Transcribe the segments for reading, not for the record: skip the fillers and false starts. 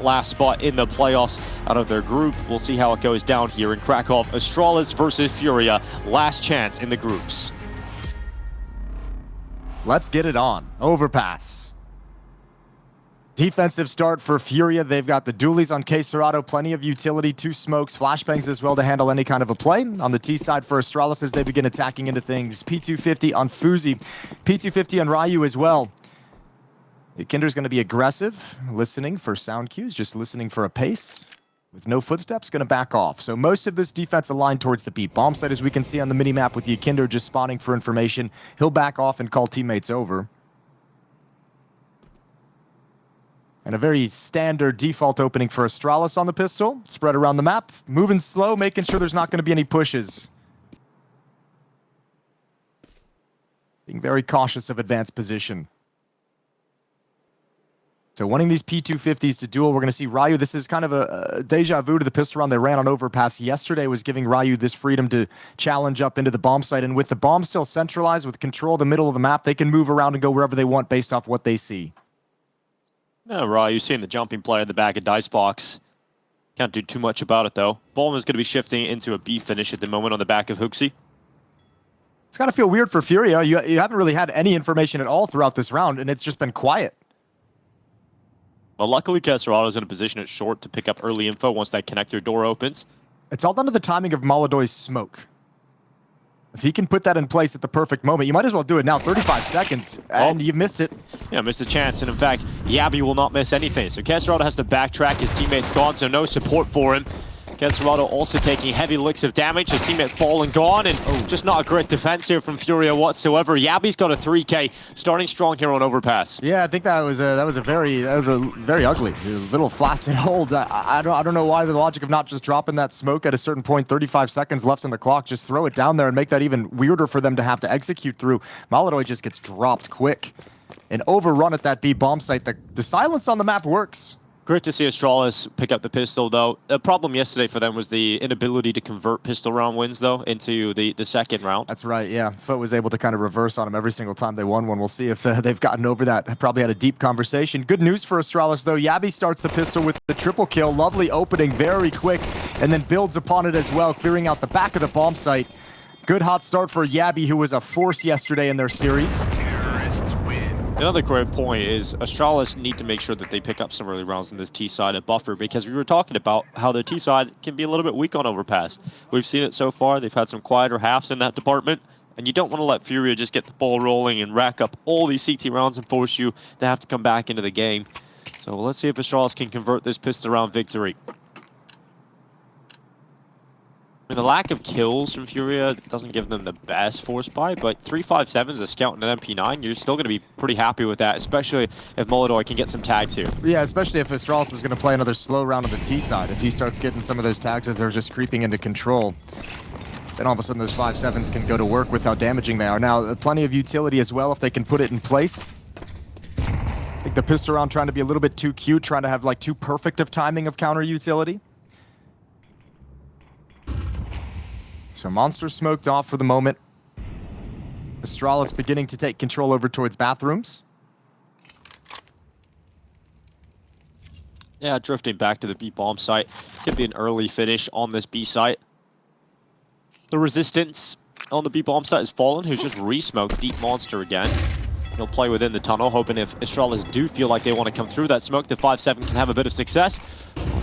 last spot in the playoffs out of their group. We'll see how it goes down here in Kraków. Astralis versus FURIA, last chance in the groups. Let's get it on. Overpass. Defensive start for FURIA. They've got the dualies on K-Serato, plenty of utility, 2 smokes, flashbangs as well to handle any kind of a play. On the T side for Astralis as they begin attacking into things. P250 on Fuzi, P250 on Ryu as well. Kinder's going to be aggressive, listening for sound cues, just listening for a pace. With no footsteps, going to back off. So most of this defense aligned towards the B bomb site, as we can see on the minimap with Kinder just spotting for information. He'll back off and call teammates over. And a very standard default opening for Astralis on the pistol. Spread around the map, moving slow, making sure there's not going to be any pushes. Being very cautious of advanced position. So wanting these P250s to duel, we're going to see Ryu. This is kind of a deja vu to the pistol round they ran on Overpass yesterday, was giving Ryu this freedom to challenge up into the bomb site. And with the bomb still centralized, with control of the middle of the map, they can move around and go wherever they want based off what they see. Yeah, Ryu seeing the jumping play in the back of Dicebox. Can't do too much about it, though. Ballman's going to be shifting into a B finish at the moment on the back of Hooksy. It's got to feel weird for FURIA. You haven't really had any information at all throughout this round, and it's just been quiet. Well, luckily, K-Serato's in a position at short to pick up early info once that connector door opens. It's all down to the timing of Molodoy's smoke. If he can put that in place at the perfect moment, you might as well do it now. 35 seconds, and you've missed it. Yeah, missed a chance, and in fact, Jabbi will not miss anything. So K-Serato has to backtrack, his teammate's gone, so no support for him. K-Serato also taking heavy licks of damage, his teammate fallen gone, and just not a great defense here from FURIA whatsoever. Jabbi's got a 3K, starting strong here on Overpass. Yeah, I think that was a very ugly, little flaccid hold. I don't know why the logic of not just dropping that smoke at a certain point, 35 seconds left on the clock, just throw it down there and make that even weirder for them to have to execute through. Molodoy just gets dropped quick and overrun at that B bomb site. The silence on the map works. Great to see Astralis pick up the pistol, though. The problem yesterday for them was the inability to convert pistol round wins, though, into the second round. That's right, yeah. Foot was able to kind of reverse on them every single time they won one. We'll see if they've gotten over that. Probably had a deep conversation. Good news for Astralis, though. Jabbi starts the pistol with the triple kill. Lovely opening, very quick, and then builds upon it as well, clearing out the back of the bomb site. Good hot start for Jabbi, who was a force yesterday in their series. Another great point is Astralis need to make sure that they pick up some early rounds in this T side at buffer, because we were talking about how the T side can be a little bit weak on Overpass. We've seen it so far. They've had some quieter halves in that department, and you don't want to let FURIA just get the ball rolling and rack up all these CT rounds and force you to have to come back into the game. So let's see if Astralis can convert this pistol round victory. I mean, the lack of kills from FURIA doesn't give them the best force buy, but 357 is a scout and an MP9. You're still going to be pretty happy with that, especially if Molodoy can get some tags here. Yeah, especially if Astralis is going to play another slow round on the T side. If he starts getting some of those tags as they're just creeping into control, then all of a sudden those 5.7s can go to work with how damaging they are. Now, plenty of utility as well if they can put it in place. I think the pistol round trying to be a little bit too cute, trying to have like too perfect of timing of counter utility. So Monster smoked off for the moment. Astralis beginning to take control over towards bathrooms. Yeah, drifting back to the B bomb site. Could be an early finish on this B site. The resistance on the B bomb site has fallen, who's just re-smoked Deep Monster again. He'll play within the tunnel, hoping if Astralis do feel like they want to come through that smoke, the 5.7 can have a bit of success.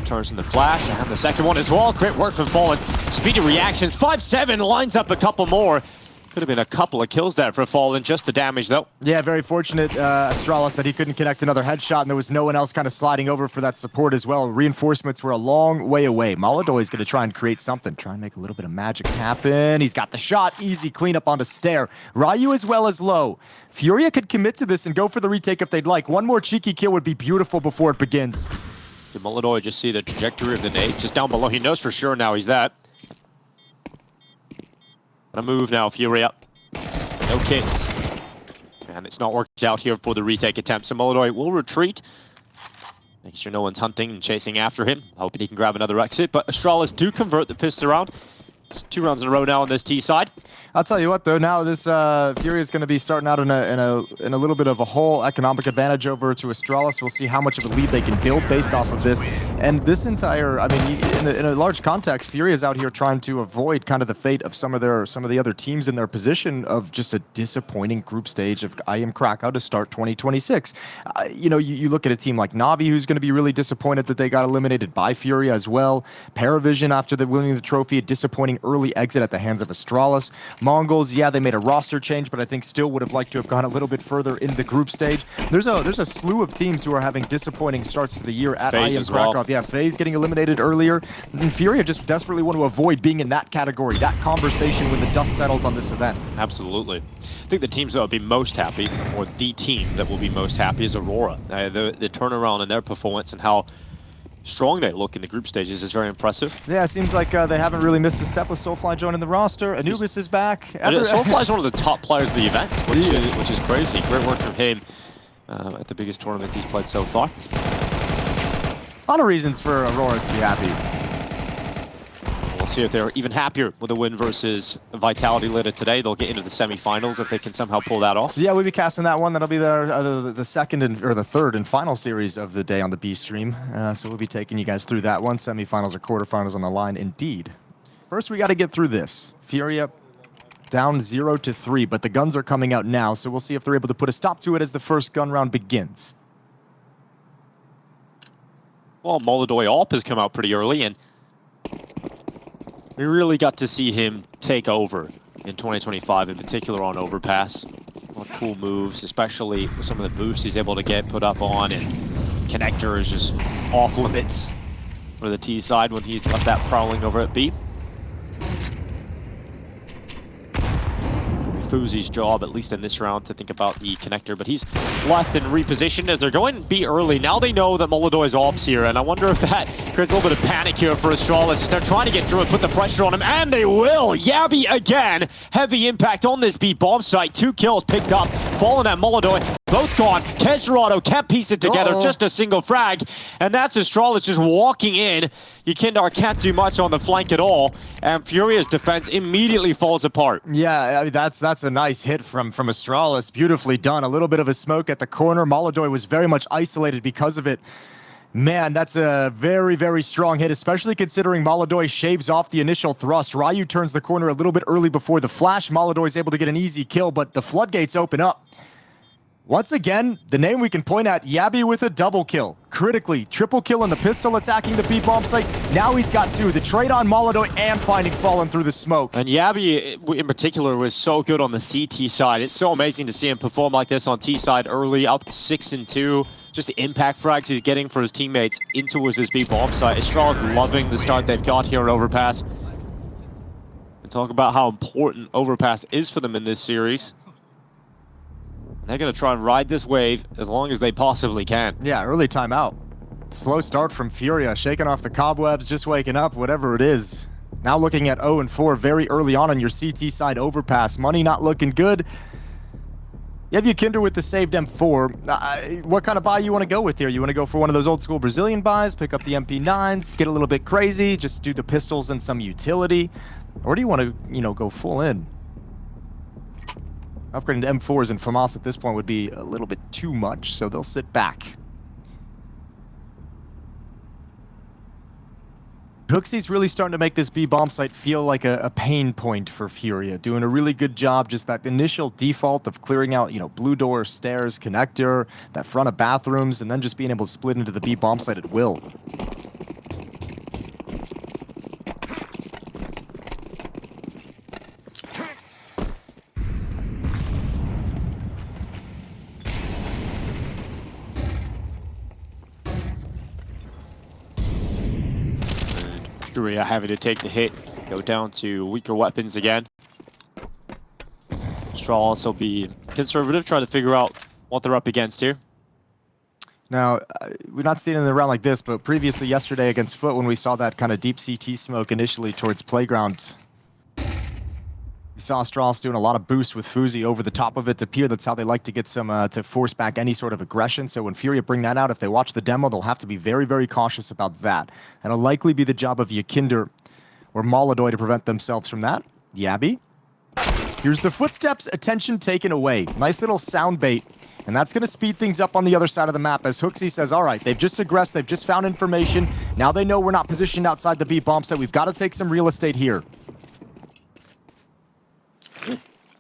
Turns in the flash, and the second one as well. Great work from Fallen. Speedy reactions. 5.7 lines up a couple more. Could have been a couple of kills there for Fallen, just the damage though. Yeah, very fortunate, Astralis, that he couldn't connect another headshot, and there was no one else kind of sliding over for that support as well. Reinforcements were a long way away. Molodoy is going to try and create something, try and make a little bit of magic happen. He's got the shot, easy cleanup onto Stair. Ryu as well as low. FURIA could commit to this and go for the retake if they'd like. One more cheeky kill would be beautiful before it begins. Did Molodoy just see the trajectory of the nade just down below? He knows for sure now he's that. Gonna move now, FURIA. No kits. And it's not worked out here for the retake attempt, so Molodoy will retreat. Making sure no one's hunting and chasing after him. Hoping he can grab another exit, but Astralis do convert the pistol round. It's 2 rounds in a row now on this T side. I'll tell you what, though. Now this FURIA is going to be starting out in a little bit of a whole economic advantage over to Astralis. We'll see how much of a lead they can build based off of this. And this entire, I mean, in a large context, FURIA is out here trying to avoid kind of the fate of some of the other teams in their position of just a disappointing group stage of IEM Kraków to start 2026. You know, you look at a team like Navi, who's going to be really disappointed that they got eliminated by FURIA as well. Paravision, after winning the trophy, a disappointing early exit at the hands of Astralis. Mongols, yeah, they made a roster change, but I think still would have liked to have gone a little bit further in the group stage. There's a slew of teams who are having disappointing starts to the year at IEM Kraków. Well. Yeah, FaZe getting eliminated earlier. And FURIA just desperately want to avoid being in that category, that conversation when the dust settles on this event. Absolutely. I think the teams that will be most happy, or the team that will be most happy, is Aurora. The turnaround in their performance and how strong they look in the group stages is very impressive. Yeah, it seems like they haven't really missed a step with Soulfly joining the roster. Anubis is back. Soulfly is one of the top players of the event, which is crazy. Great work from him at the biggest tournament he's played so far. A lot of reasons for Aurora to be happy. We'll see if they're even happier with a win versus Vitality later today. They'll get into the semifinals if they can somehow pull that off. Yeah, we'll be casting that one. That'll be the second or the third and final series of the day on the B stream. So we'll be taking you guys through that one. Semifinals or quarterfinals on the line, indeed. First, we got to get through this. FURIA down 0-3, but the guns are coming out now, so we'll see if they're able to put a stop to it as the first gun round begins. Well, Molodoi Alp has come out pretty early, and we really got to see him take over in 2025, in particular on Overpass. A lot of cool moves, especially with some of the boosts he's able to get put up on, and Connector is just off limits for the T side when he's got that prowling over at B. Fuzi's job, at least in this round, to think about the Connector, but he's left and repositioned as they're going B early. Now they know that Molodoi's ops here, and I wonder if that creates a little bit of panic here for Astralis. They're trying to get through and put the pressure on him, and they will! Jabbi again! Heavy impact on this B bomb site. 2 kills picked up, falling at Molodoi. Both gone. Kesrado can't piece it together, just a single frag, and that's Astralis just walking in. Yekindar can't do much on the flank at all, and FURIA's defense immediately falls apart. Yeah, I mean, that's a nice hit from Astralis. Beautifully done. A little bit of a smoke at the corner. Molodoi was very much isolated because of it. Man, that's a very, very strong hit, especially considering Molodoi shaves off the initial thrust. Ryu turns the corner a little bit early before the flash. Molodoi's able to get an easy kill, but the floodgates open up. Once again, the name we can point at, Jabbi with a double kill. Critically, triple kill on the pistol attacking the B-bomb site. Now he's got 2. The trade on Molodoi and finding Fallen through the smoke. And Jabbi, in particular, was so good on the CT side. It's so amazing to see him perform like this on T side early, up 6-2. Just the impact frags he's getting for his teammates into his B-bomb site. Astralis loving the start they've got here at Overpass. And talk about how important Overpass is for them in this series. They're going to try and ride this wave as long as they possibly can. Yeah, early timeout. Slow start from FURIA, shaking off the cobwebs, just waking up, whatever it is. Now looking at 0-4 very early on your CT side Overpass. Money not looking good. You have Yekindar with the saved M4. What kind of buy you want to go with here? You want to go for one of those old school Brazilian buys, pick up the MP9s, get a little bit crazy, just do the pistols and some utility? Or do you want to, go full in? Upgrading to M4s and FAMAS at this point would be a little bit too much, so they'll sit back. Hooksy's really starting to make this B bomb site feel like a pain point for FURIA. Doing a really good job, just that initial default of clearing out, blue door, stairs, connector, that front of bathrooms, and then just being able to split into the B bomb site at will. FURIA having to take the hit, go down to weaker weapons again. Astralis will be conservative, trying to figure out what they're up against here. Now, we're not seeing it in a round like this, but previously yesterday against Foot, when we saw that kind of deep CT smoke initially towards Playground, we saw Astralis doing a lot of boost with Fuzi over the top of it to Pier. That's how they like to get some, to force back any sort of aggression. So when FURIA bring that out, if they watch the demo, they'll have to be very, very cautious about that. And it'll likely be the job of Yekindar or Molodoy to prevent themselves from that. Jabbi. Here's the footsteps, attention taken away. Nice little sound bait. And that's going to speed things up on the other side of the map as HooXi says, all right, they've just aggressed, they've just found information. Now they know we're not positioned outside the B bomb set. We've got to take some real estate here.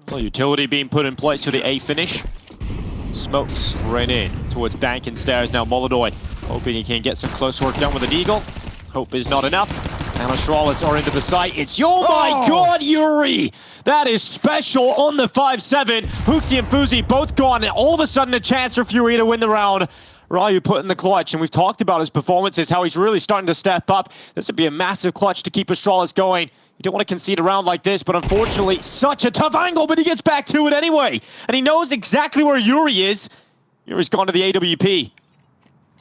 Well, utility being put in place for the A finish. Smokes right in towards bank and stairs. Now Molodoy hoping he can get some close work done with an eagle. Hope is not enough. And Astralis are into the site. It's, oh my god, Yuri! That is special on the 5-7. HooXi and Fuzi both gone, and all of a sudden a chance for FURIA to win the round. Ryu put in the clutch, and we've talked about his performances, how he's really starting to step up. This would be a massive clutch to keep Astralis going. You don't want to concede a round like this, but unfortunately, such a tough angle, but he gets back to it anyway. And he knows exactly where Yuri is. Yuri's gone to the AWP.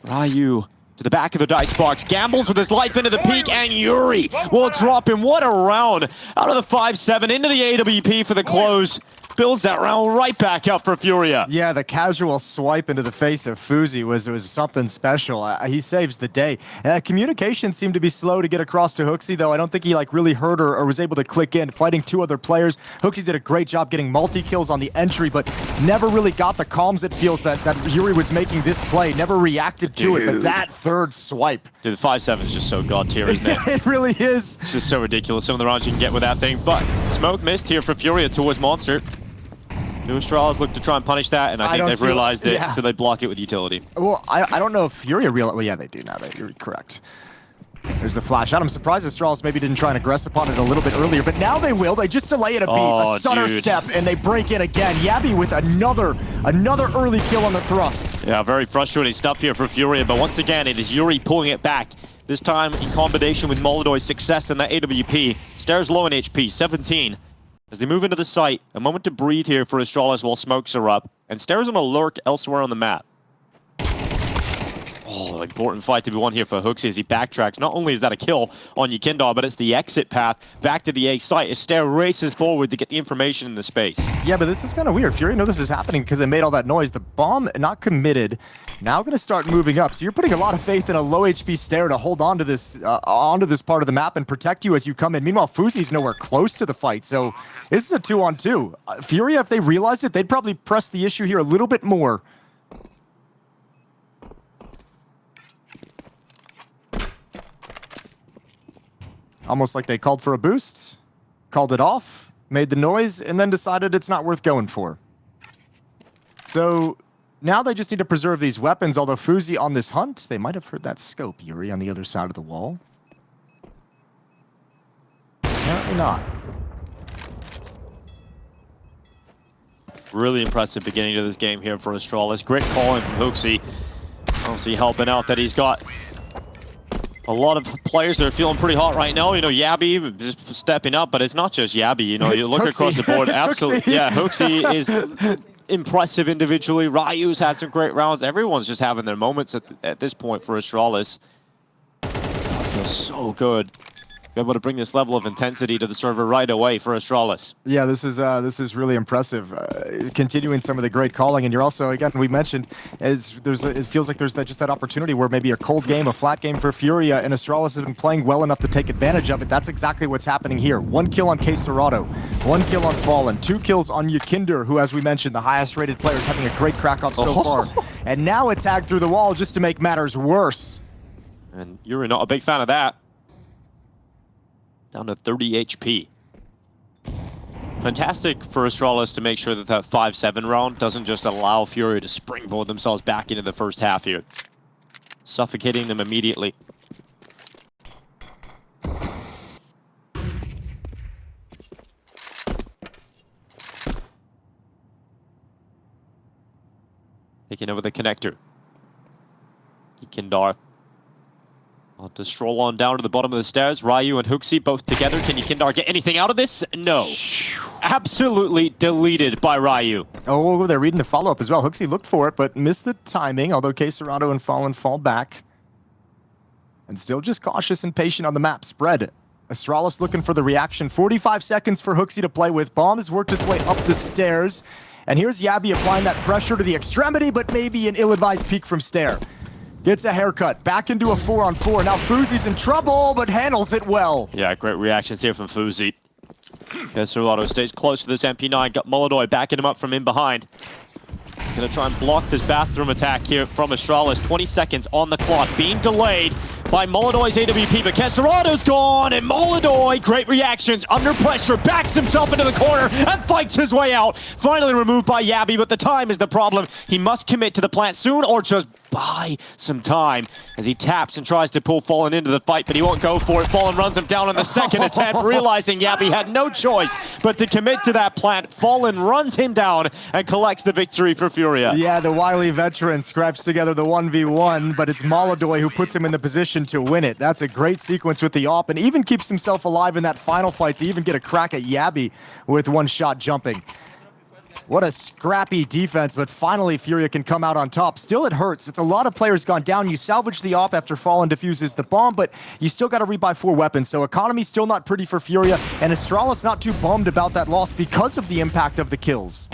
Ryu to the back of the dice box, gambles with his life into the peak, and Yuri will drop him. What a round. Out of the 5-7 into the AWP for the close. Builds that round right back up for FURIA. Yeah, the casual swipe into the face of Fuzi was something special. He saves the day. Communication seemed to be slow to get across to HooXi, though. I don't think he really heard or was able to click in, fighting two other players. HooXi did a great job getting multi-kills on the entry, but never really got the calms it feels that Yuri was making this play. Never reacted to it, but that third swipe. Dude, the 5-7 is just so god tier, isn't it? It really is. It's just so ridiculous, some of the rounds you can get with that thing. But smoke missed here for FURIA towards Monster. New Astralis look to try and punish that, and I think they've realized it, so they block it with utility. Well, I don't know if FURIA well, yeah, they do now. You're correct. There's the flash out. I'm surprised Astralis maybe didn't try and aggress upon it a little bit earlier, but now they will. They just delay it a beat, a stutter step, and they break in again. Jabbi with another early kill on the thrust. Yeah, very frustrating stuff here for FURIA, but once again, it is Yuri pulling it back. This time in combination with Molodoy's success in that AWP. Stairs low in HP, 17. As they move into the site, a moment to breathe here for Astralis while smokes are up, and Stairs on a lurk elsewhere on the map. Oh, important fight to be won here for HooXi as he backtracks. Not only is that a kill on Yukindar, but it's the exit path back to the A site as Stair races forward to get the information in the space. Yeah, but this is kind of weird. FURIA know this is happening because they made all that noise. The bomb not committed. Now going to start moving up. So you're putting a lot of faith in a low HP Stair to hold on to this onto this part of the map and protect you as you come in. Meanwhile, Fuzi's nowhere close to the fight. So this is a 2-on-2. FURIA, if they realized it, they'd probably press the issue here a little bit more. Almost like they called for a boost, called it off, made the noise, and then decided it's not worth going for. So now they just need to preserve these weapons, although Fuzi on this hunt, they might have heard that scope, Yuri, on the other side of the wall. Apparently not. Really impressive beginning to this game here for Astralis. Great calling from HooXi. Obviously helping out that he's got a lot of players that are feeling pretty hot right now. You know, Jabbi just stepping up, but it's not just Jabbi. You know, you look across the board, absolutely. Yeah, HooXi is impressive individually. Ryu's had some great rounds. Everyone's just having their moments at this point for Astralis. It feels so good. Be able to bring this level of intensity to the server right away for Astralis. Yeah, this is really impressive. Continuing some of the great calling, and you're also, again, we mentioned, it feels like there's just that opportunity where maybe a cold game, a flat game for FURIA, and Astralis has been playing well enough to take advantage of it. That's exactly what's happening here. 1 kill on K-Serrato, 1 kill on Fallen, 2 kills on Yukindar, who, as we mentioned, the highest rated player, is having a great crack on so far. And now a tag through the wall just to make matters worse. And you're not a big fan of that. Down to 30 HP. Fantastic for Astralis to make sure that that 5-7 round doesn't just allow FURIA to springboard themselves back into the first half here. Suffocating them immediately. Taking over the connector. Yukindar. To stroll on down to the bottom of the stairs. Ryu and HooXi both together. Can Yukindar get anything out of this? No. Absolutely deleted by Ryu. Oh, they're reading the follow-up as well. HooXi looked for it, but missed the timing, although K-Serrato and Fallen fall back. And still just cautious and patient on the map spread. Astralis looking for the reaction. 45 seconds for HooXi to play with. Bomb has worked its way up the stairs. And here's Jabbi applying that pressure to the extremity, but maybe an ill-advised peek from Stair. Gets a haircut, back into a 4-on-4. Now FUZI's in trouble, but handles it well. Yeah, great reactions here from FUZI. Keserado stays close to this MP9. Got Molodoi backing him up from in behind. Gonna try and block this bathroom attack here from Astralis. 20 seconds on the clock, being delayed by Molodoi's AWP, but Keserado's gone, and Molodoi, great reactions, under pressure, backs himself into the corner, and fights his way out. Finally removed by jabbi, but the time is the problem. He must commit to the plant soon, or just buy some time as he taps and tries to pull Fallen into the fight, but he won't go for it. Fallen runs him down on the second attempt, realizing jabbi had no choice but to commit to that plant. Fallen runs him down and collects the victory for FURIA. Yeah, the wily veteran scraps together the 1v1, but it's Molodoi who puts him in the position to win it. That's a great sequence with the AWP, and even keeps himself alive in that final fight to even get a crack at jabbi with one shot jumping. What a scrappy defense, but finally FURIA can come out on top. Still, it hurts. It's a lot of players gone down. You salvage the AWP after Fallen defuses the bomb, but you still got to rebuy 4 weapons. So economy's still not pretty for FURIA, and Astralis not too bummed about that loss because of the impact of the kills.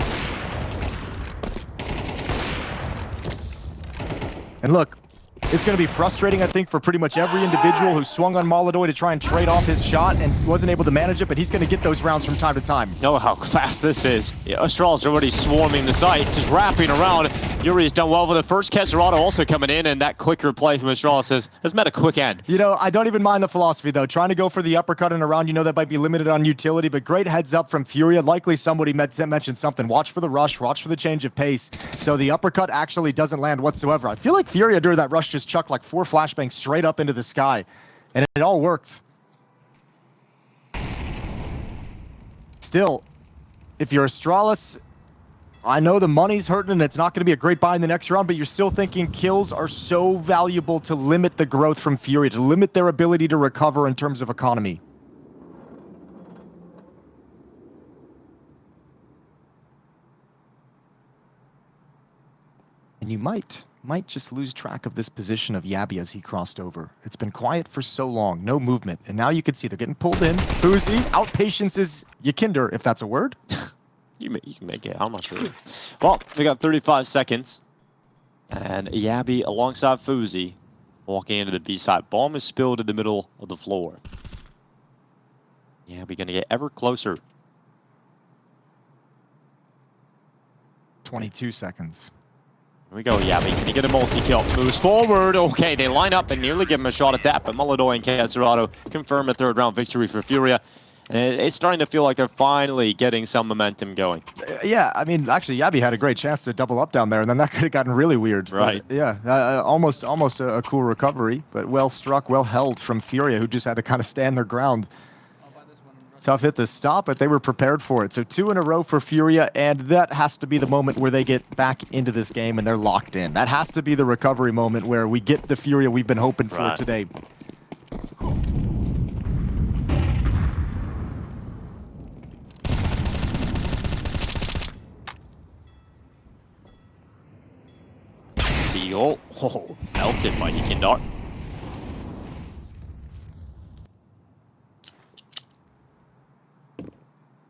And look, it's going to be frustrating, I think, for pretty much every individual who swung on Molodoi to try and trade off his shot and wasn't able to manage it, but he's going to get those rounds from time to time. Know how fast this is. Yeah, Astralis already swarming the site, just wrapping around. Yuri's done well with the first. Keserado also coming in, and that quicker play from Astralis has met a quick end. You know, I don't even mind the philosophy, though. Trying to go for the uppercut and around, you know that might be limited on utility, but great heads up from FURIA. Likely somebody mentioned something. Watch for the rush, watch for the change of pace. So the uppercut actually doesn't land whatsoever. I feel like FURIA during that rush just chucked like 4 flashbangs straight up into the sky, and it all worked. Still, if you're Astralis, I know the money's hurting and it's not going to be a great buy in the next round, but you're still thinking kills are so valuable to limit the growth from FURIA, to limit their ability to recover in terms of economy. And you might just lose track of this position of jabbi as he crossed over. It's been quiet for so long, no movement, and now you can see they're getting pulled in. FUZI, outpatiences Yakinder, if that's a word. You can make it, I'm not sure. Well, we got 35 seconds, and jabbi alongside FUZI walking into the B side. Bomb is spilled in the middle of the floor. jabbi gonna get ever closer. 22 seconds. Here we go, jabbi. Can he get a multi-kill? Moves forward. Okay, they line up and nearly give him a shot at that, but Molodoi and Keserado confirm a third-round victory for FURIA. And it's starting to feel like they're finally getting some momentum going. Yeah, I mean, actually, jabbi had a great chance to double up down there, and then that could have gotten really weird. Right. But, yeah, almost a cool recovery, but well struck, well held from FURIA, who just had to kind of stand their ground. Tough hit to stop, but they were prepared for it. So 2 in a row for FURIA, and that has to be the moment where they get back into this game and they're locked in. That has to be the recovery moment where we get the FURIA we've been hoping for today. Oh, melted by Yakinder.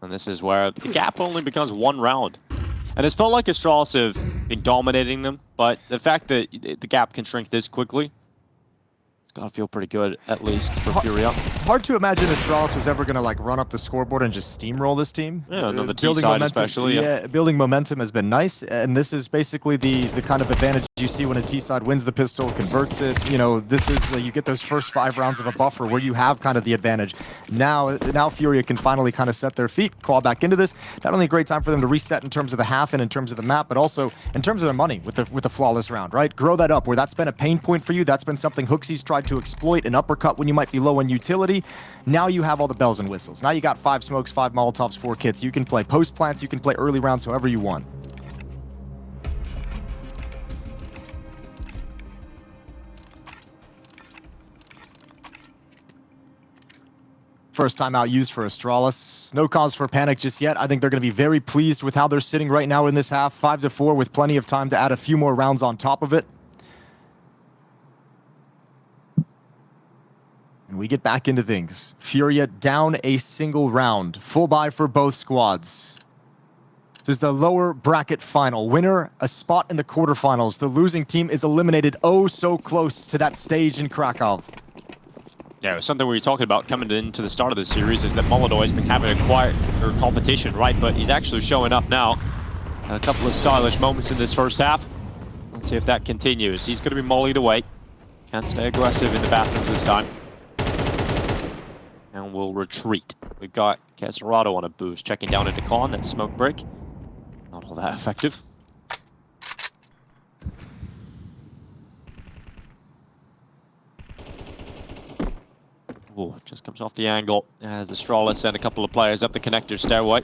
And this is where the gap only becomes 1 round. And it's felt like Astralis have been dominating them, but the fact that the gap can shrink this quickly, it's gotta feel pretty good, at least for FURIA. Hard to imagine Astralis was ever gonna like run up the scoreboard and just steamroll this team. Yeah, on the T side especially. Yeah, building momentum has been nice, and this is basically the kind of advantage you see when a T side wins the pistol, converts it. You know, this is you get those first 5 rounds of a buffer where you have kind of the advantage. Now FURIA can finally kind of set their feet, claw back into this. Not only a great time for them to reset in terms of the half and in terms of the map, but also in terms of their money with the flawless round, right? Grow that up where that's been a pain point for you. That's been something Hooksy's tried to exploit, an uppercut when you might be low on utility. Now you have all the bells and whistles. Now you got 5 smokes, 5 Molotovs, 4 kits. You can play post plants, you can play early rounds however you want. First timeout used for Astralis. No cause for panic just yet. I think they're going to be very pleased with how they're sitting right now in this half. 5-4 with plenty of time to add a few more rounds on top of it. And we get back into things. FURIA down a single round. Full buy for both squads. This is the lower bracket final. Winner, a spot in the quarterfinals. The losing team is eliminated oh so close to that stage in Krakow. Yeah, it was something we were talking about coming into the start of this series is that Molodoi been having a quiet competition, right? But he's actually showing up now. Had a couple of stylish moments in this first half. Let's see if that continues. He's going to be mollied away. Can't stay aggressive in the bathrooms this time. And we'll retreat. We've got Caserato on a boost, checking down into Con. That smoke break. Not all that effective. Oh, just comes off the angle as Astralis and a couple of players up the connector stairway.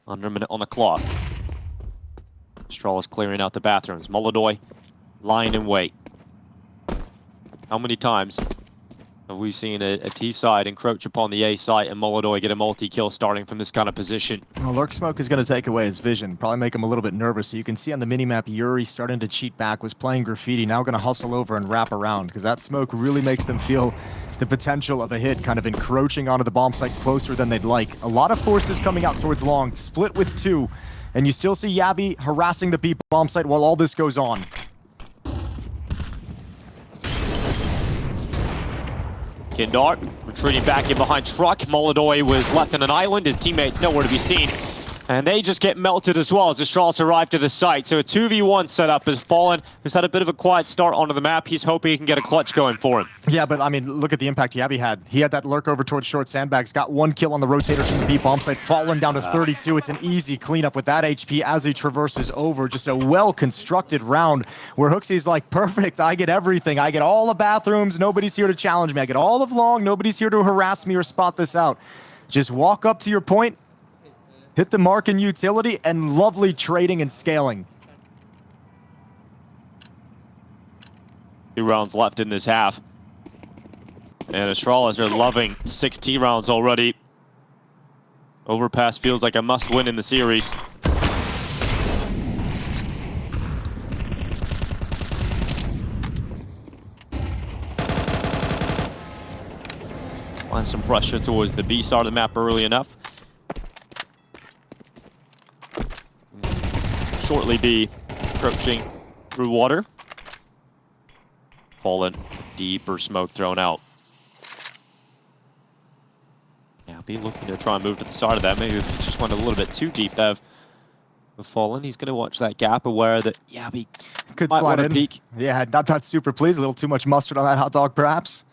Under a minute on the clock. Astralis clearing out the bathrooms. Molodoi lying in wait. How many times have we seen a T side encroach upon the A site and Molodoi get a multi-kill starting from this kind of position? Well, Lurk Smoke is going to take away his vision, probably make him a little bit nervous. So you can see on the minimap, Yuri starting to cheat back, was playing graffiti, now going to hustle over and wrap around, because that smoke really makes them feel the potential of a hit, kind of encroaching onto the bomb site closer than they'd like. A lot of forces coming out towards long, split with 2, and you still see Jabbi harassing the B bomb site while all this goes on. Kindart retreating back in behind truck. Molodoi was left on an island. His teammates nowhere to be seen. And they just get melted as well as Astralis arrived to the site. So a 2v1 setup has fallen. Who's had a bit of a quiet start onto the map. He's hoping he can get a clutch going for him. Yeah, but I mean, look at the impact Jabbi had. He had that lurk over towards short sandbags, got 1 kill on the rotators from the B bomb site, fallen down to 32. It's an easy cleanup with that HP as he traverses over. Just a well-constructed round where Hooksy's like, perfect, I get everything. I get all the bathrooms, nobody's here to challenge me. I get all of long, nobody's here to harass me or spot this out. Just walk up to your point, hit the mark in utility, and lovely trading and scaling. 2 rounds left in this half. And Astralis are loving 6 T rounds already. Overpass feels like a must-win in the series. Find some pressure towards the B side of the map early enough. Shortly be approaching through water. Fallen, deeper smoke thrown out. Yeah, be looking to try and move to the side of that. Maybe if he just went a little bit too deep there with Fallen. He's going to watch that gap, aware that, yeah, he could might slide want in. to peek. Yeah, not super pleased. A little too much mustard on that hot dog, perhaps.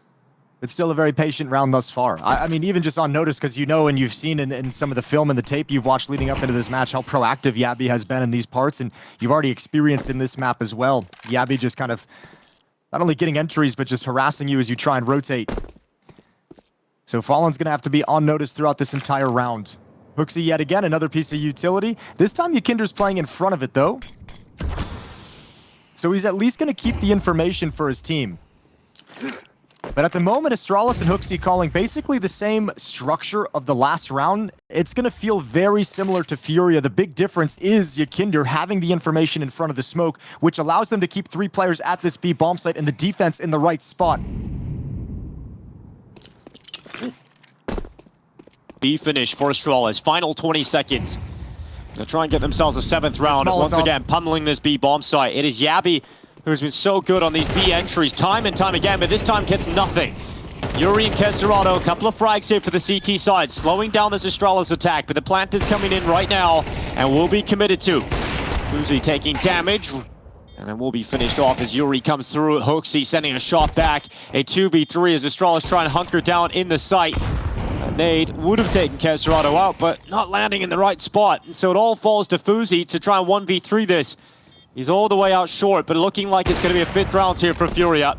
It's still a very patient round thus far. I mean, even just on notice, because you know and you've seen in some of the film and the tape you've watched leading up into this match how proactive Jabbi has been in these parts, and you've already experienced in this map as well. Jabbi just kind of not only getting entries, but just harassing you as you try and rotate. So Fallen's going to have to be on notice throughout this entire round. Hooksy yet again, another piece of utility. This time Yakinder's playing in front of it, though. So he's at least going to keep the information for his team. But at the moment, Astralis and Hooksy calling basically the same structure of the last round. It's going to feel very similar to FURIA. The big difference is Yakinder having the information in front of the smoke, which allows them to keep 3 players at this B bomb site and the defense in the right spot. B finish for Astralis. Final 20 seconds. They'll try and get themselves a 7th round. Once again, pummeling this B bomb site. It is Jabbi who's been so good on these B entries time and time again, but this time gets nothing. Yuri and Caserato, a couple of frags here for the CT side, slowing down this Astralis attack, but the plant is coming in right now and will be committed to. Uzi taking damage, and it will be finished off as Yuri comes through. Hooksy sending a shot back. A 2v3 as Astralis trying to hunker down in the site. A nade would have taken Caserato out, but not landing in the right spot. And so it all falls to Fuzi to try and 1v3 this. He's all the way out short, but looking like it's going to be a 5th round here for FURIA.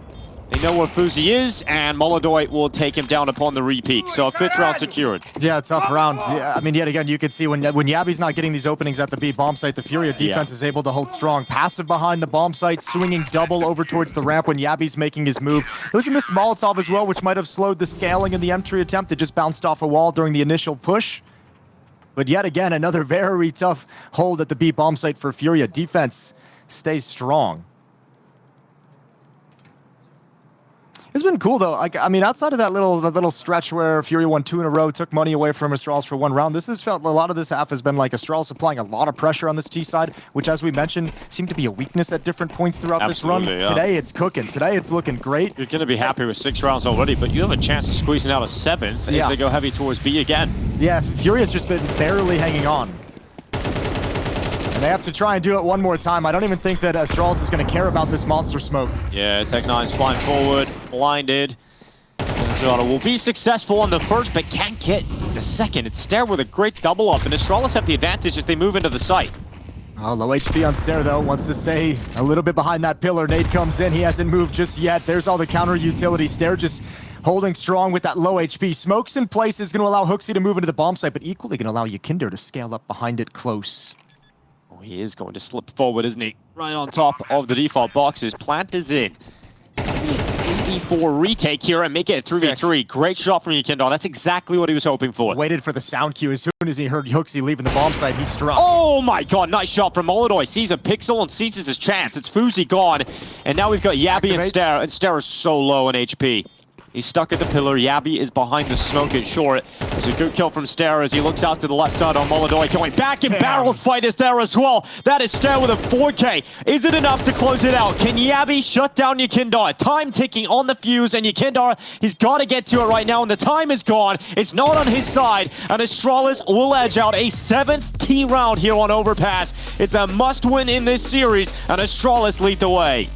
They know where Fuzi is, and Molodoi will take him down upon the re-peak. So a 5th round secured. Yeah, tough round. Yeah, I mean, yet again, you can see when Jabbi's not getting these openings at the B bomb site, the FURIA defense is able to hold strong. Passive behind the bomb site, swinging double over towards the ramp when Jabbi's making his move. There was a missed Molotov as well, which might have slowed the scaling in the entry attempt. It just bounced off a wall during the initial push. But yet again, another very tough hold at the B bomb site for FURIA. Defense stays strong. It's been cool though. I mean, outside of that little stretch where FURIA won 2 in a row, took money away from Astralis for 1 round. This has felt a lot of this half has been like Astralis applying a lot of pressure on this T side, which, as we mentioned, seemed to be a weakness at different points throughout this run. Yeah. Today it's cooking. Today it's looking great. You're going to be happy with 6 rounds already, but you have a chance of squeezing out a 7th as they go heavy towards B again. Yeah, FURIA's just been barely hanging on. They have to try and do it one more time. I don't even think that Astralis is going to care about this monster smoke. Yeah, Tech9's flying forward, blinded. Zerato will be successful on the first, but can't get the second. It's Stair with a great double up, and Astralis have the advantage as they move into the site. Oh, low HP on Stair, though. Wants to stay a little bit behind that pillar. Nade comes in. He hasn't moved just yet. There's all the counter utility. Stair just holding strong with that low HP. Smokes in place is going to allow Hooksy to move into the bomb site, but equally going to allow Yakinder to scale up behind it close. He is going to slip forward, isn't he? Right on top of the default boxes. Plant is in. It's going to be a 3v4 retake here and make it a 3v3. Great shot from Yakinder. That's exactly what he was hoping for. Waited for the sound cue. As soon as he heard Hooksy leaving the bomb site, he struck. Oh my god, nice shot from Molodoi. Sees a pixel and seizes his chance. It's Fuzi gone. And now we've got Jabbi and Stair. And Stair is so low in HP. He's stuck at the pillar. Jabbi is behind the smoke and short. There's a good kill from Stair as he looks out to the left side on Molodoi. Going back and barrels fight is there as well. That is Stair with a 4K. Is it enough to close it out? Can Jabbi shut down Yakinder? Time ticking on the fuse, and Yakinder, he's got to get to it right now, and the time is gone. It's not on his side, and Astralis will edge out a 7th T round here on Overpass. It's a must-win in this series, and Astralis lead the way.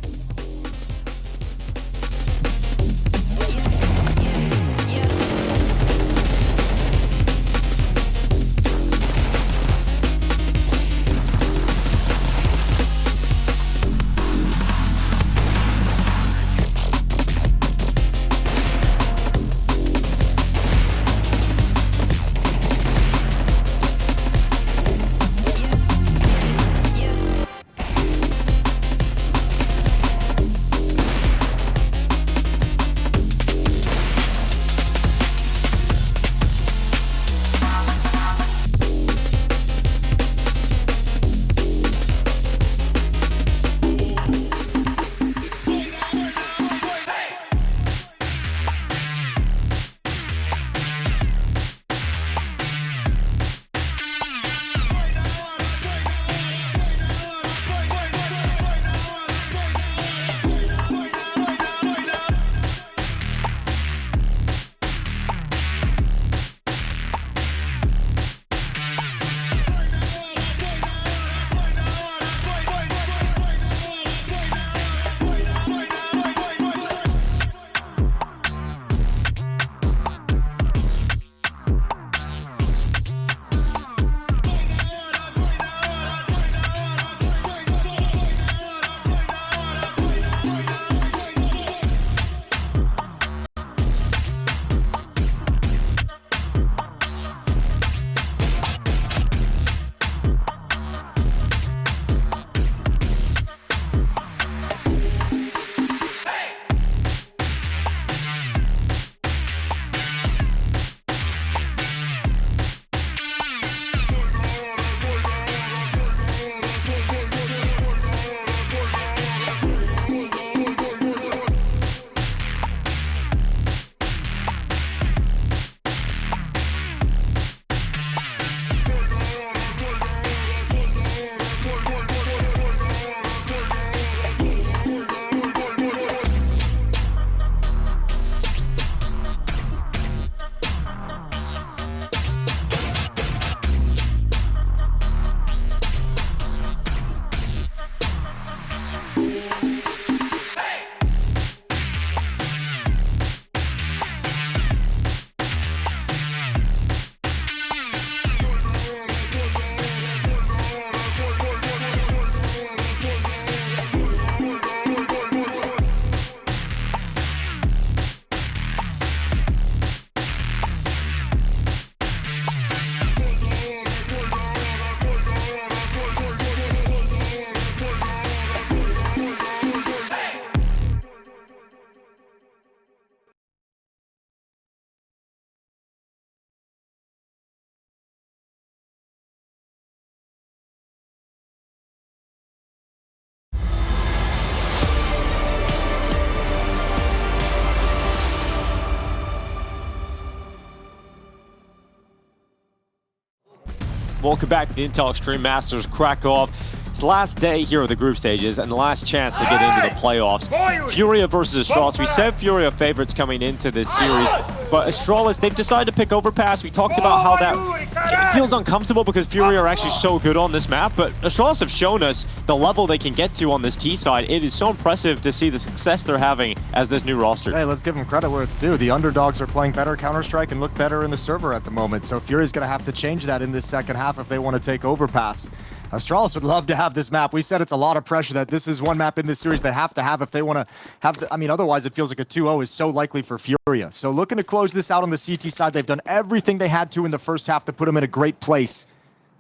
Welcome back to the Intel Extreme Masters Kraków. It's the last day here of the group stages and the last chance to get into the playoffs. FURIA versus Astralis. We said FURIA favorites coming into this series, but Astralis, they've decided to pick Overpass. We talked about how that it feels uncomfortable because FURIA are actually so good on this map, but Astralis have shown us the level they can get to on this T side. It is so impressive to see the success they're having as this new roster. Hey, let's give them credit where it's due. The underdogs are playing better Counter-Strike and look better in the server at the moment, so FURIA's going to have to change that in this second half if they want to take Overpass. Astralis would love to have this map. We said it's a lot of pressure that this is one map in this series they have to have if they want to have the, I mean, otherwise it feels like a 2-0 is so likely for FURIA. So looking to close this out on the CT side, they've done everything they had to in the first half to put them in a great place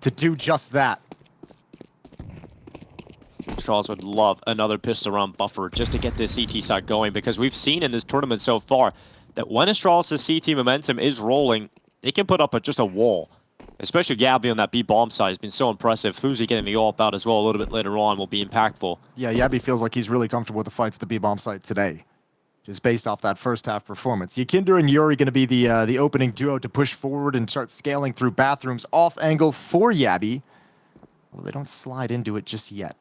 to do just that. Astralis would love another pistol round buffer just to get this CT side going, because we've seen in this tournament so far that when Astralis' CT momentum is rolling, they can put up just a wall. Especially jabbi on that B bomb side has been so impressive. FUZI getting the AWP out as well a little bit later on will be impactful. Yeah, jabbi feels like he's really comfortable with the fights at the B bomb site today, just based off that first half performance. Yakinder and Yuri going to be the opening duo to push forward and start scaling through bathrooms off angle for jabbi. Well, they don't slide into it just yet.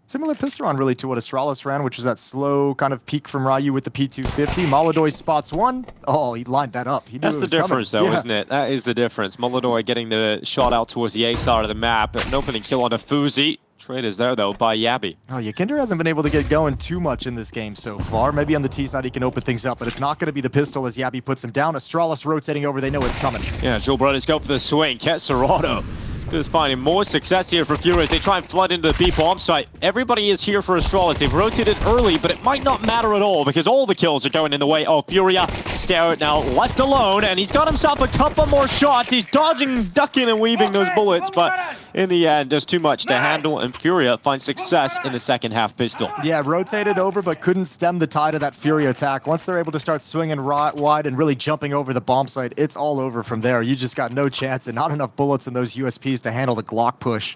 Similar pistol round really to what Astralis ran, which was that slow kind of peak from Ryu with the P250. Molodoy spots one. Oh, he lined that up. He knew That's the difference, coming. though, isn't it? That is the difference. Molodoy getting the shot out towards the A side of the map. An opening kill on a FUZI. Trade is there, though, by jabbi. Oh, Yakinder hasn't been able to get going too much in this game so far. Maybe on the T side he can open things up, but it's not going to be the pistol as jabbi puts him down. Astralis rotating over. They know it's coming. Yeah, Joel Brothers go for the swing. Ket Serato is finding more success here for FURIA as they try and flood into the B bomb site. Everybody is here for Astralis. They've rotated early, but it might not matter at all because all the kills are going in the way of FURIA. Starrett now left alone, and he's got himself a couple more shots. He's dodging, ducking, and weaving those bullets, but in the end, just too much to handle, and FURIA finds success in the second half pistol. Yeah, rotated over, but couldn't stem the tide of that FURIA attack. Once they're able to start swinging wide and really jumping over the bomb site, it's all over from there. You just got no chance and not enough bullets in those USPs to handle the Glock push.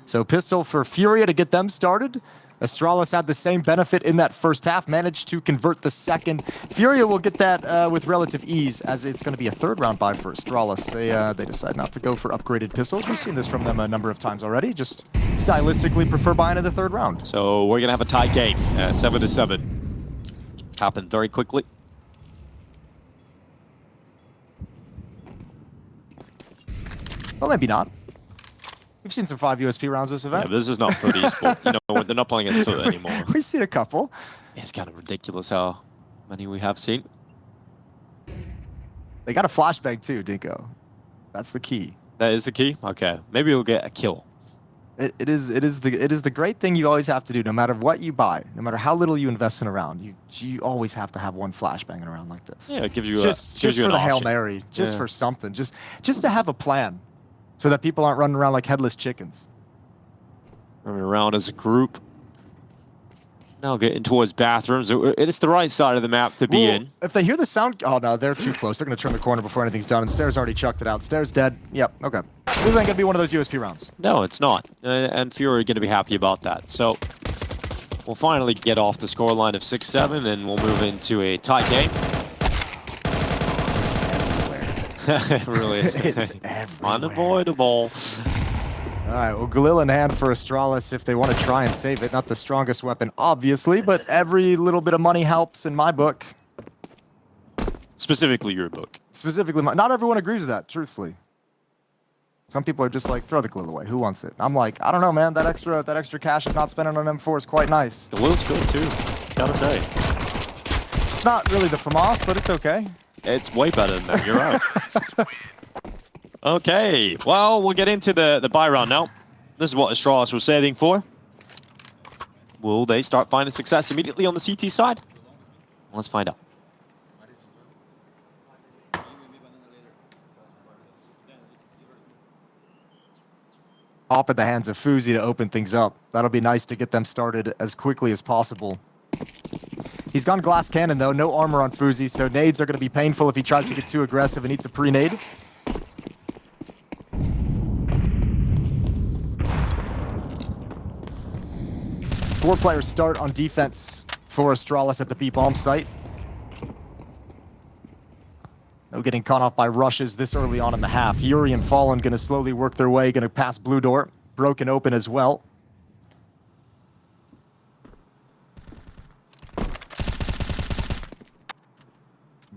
So pistol for FURIA to get them started. Astralis had the same benefit in that first half, managed to convert the second. FURIA will get that with relative ease, as it's going to be a third round buy for Astralis. They decide not to go for upgraded pistols. We've seen this from them a number of times already. Just stylistically prefer buying in the third round. So we're going to have a tie game, 7-7. Happened very quickly. Well, maybe not. We've seen some 5 USP rounds this event. Yeah, this is not FUT esport. You know, they're not playing against FUT anymore. We've seen a couple. It's kind of ridiculous how many we have seen. They got a flashbang too, Dinko. That's the key. That is the key? Okay. Maybe we'll get a kill. It is the great thing you always have to do, no matter what you buy, no matter how little you invest in a round. You always have to have one flashbang in a round like this. Yeah, it gives you just gives you for an the Hail option. Mary, just for something, just to have a plan, so that people aren't running around like headless chickens. Running around as a group. Now getting towards bathrooms. It's the right side of the map to be in. If they hear the sound... Oh, no, they're too close. They're going to turn the corner before anything's done, and Stairs already chucked it out. Stairs dead. Yep, okay. This ain't going to be one of those USP rounds. No, it's not. And FURIA are going to be happy about that. So we'll finally get off the scoreline of 6-7, and we'll move into a tie game. It's everywhere. Really. It's everywhere. Unavoidable. All right, well, Galil in hand for Astralis if they want to try and save it. Not the strongest weapon, obviously, but every little bit of money helps in my book. Specifically your book. Specifically, not everyone agrees with that, truthfully. Some people are just like, throw the Galil away. Who wants it? I'm like, I don't know, man. That extra cash is not spending on M4 is quite nice. Galil's good, too. Gotta say. It's not really the FAMAS, but it's okay. It's way better than that. You're right. Okay, well, we'll get into the buy round now. This is what Astralis was saving for. Will they start finding success immediately on the CT side? Let's find out. Hop in the hands of FUZI to open things up. That'll be nice to get them started as quickly as possible. He's gone glass cannon, though. No armor on FUZI, so nades are going to be painful if he tries to get too aggressive and eats a pre-nade. Four-player start on defense for Astralis at the B bomb site. getting caught off by rushes this early on in the half. Furia and Fallen going to slowly work their way, going to pass blue door, broken open as well.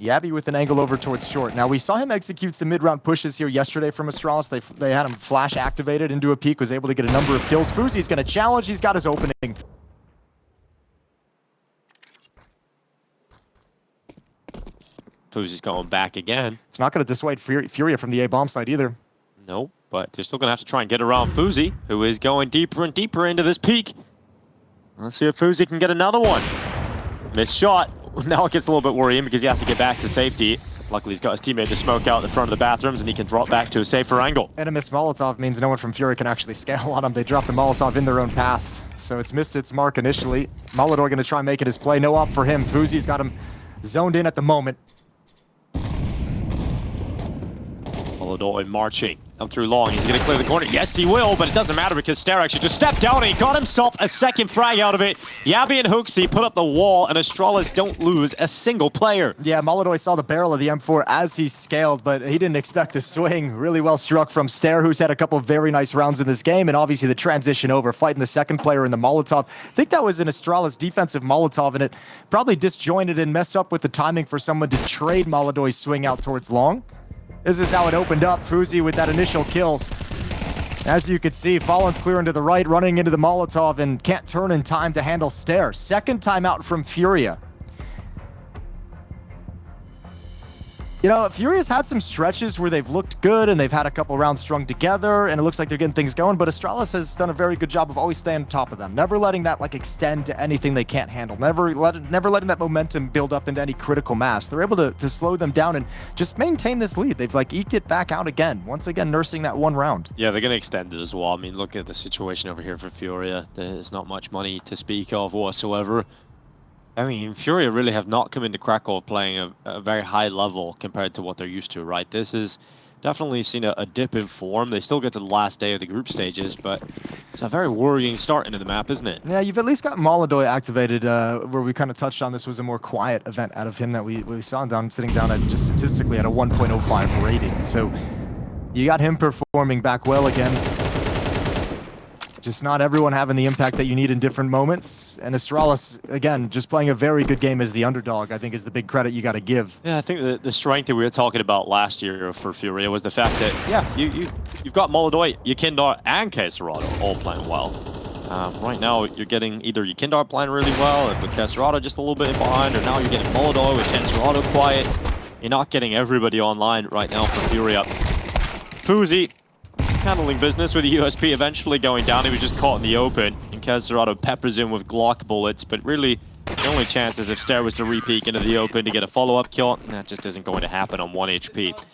Jabbi with an angle over towards short. Now, we saw him execute some mid-round pushes here yesterday from Astralis. They had him flash activated into a peak, was able to get a number of kills. Fuzi's going to challenge. He's got his opening. Fuzi's going back again. It's not going to dissuade Furia from the A-bomb side either. Nope, but they're still going to have to try and get around Fuzi, who is going deeper and deeper into this peak. Let's see if Fuzi can get another one. Missed shot. Now it gets a little bit worrying because he has to get back to safety. Luckily, he's got his teammate to smoke out the front of the bathrooms, and he can drop back to a safer angle. And a missed Molotov means no one from Furia can actually scale on him. They drop the Molotov in their own path. So it's missed its mark initially. Molotov going to try and make it his play. No op for him. Fuzi's got him zoned in at the moment. Molotov marching up through long. He's going to clear the corner. Yes, he will, but it doesn't matter because Stare actually just stepped down and he got himself a second frag out of it. Jabbi and Hooksy put up the wall, and Astralis don't lose a single player. Yeah, Molotov saw the barrel of the M4 as he scaled, but he didn't expect the swing. Really well struck from Stare, who's had a couple of very nice rounds in this game, and obviously the transition over, fighting the second player in the Molotov. I think that was an Astralis defensive Molotov, and it probably disjointed and messed up with the timing for someone to trade Molotov's swing out towards long. This is how it opened up. Fuzi with that initial kill. As you can see, Fallen's clear into the right, running into the Molotov, and can't turn in time to handle Stare. Second time out from Furia. You know, Furia's had some stretches where they've looked good and they've had a couple rounds strung together, and it looks like they're getting things going, but Astralis has done a very good job of always staying on top of them, never letting that extend to anything they can't handle, never letting that momentum build up into any critical mass. They're able to slow them down and just maintain this lead. They've eked it back out again, once again nursing that one round. Yeah, they're going to extend it as well. I mean, look at the situation over here for Furia. There's not much money to speak of whatsoever. I mean, Furia really have not come into Kraków playing a very high level compared to what they're used to, right? This is definitely seen a dip in form. They still get to the last day of the group stages, but it's a very worrying start into the map, isn't it? Yeah, you've at least got Molotov activated, where we kind of touched on this was a more quiet event out of him that we saw him sitting down at just statistically at a 1.05 rating. So you got him performing back well again. Just not everyone having the impact that you need in different moments. And Astralis, again, just playing a very good game as the underdog, I think is the big credit you got to give. Yeah, I think the strength that we were talking about last year for Furia was the fact that, yeah, you've got Molotov, Yekindar, and Keserado all playing well. Right now, you're getting either Yekindar playing really well, and with Keserado just a little bit behind, or now you're getting Molotov with Keserado quiet. You're not getting everybody online right now for Furia. Fuzi handling business with the USP eventually going down. He was just caught in the open, and Keserado peppers him with Glock bullets, but really the only chance is if Stare was to re-peek into the open to get a follow-up kill. That just isn't going to happen on 1 HP.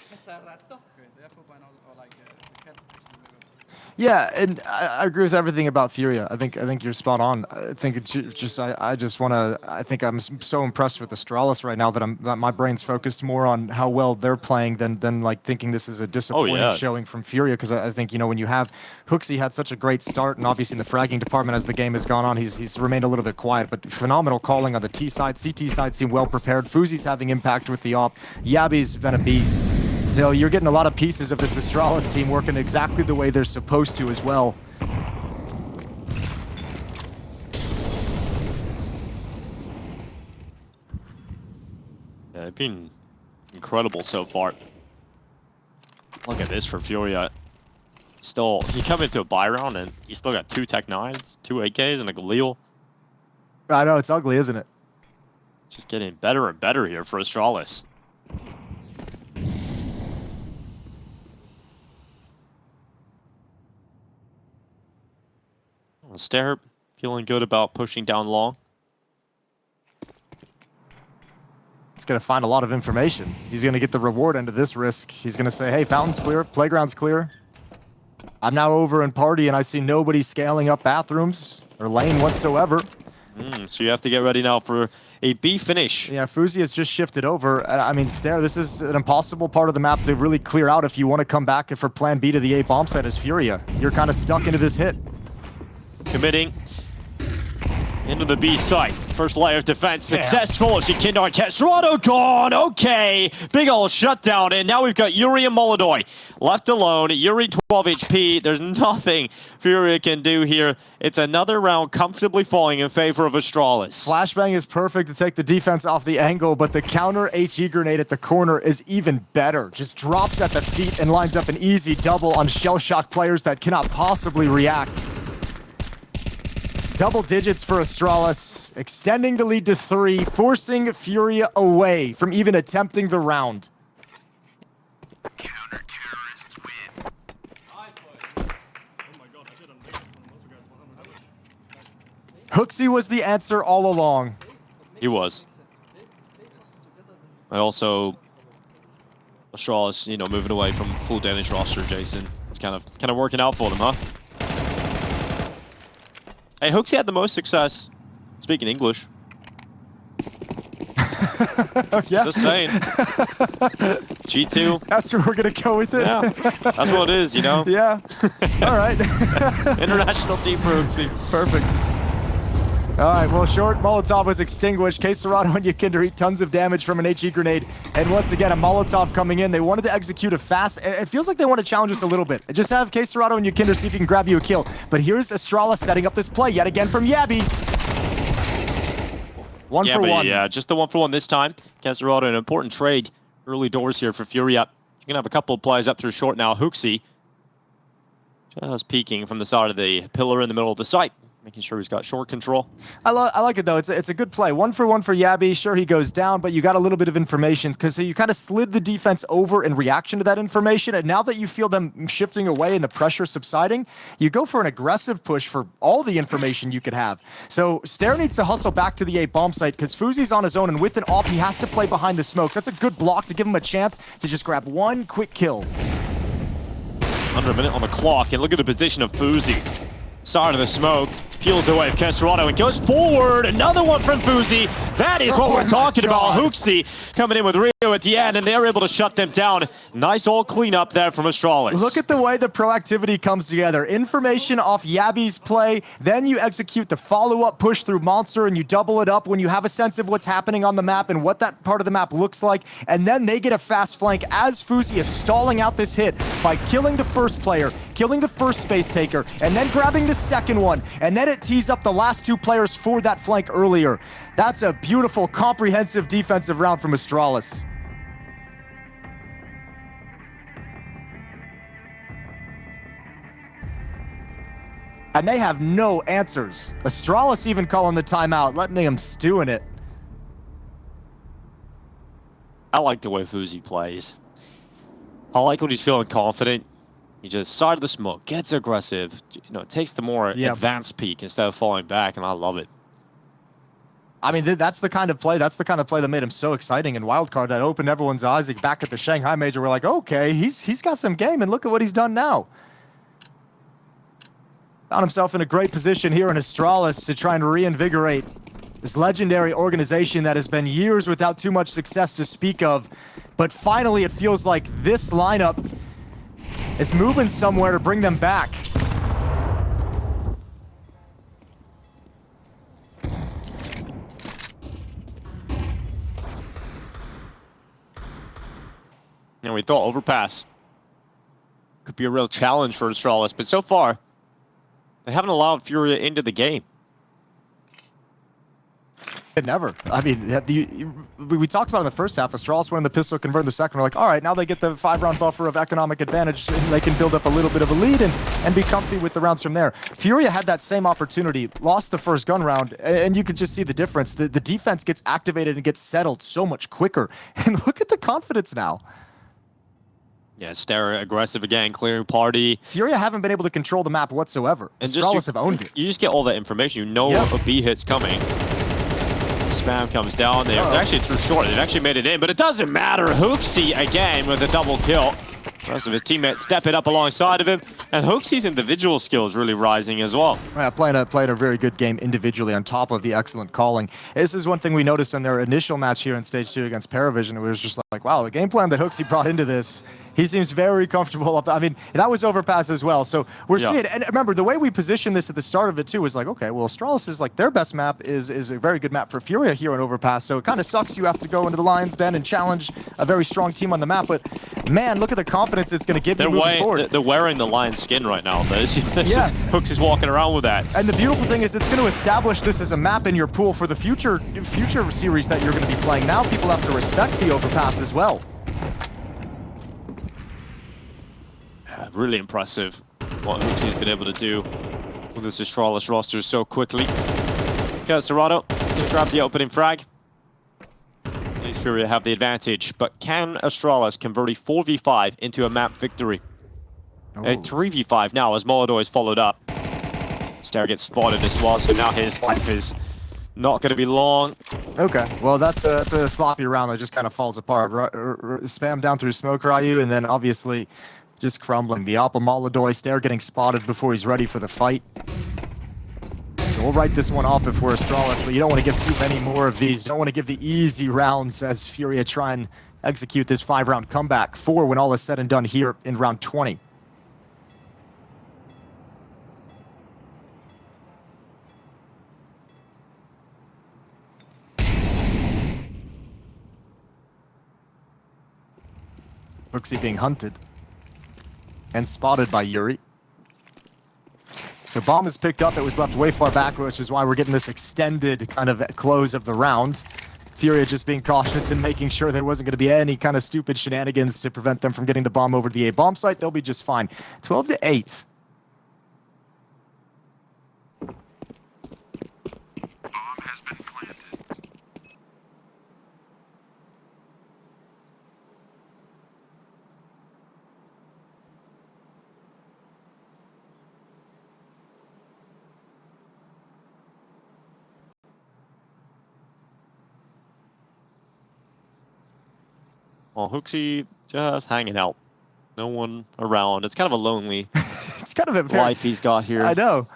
Yeah, and I agree with everything about Furia. I think you're spot on. I think it's just I just want to. I think I'm so impressed with Astralis right now that my brain's focused more on how well they're playing than like thinking this is a disappointing showing from Furia. Because I think, you know, when you have Hooksy had such a great start, and obviously in the fragging department as the game has gone on, he's remained a little bit quiet. But phenomenal calling on the T side. CT side seem well prepared. Fuzi's having impact with the op. Jabbi's been a beast. So you're getting a lot of pieces of this Astralis team working exactly the way they're supposed to as well. Yeah, they've been incredible so far. Look at this for Furia. Still, you come into a buy round and you still got 2 Tech 9s, 2 AKs, and a Galil. I know, it's ugly, isn't it? It's just getting better and better here for Astralis. Stare feeling good about pushing down long. He's going to find a lot of information. He's going to get the reward end of this risk. He's going to say, hey, fountain's clear, playground's clear. I'm now over in party and I see nobody scaling up bathrooms or lane whatsoever. So you have to get ready now for a B finish. Yeah, Fuzi has just shifted over. I mean, Stare, this is an impossible part of the map to really clear out if you want to come back for plan B to the A bomb site as Furia. You're kind of stuck into this hit. Committing into the B site. First layer of defense successful. Jikindo and Kesrado gone. Okay. Big ol' shutdown. And now we've got Yuri and Molodoi left alone. Yuri 12 HP. There's nothing FURIA can do here. It's another round comfortably falling in favor of Astralis. Flashbang is perfect to take the defense off the angle, but the counter HE grenade at the corner is even better. Just drops at the feet and lines up an easy double on shell shock players that cannot possibly react. Double digits for Astralis, extending the lead to 3, forcing FURIA away from even attempting the round. Counter-terrorists win. HooXi was the answer all along. He was. And also, Astralis, you know, moving away from full damage roster, Jason. It's kind of working out for them, huh? Hey, HooXi had the most success speaking English. Yeah. Just saying. G2. That's where we're going to go with it. Yeah. That's what it is, you know? Yeah. All right. International team for HooXi. Perfect. All right, well, short Molotov was extinguished. Kesrado and Jikindo eat tons of damage from an HE grenade. And once again, a Molotov coming in. They wanted to execute a fast. It feels like they want to challenge us a little bit. Just have Kesrado and Jikindo see if he can grab you a kill. But here's Astralis setting up this play yet again from jabbi. One for one. Yeah, just the 1-for-1 this time. Kesrado, an important trade early doors here for FURIA. You're going to have a couple of plays up through short now. HooXi just peeking from the side of the pillar in the middle of the site, making sure he's got short control. I like it, though. It's a good play. 1-for-1 for jabbi. Sure, he goes down, but you got a little bit of information because you kind of slid the defense over in reaction to that information. And now that you feel them shifting away and the pressure subsiding, you go for an aggressive push for all the information you could have. So Stair needs to hustle back to the A bomb site because Fuzi's on his own, and with an AWP, he has to play behind the smokes. That's a good block to give him a chance to just grab one quick kill. Under a minute on the clock, and look at the position of Fuzi. Side of the smoke, peels away of Kesrado and goes forward. Another one from Fuzi. That is what we're talking about. HooXi coming in with Rio at the end, and they're able to shut them down. Nice all cleanup there from Astralis. Look at the way the proactivity comes together. Information off jabbi's play, then you execute the follow-up push through Monster, and you double it up when you have a sense of what's happening on the map and what that part of the map looks like. And then they get a fast flank as Fuzi is stalling out this hit by killing the first player, killing the first space taker, and then grabbing the second one, and then it tees up the last two players for that flank earlier. That's a beautiful, comprehensive defensive round from Astralis. And they have no answers. Astralis even calling the timeout, letting them stew in it. I like the way Fuzi plays. I like when he's feeling confident. He just side of the smoke, gets aggressive, you know, takes the more advanced peek instead of falling back, and I love it. I mean, that's the kind of play. That's the kind of play that made him so exciting in Wildcard, that opened everyone's eyes. Like, back at the Shanghai Major, we're like, okay, he's got some game, and look at what he's done now. Found himself in a great position here in Astralis to try and reinvigorate this legendary organization that has been years without too much success to speak of. But finally, it feels like this lineup is moving somewhere to bring them back. You know, we thought Overpass could be a real challenge for Astralis, but so far, they haven't allowed FURIA into the game. Never. I mean, we talked about in the first half, Astralis winning the pistol, converting the second. We're like, all right, now they get the 5-round buffer of economic advantage, and they can build up a little bit of a lead and be comfy with the rounds from there. FURIA had that same opportunity, lost the first gun round, and you could just see the difference. The defense gets activated and gets settled so much quicker. And look at the confidence now. Yeah, Stair aggressive again, clearing party. FURIA haven't been able to control the map whatsoever. And Astralis have owned it. You just get all that information. You know a B hit's coming. Spam comes down. They're actually through short. They've actually made it in, but it doesn't matter. HooXi again with a double kill. The rest of his teammates stepping up alongside of him. And HooXi's individual skills really rising as well. Yeah, playing a very good game individually on top of the excellent calling. This is one thing we noticed in their initial match here in Stage 2 against Paravision. It was just like, wow, the game plan that HooXi brought into this He seems very comfortable up. I mean, that was Overpass as well. So we're seeing, and remember, the way we positioned this at the start of it too was like, okay, well, Astralis is like their best map is a very good map for FURIA here on Overpass. So it kind of sucks you have to go into the Lion's Den and challenge a very strong team on the map. But man, look at the confidence it's going to give you moving forward. They're wearing the Lion skin right now. Hooks is walking around with that. And the beautiful thing is it's going to establish this as a map in your pool for the future series that you're going to be playing. Now people have to respect the Overpass as well. Really impressive what Hooksy's been able to do with this Astralis roster so quickly. Okay, Serato to grab the opening frag. At least FURIA have the advantage, but can Astralis convert a 4v5 into a map victory? A 3v5 now as Molodor is followed up. Stair gets spotted as well, so now his life is not going to be long. Okay, well that's a sloppy round that just kind of falls apart. Spam down through smoke, Ryu, and then obviously just crumbling. The Alpha Molodor, Stair getting spotted before he's ready for the fight. So we'll write this one off if we're Astralis, but you don't want to give too many more of these. You don't want to give the easy rounds as FURIA try and execute this 5-round comeback. 4 when all is said and done here in round 20. Hooksy being hunted and spotted by Yuri. So bomb is picked up. It was left way far back, which is why we're getting this extended kind of close of the round. FURIA just being cautious and making sure there wasn't going to be any kind of stupid shenanigans to prevent them from getting the bomb over to the A bomb site. They'll be just fine. 12-8. Well, Hooksy just hanging out. No one around. It's kind of a lonely it's kind of a life he's got here. I know.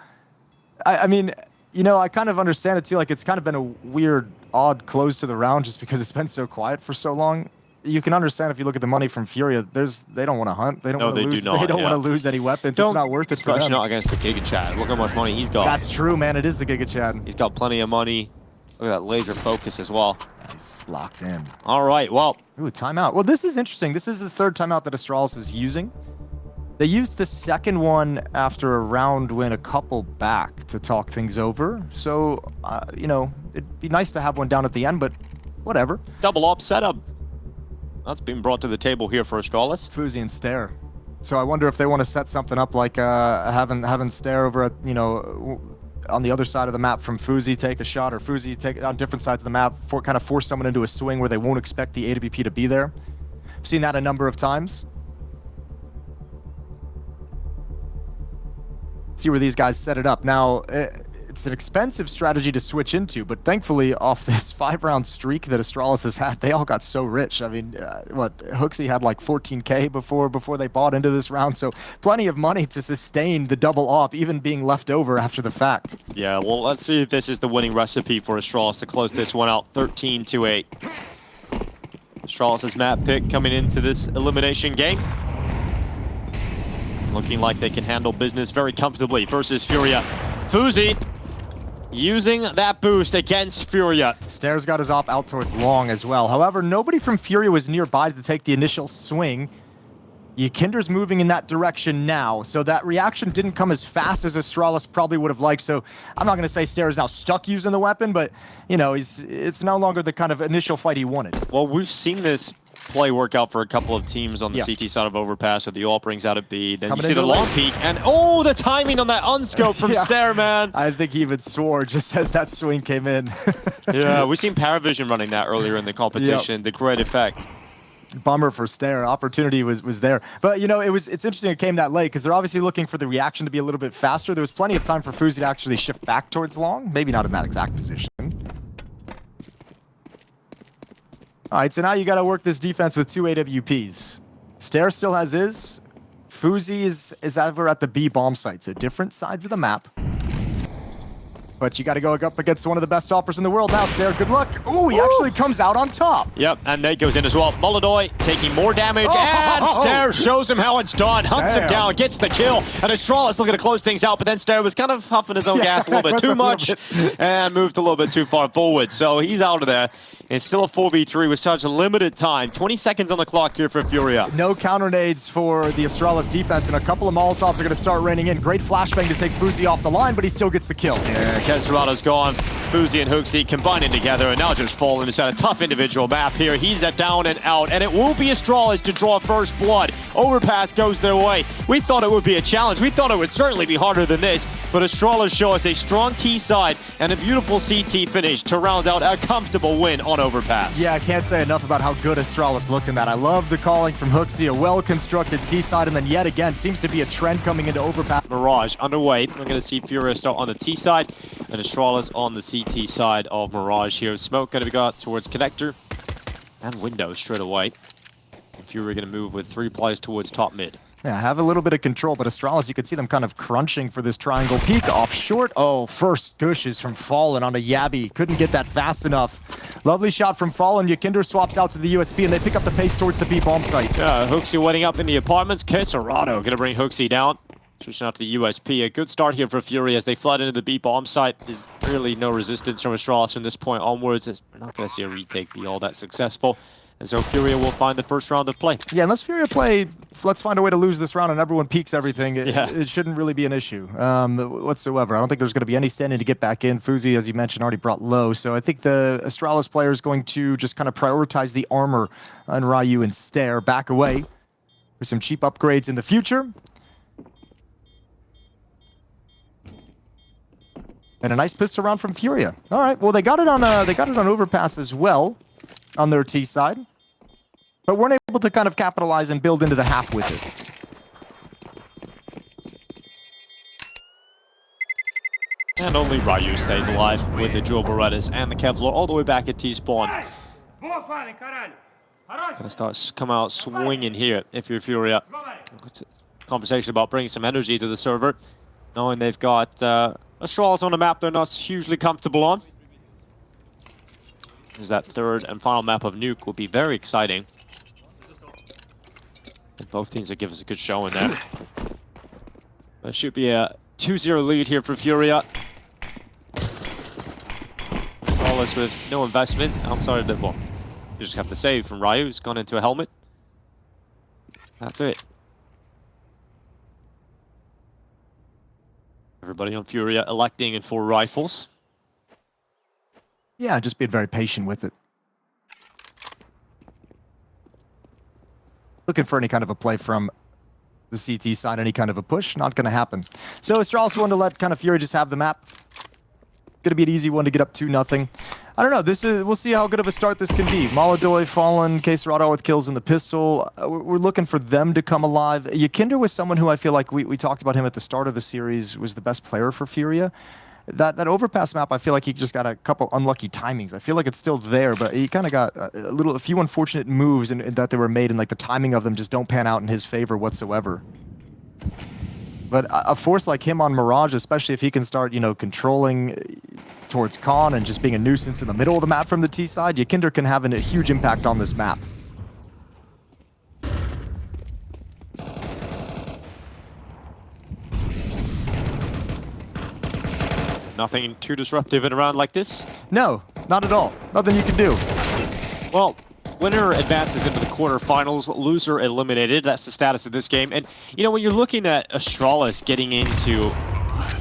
I mean, you know, I kind of understand it too. Like, it's kind of been a weird, odd close to the round just because it's been so quiet for so long. You can understand if you look at the money from FURIA. They don't want to hunt. They don't want to lose. They don't want to lose any weapons. It's not worth it for them. Especially not against the Giga Chad. Look how much money he's got. That's true, man. It is the Giga Chad. He's got plenty of money. Look at that laser focus as well. He's locked in. All right, well. Ooh, timeout. Well, this is interesting. This is the third timeout that Astralis is using. They used the second one after a round win a couple back to talk things over. So, you know, it'd be nice to have one down at the end, but whatever. Double op setup. That's been brought to the table here for Astralis. Fuzi and Stair. So I wonder if they want to set something up like having Stair over at, you know, on the other side of the map from Fuzi take a shot, or Fuzi take on different sides of the map, kind of force someone into a swing where they won't expect the AWP to be there. I've seen that a number of times. See where these guys set it up. Now, it's an expensive strategy to switch into, but thankfully, off this 5-round streak that Astralis has had, they all got so rich. I mean, Hooksy had like 14K before they bought into this round, so plenty of money to sustain the double op, even being left over after the fact. Yeah, well, let's see if this is the winning recipe for Astralis to close this one out 13-8. Astralis' map pick coming into this elimination game. Looking like they can handle business very comfortably versus FURIA. Fuzi using that boost against FURIA. Stair's got his op out towards long as well. However, nobody from FURIA was nearby to take the initial swing. Kinder's moving in that direction now, so that reaction didn't come as fast as Astralis probably would have liked. So I'm not going to say Stair is now stuck using the weapon, but, you know, it's no longer the kind of initial fight he wanted. Well, we've seen this play work out for a couple of teams on the CT side of Overpass, where the AWP brings out a B. Then you see the long peek, and oh, the timing on that unscope from Stair, man. I think he even swore just as that swing came in. Yeah, we've seen Paravision running that earlier in the competition. The great effect. Bummer for Stair. Opportunity was there. But, you know, it's interesting it came that late because they're obviously looking for the reaction to be a little bit faster. There was plenty of time for Fuzi to actually shift back towards long. Maybe not in that exact position. All right, so now you got to work this defense with 2 AWPs. Stair still has his. Fuzi is over at the B bomb site, so different sides of the map. But you got to go up against one of the best offers in the world now, Stair. Good luck. Ooh, he actually comes out on top. Yep, and Nate goes in as well. Molodoi taking more damage, and Stair shows him how it's done. Hunts him down, gets the kill, and Astralis looking to close things out, but then Stair was kind of huffing his own gas a little bit too much and moved a little bit too far forward. So he's out of there. It's still a 4v3 with such a limited time. 20 seconds on the clock here for FURIA. No counter nades for the Astralis defense, and a couple of Molotovs are going to start raining in. Great flashbang to take FUZI off the line, but he still gets the kill. Yeah, Keserado's gone. FUZI and Hooksy combining together, and now just falling. It's at a tough individual map here. He's at down and out, and it will be Astralis to draw first blood. Overpass goes their way. We thought it would be a challenge. We thought it would certainly be harder than this, but Astralis show us a strong T side and a beautiful CT finish to round out a comfortable win on Overpass. Yeah, I can't say enough about how good Astralis looked in that. I love the calling from Hooksy, a well-constructed T side, and then yet again, seems to be a trend coming into Overpass. Mirage underway. We're going to see FURIA start on the T side and Astralis on the CT side of Mirage here. Smoke going to be got towards connector and window straight away. And FURIA going to move with 3 players towards top mid. Yeah, have a little bit of control, but Astralis, you could see them kind of crunching for this triangle peek off short. Oh, first gushes from Fallen onto Jabbi. Couldn't get that fast enough. Lovely shot from Fallen. Yakinder swaps out to the USP, and they pick up the pace towards the B bomb site. Yeah, Hooksy waiting up in the apartments. Keserado going to bring Hooksy down. Switching out to the USP. A good start here for FURIA as they flood into the B bomb site. There's really no resistance from Astralis from this point onwards. We're not going to see a retake be all that successful. And so FURIA will find the first round of play. Yeah, unless FURIA play, let's find a way to lose this round and everyone peeks everything, it shouldn't really be an issue whatsoever. I don't think there's going to be any standing to get back in. FUZI, as you mentioned, already brought low. So I think the Astralis player is going to just kind of prioritize the armor on Ryu and Stair, back away for some cheap upgrades in the future. And a nice pistol round from FURIA. All right, well they got it on Overpass as well on their T side. But weren't able to kind of capitalize and build into the half with it. And only Ryu stays alive with the dual Berettas and the Kevlar all the way back at T-spawn. Gonna start come out swinging here if you're FURIA. Conversation about bringing some energy to the server, knowing they've got Astralis on a map they're not hugely comfortable on. There's that third and final map of Nuke will be very exciting. And both teams will give us a good showing there. That should be a 2-0 lead here for FURIA. Astralis with no investment outside of the, well, you just have the save from Ryu, who's gone into a helmet. That's it. Everybody on FURIA electing in 4 rifles. Yeah, just being very patient with it. Looking for any kind of a play from the CT side, any kind of a push, not going to happen. So Astralis wanted to let kind of FURIA just have the map. Going to be an easy one to get up 2-0. I don't know. We'll see how good of a start this can be. Molodoi, Fallen, Keserado with kills in the pistol. We're looking for them to come alive. Yakinder was someone who I feel like we talked about him at the start of the series was the best player for FURIA. That Overpass map, I feel like he just got a couple unlucky timings. I feel like it's still there, but he kind of got a few unfortunate moves that they were made, and like the timing of them just don't pan out in his favor whatsoever. But a force like him on Mirage, especially if he can start, controlling towards Khan and just being a nuisance in the middle of the map from the T side, Yakinder can have a huge impact on this map. Nothing too disruptive in a round like this? No, not at all. Nothing you can do. Well, winner advances into the quarterfinals, loser eliminated. That's the status of this game. And, when you're looking at Astralis getting into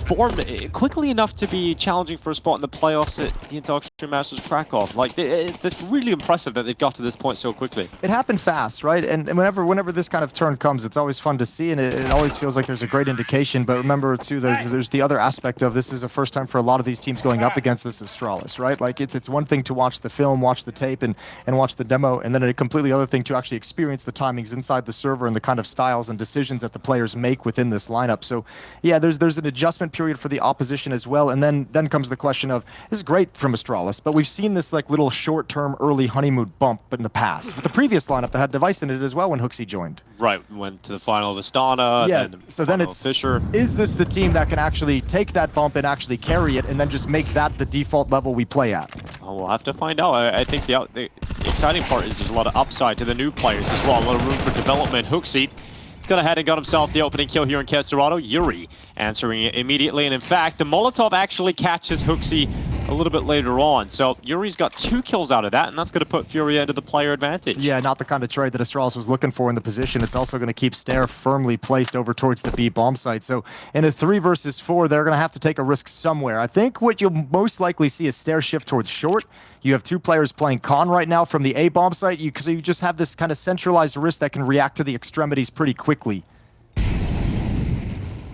form quickly enough to be challenging for a spot in the playoffs at the Intel Extreme Masters Kraków, like, it's really impressive that they've got to this point so quickly. It happened fast, right? And whenever this kind of turn comes, it's always fun to see, and it always feels like there's a great indication. But remember, too, there's the other aspect of this is the first time for a lot of these teams going up against this Astralis, right? Like, it's one thing to watch the film, watch the tape, and watch the demo, and then a completely other thing to actually experience the timings inside the server and the kind of styles and decisions that the players make within this lineup. So, yeah, there's an adjustment period period for the opposition as well. And then comes the question of, this is great from Astralis, but we've seen this like little short-term early honeymoon bump in the past with the previous lineup that had Device in it as well when Hooksy joined. Right, went to the final of Astana, Yeah, then so then it's Fisher. Is this the team that can actually take that bump and actually carry it and then just make that the default level we play at? Oh, we'll have to find out. I think the exciting part is there's a lot of upside to the new players as well, a lot of room for development. Hooksy, he's gone ahead and got himself the opening kill here in Kesserado. Yuri answering it immediately, and in fact, the Molotov actually catches Hooksy a little bit later on. So Yuri's got 2 kills out of that, and that's going to put FURIA into the player advantage. Yeah, not the kind of trade that Astralis was looking for in the position. It's also going to keep Stare firmly placed over towards the B bomb site. So in a 3 versus 4, they're going to have to take a risk somewhere. I think what you'll most likely see is Stare shift towards short. You have 2 players playing con right now from the A bomb site, so you just have this kind of centralized risk that can react to the extremities pretty quickly.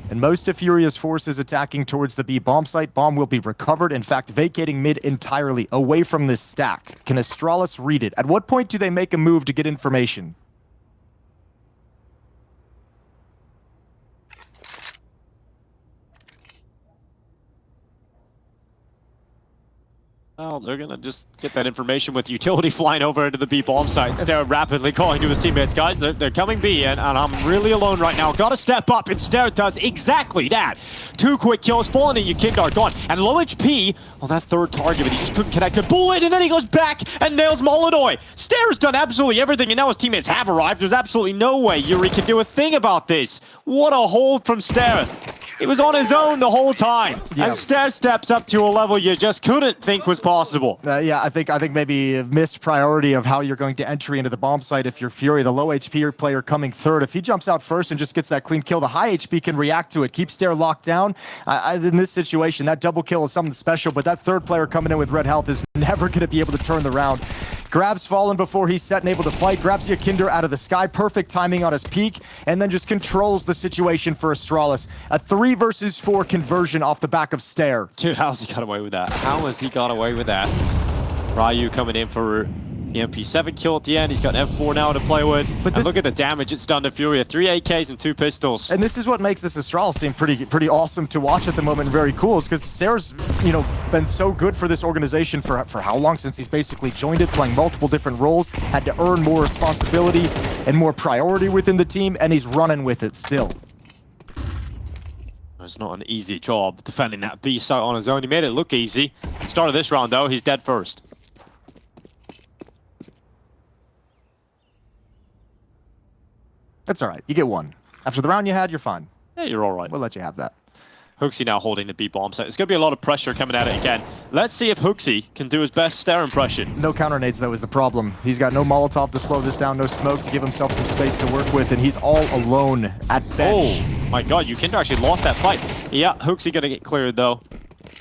And most of Furia's forces attacking towards the B bomb site. Bomb will be recovered, in fact, vacating mid entirely, away from this stack. Can Astralis read it? At what point do they make a move to get information? Well, they're going to just get that information with utility flying over into the B bomb site and Stare rapidly calling to his teammates. Guys, they're coming B, and I'm really alone right now. Got to step up, and Stare does exactly that. 2 quick kills, falling in Yukindar, gone. And low HP on that 3rd target, but he just couldn't connect a bullet, and then he goes back and nails Molotov. Stare's done absolutely everything, and now his teammates have arrived. There's absolutely no way Yuri can do a thing about this. What a hold from Stare. He was on his own the whole time. Yeah. And Stare steps up to a level you just couldn't think was possible. Yeah, I think maybe a missed priority of how you're going to entry into the bomb site if you're Fury. The low HP player coming 3rd. If he jumps out first and just gets that clean kill, the high HP can react to it. Keep Stare locked down. In this situation, that double kill is something special, but that 3rd player coming in with red health is never going to be able to turn the round. Grabs Fallen before he's set and able to fight. Grabs Yakinder out of the sky. Perfect timing on his peak. And then just controls the situation for Astralis. A 3 versus 4 conversion off the back of Stare. Dude, how's he got away with that? How has he got away with that? Ryu coming in for the MP7 kill at the end. He's got an M4 now to play with. But look at the damage it's done to Furia. 3 AKs and 2 pistols. And this is what makes this Astralis team pretty awesome to watch at the moment and very cool, is because Stare's, been so good for this organization for how long? Since he's basically joined it, playing multiple different roles, had to earn more responsibility and more priority within the team, and he's running with it still. It's not an easy job defending that B site on his own. He made it look easy. Start of this round, though, he's dead first. That's all right. You get 1. After the round you had, you're fine. Yeah, you're all right. We'll let you have that. Hooksy now holding the B bomb site. There's going to be a lot of pressure coming at it again. Let's see if Hooksy can do his best Stare impression. No counter nades, though, is the problem. He's got no Molotov to slow this down, no smoke to give himself some space to work with, and he's all alone at bench. Oh, my God. Yukinder actually lost that fight. Yeah, Hooksy going to get cleared, though.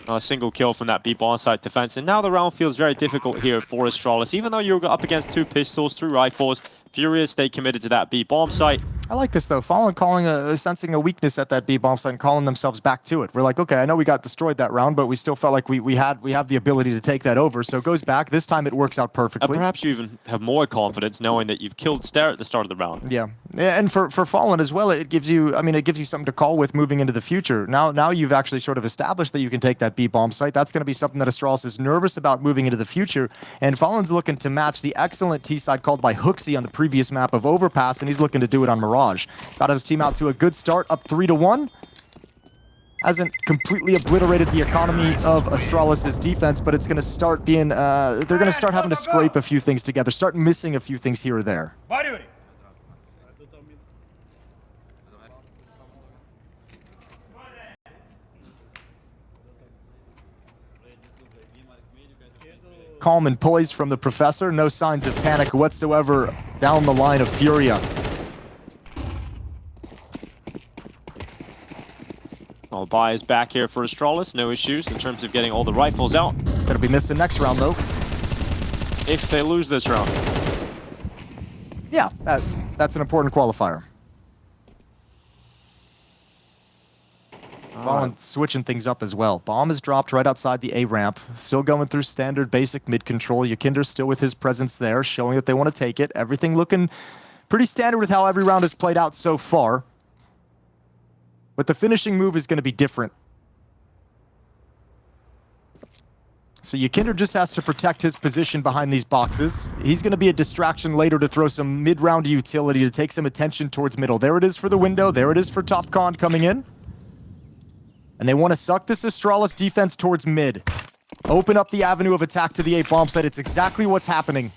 A single kill from that B bomb site defense. And now the round feels very difficult here for Astralis. Even though you're up against 2 pistols, 3 rifles, Furia stay committed to that B bomb site. I like this, though. Fallen sensing a weakness at that B bomb site and calling themselves back to it. We're like, okay, I know we got destroyed that round, but we still felt like we have the ability to take that over. So it goes back. This time it works out perfectly. And perhaps you even have more confidence knowing that you've killed Stare at the start of the round. Yeah, and for Fallen as well, it gives you something to call with moving into the future. Now you've actually sort of established that you can take that B bomb site. That's going to be something that Astralis is nervous about moving into the future. And Fallen's looking to match the excellent T side called by Hooksy on the previous map of Overpass, and he's looking to do it on Mirage. Got his team out to a good start, up 3-1. Hasn't completely obliterated the economy of Astralis' defense, but it's going to start being, they're going to start having to scrape a few things together, start missing a few things here or there. Calm and poised from the Professor, no signs of panic whatsoever down the line of Furia. All buy is back here for Astralis. No issues in terms of getting all the rifles out. Gonna be missing next round, though. If they lose this round. Yeah, that's an important qualifier. Fallen switching things up as well. Bomb is dropped right outside the A ramp. Still going through standard basic mid control. Yakinder's still with his presence there, showing that they want to take it. Everything looking pretty standard with how every round has played out so far. But the finishing move is going to be different. So Yakinder just has to protect his position behind these boxes. He's going to be a distraction later to throw some mid-round utility to take some attention towards middle. There it is for the window. There it is for Top Con coming in. And they want to suck this Astralis defense towards mid. Open up the avenue of attack to the A bomb site. It's exactly what's happening.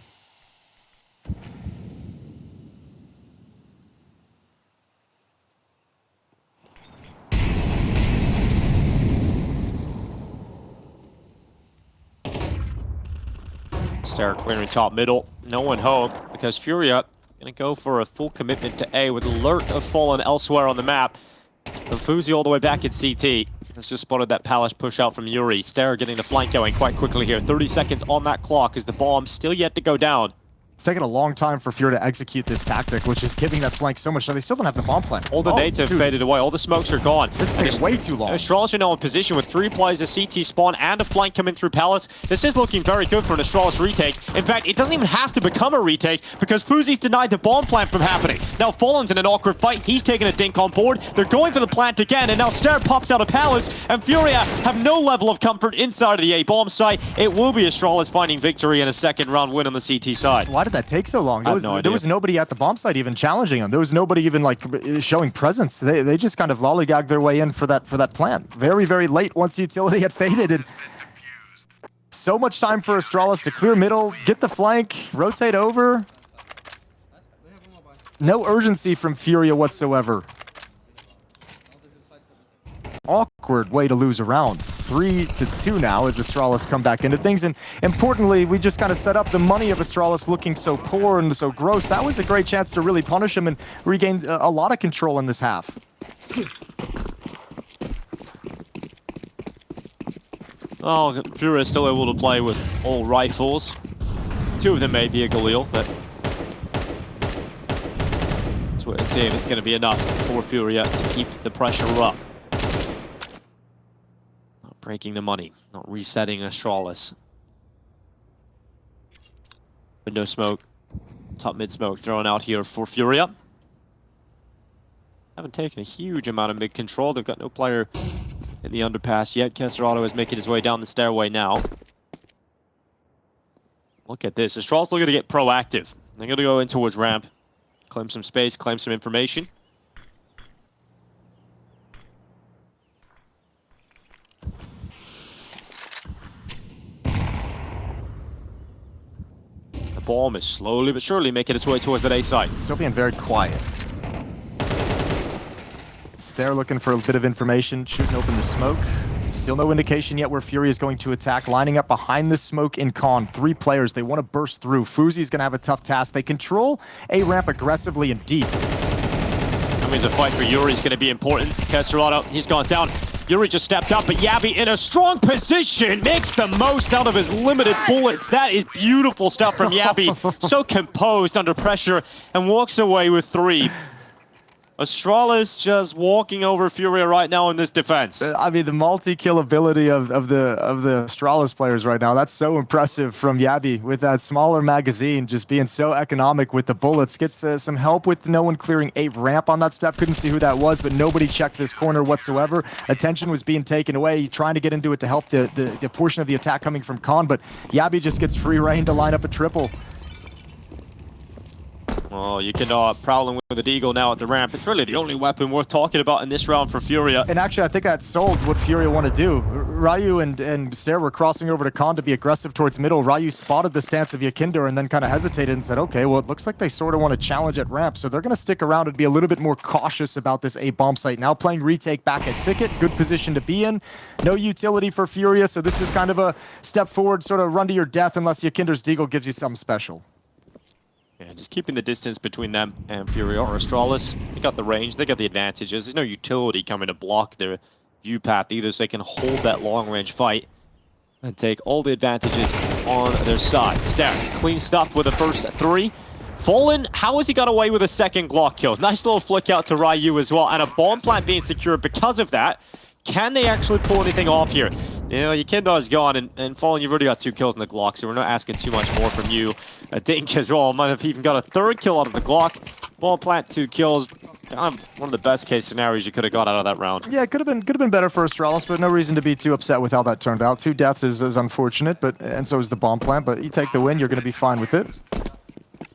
Stare clearing top middle. No one home because FURIA gonna go for a full commitment to A with alert of Fallen elsewhere on the map. And Fuzi all the way back at CT. Has just spotted that Palace push out from Yuri. Stare getting the flank going quite quickly here. 30 seconds on that clock as the bomb still yet to go down. It's taken a long time for FURIA to execute this tactic, which is giving that flank so much. Now they still don't have the bomb plan. All the nades have faded away. All the smokes are gone. This is taking way too long. Astralis are now in position with 3 players, a CT spawn, and a flank coming through Palace. This is looking very good for an Astralis retake. In fact, it doesn't even have to become a retake because Fuzi's denied the bomb plant from happening. Now Fallen's in an awkward fight. He's taking a dink on board. They're going for the plant again, and now Stare pops out of Palace, and FURIA have no level of comfort inside of the A bomb site. It will be Astralis finding victory in a second round win on the CT side. Why did that take so long? There was nobody at the bomb site even challenging them. There was nobody even like showing presence. They just kind of lollygagged their way in for that plant. Very, very late once utility had faded. And so much time for Astralis to clear middle, get the flank, rotate over. No urgency from FURIA whatsoever. Awkward way to lose a round. 3-2 now as Astralis come back into things. And importantly, we just kind of set up the money of Astralis looking so poor and so gross. That was a great chance to really punish him and regain a lot of control in this half. Oh, FURIA is still able to play with all rifles. 2 of them may be a Galil, but let's wait and see if it's going to be enough for FURIA to keep the pressure up. Breaking the money, not resetting Astralis. Window smoke, top mid smoke thrown out here for FURIA. Haven't taken a huge amount of mid control. They've got no player in the underpass yet. Kesserado is making his way down the stairway now. Look at this. Astralis looking to get proactive. They're going to go in towards ramp, claim some space, claim some information. Bomb is slowly but surely making its way towards that A site. Still being very quiet. Stare looking for a bit of information, shooting open the smoke. Still no indication yet where FURIA is going to attack. Lining up behind the smoke in Con. 3 players, they want to burst through. Fuzi's going to have a tough task. They control A ramp aggressively and deep. That means a fight for Yuri is going to be important. Kesserado, he's gone down. Yuri just stepped up, but jabbi in a strong position makes the most out of his limited bullets. That is beautiful stuff from jabbi. So composed under pressure and walks away with 3. Astralis just walking over FURIA right now in this defense. I mean, the multi-kill ability of the Astralis players right now, that's so impressive from jabbi with that smaller magazine, just being so economic with the bullets. Gets some help with no one clearing a ramp on that step. Couldn't see who that was, but nobody checked this corner whatsoever. Attention was being taken away, trying to get into it to help the portion of the attack coming from Khan, but jabbi just gets free reign to line up a triple. Oh, you can prowling with the Deagle now at the ramp. It's really the only weapon worth talking about in this round for FURIA. And actually, I think that sold what FURIA want to do. Ryu and Stare were crossing over to Khan to be aggressive towards middle. Ryu spotted the stance of Yakinder and then kind of hesitated and said, okay, well, it looks like they sort of want to challenge at ramp, so they're going to stick around and be a little bit more cautious about this A bomb site. Now playing retake back at Ticket. Good position to be in. No utility for FURIA, so this is kind of a step forward, sort of run to your death unless Yakinder's Deagle gives you something special. Yeah, just keeping the distance between them and FURIA or Astralis. They got the range, they got the advantages. There's no utility coming to block their view path either, so they can hold that long-range fight and take all the advantages on their side. Stare, clean stuff with the first 3. Fallen, how has he got away with a second Glock kill? Nice little flick out to Ryu as well, and a bomb plant being secured because of that. Can they actually pull anything off here? You know, Yakinder is gone, and Fallen, you've already got 2 kills in the Glock, so we're not asking too much more from you. Dink as well might have even got a 3rd kill out of the Glock. Bomb plant, 2 kills. kind of one of the best case scenarios you could have got out of that round. Yeah, it could have been better for Astralis, but no reason to be too upset with how that turned out. 2 deaths is unfortunate, and so is the bomb plant, but you take the win, you're going to be fine with it.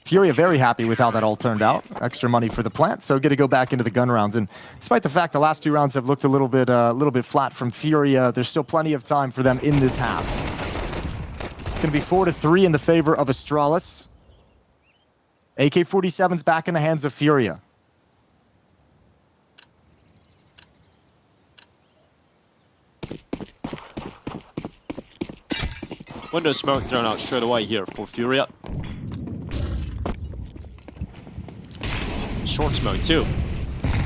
FURIA very happy with how that all turned out. Extra money for the plant, so get to go back into the gun rounds. And despite the fact the last 2 rounds have looked a little bit flat from FURIA, there's still plenty of time for them in this half. It's going to be 4-3 in the favor of Astralis. AK-47's back in the hands of FURIA. Window smoke thrown out straight away here for FURIA. Short smoke too.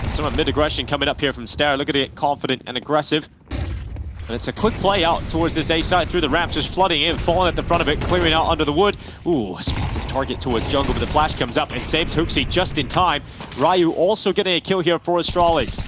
Some mid-aggression coming up here from Stair. Look at it, confident and aggressive. And it's a quick play out towards this A side through the ramp, just flooding in, falling at the front of it, clearing out under the wood. Ooh, spots his target towards jungle, but the flash comes up and saves Hooksy just in time. Ryu also getting a kill here for Astralis.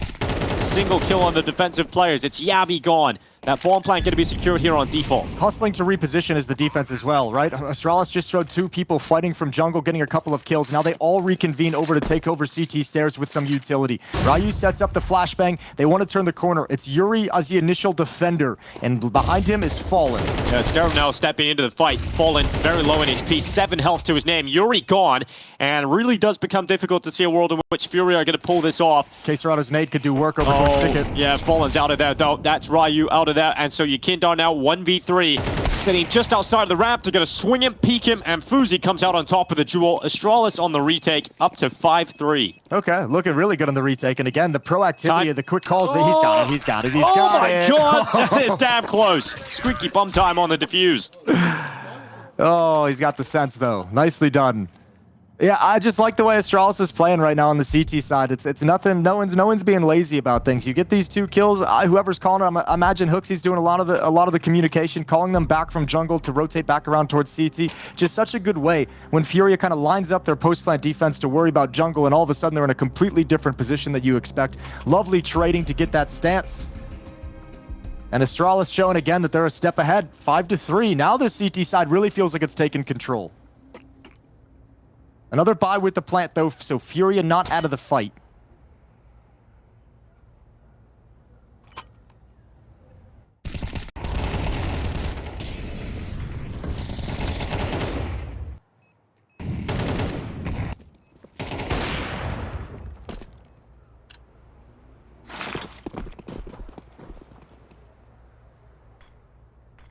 Single kill on the defensive players. It's Jabbi gone. That bomb plant going to be secured here on default. Hustling to reposition is the defense as well, right? Astralis just showed 2 people fighting from jungle, getting a couple of kills. Now they all reconvene over to take over CT stairs with some utility. Ryu sets up the flashbang. They want to turn the corner. It's Yuri as the initial defender, and behind him is Fallen. Yeah, Stair now stepping into the fight. Fallen very low in HP, 7 health to his name. Yuri gone, and really does become difficult to see a world in which FURIA are going to pull this off. K-Serato's nade could do work over towards Ticket. Yeah, Fallen's out of there though. That's Ryu out of that, and so Yukindar now 1v3, sitting just outside of the ramp. They're going to swing him, peek him, and Fuzi comes out on top of the duel. Astralis on the retake, up to 5-3. Okay, looking really good on the retake, and again, the proactivity of the quick calls. That he's got it, he's got it, he's got it. Oh my god, that is damn close. Squeaky bum time on the defuse. Oh, he's got the sense though. Nicely done. Yeah, I just like the way Astralis is playing right now on the CT side. It's nothing. No one's being lazy about things. You get these 2 kills. Whoever's calling them, I imagine Hooksy's doing a lot of the communication, calling them back from jungle to rotate back around towards CT. Just such a good way when FURIA kind of lines up their post-plant defense to worry about jungle, and all of a sudden they're in a completely different position that you expect. Lovely trading to get that stance. And Astralis showing again that they're a step ahead, 5-3. Now the CT side really feels like it's taken control. Another buy with the plant, though, so FURIA not out of the fight.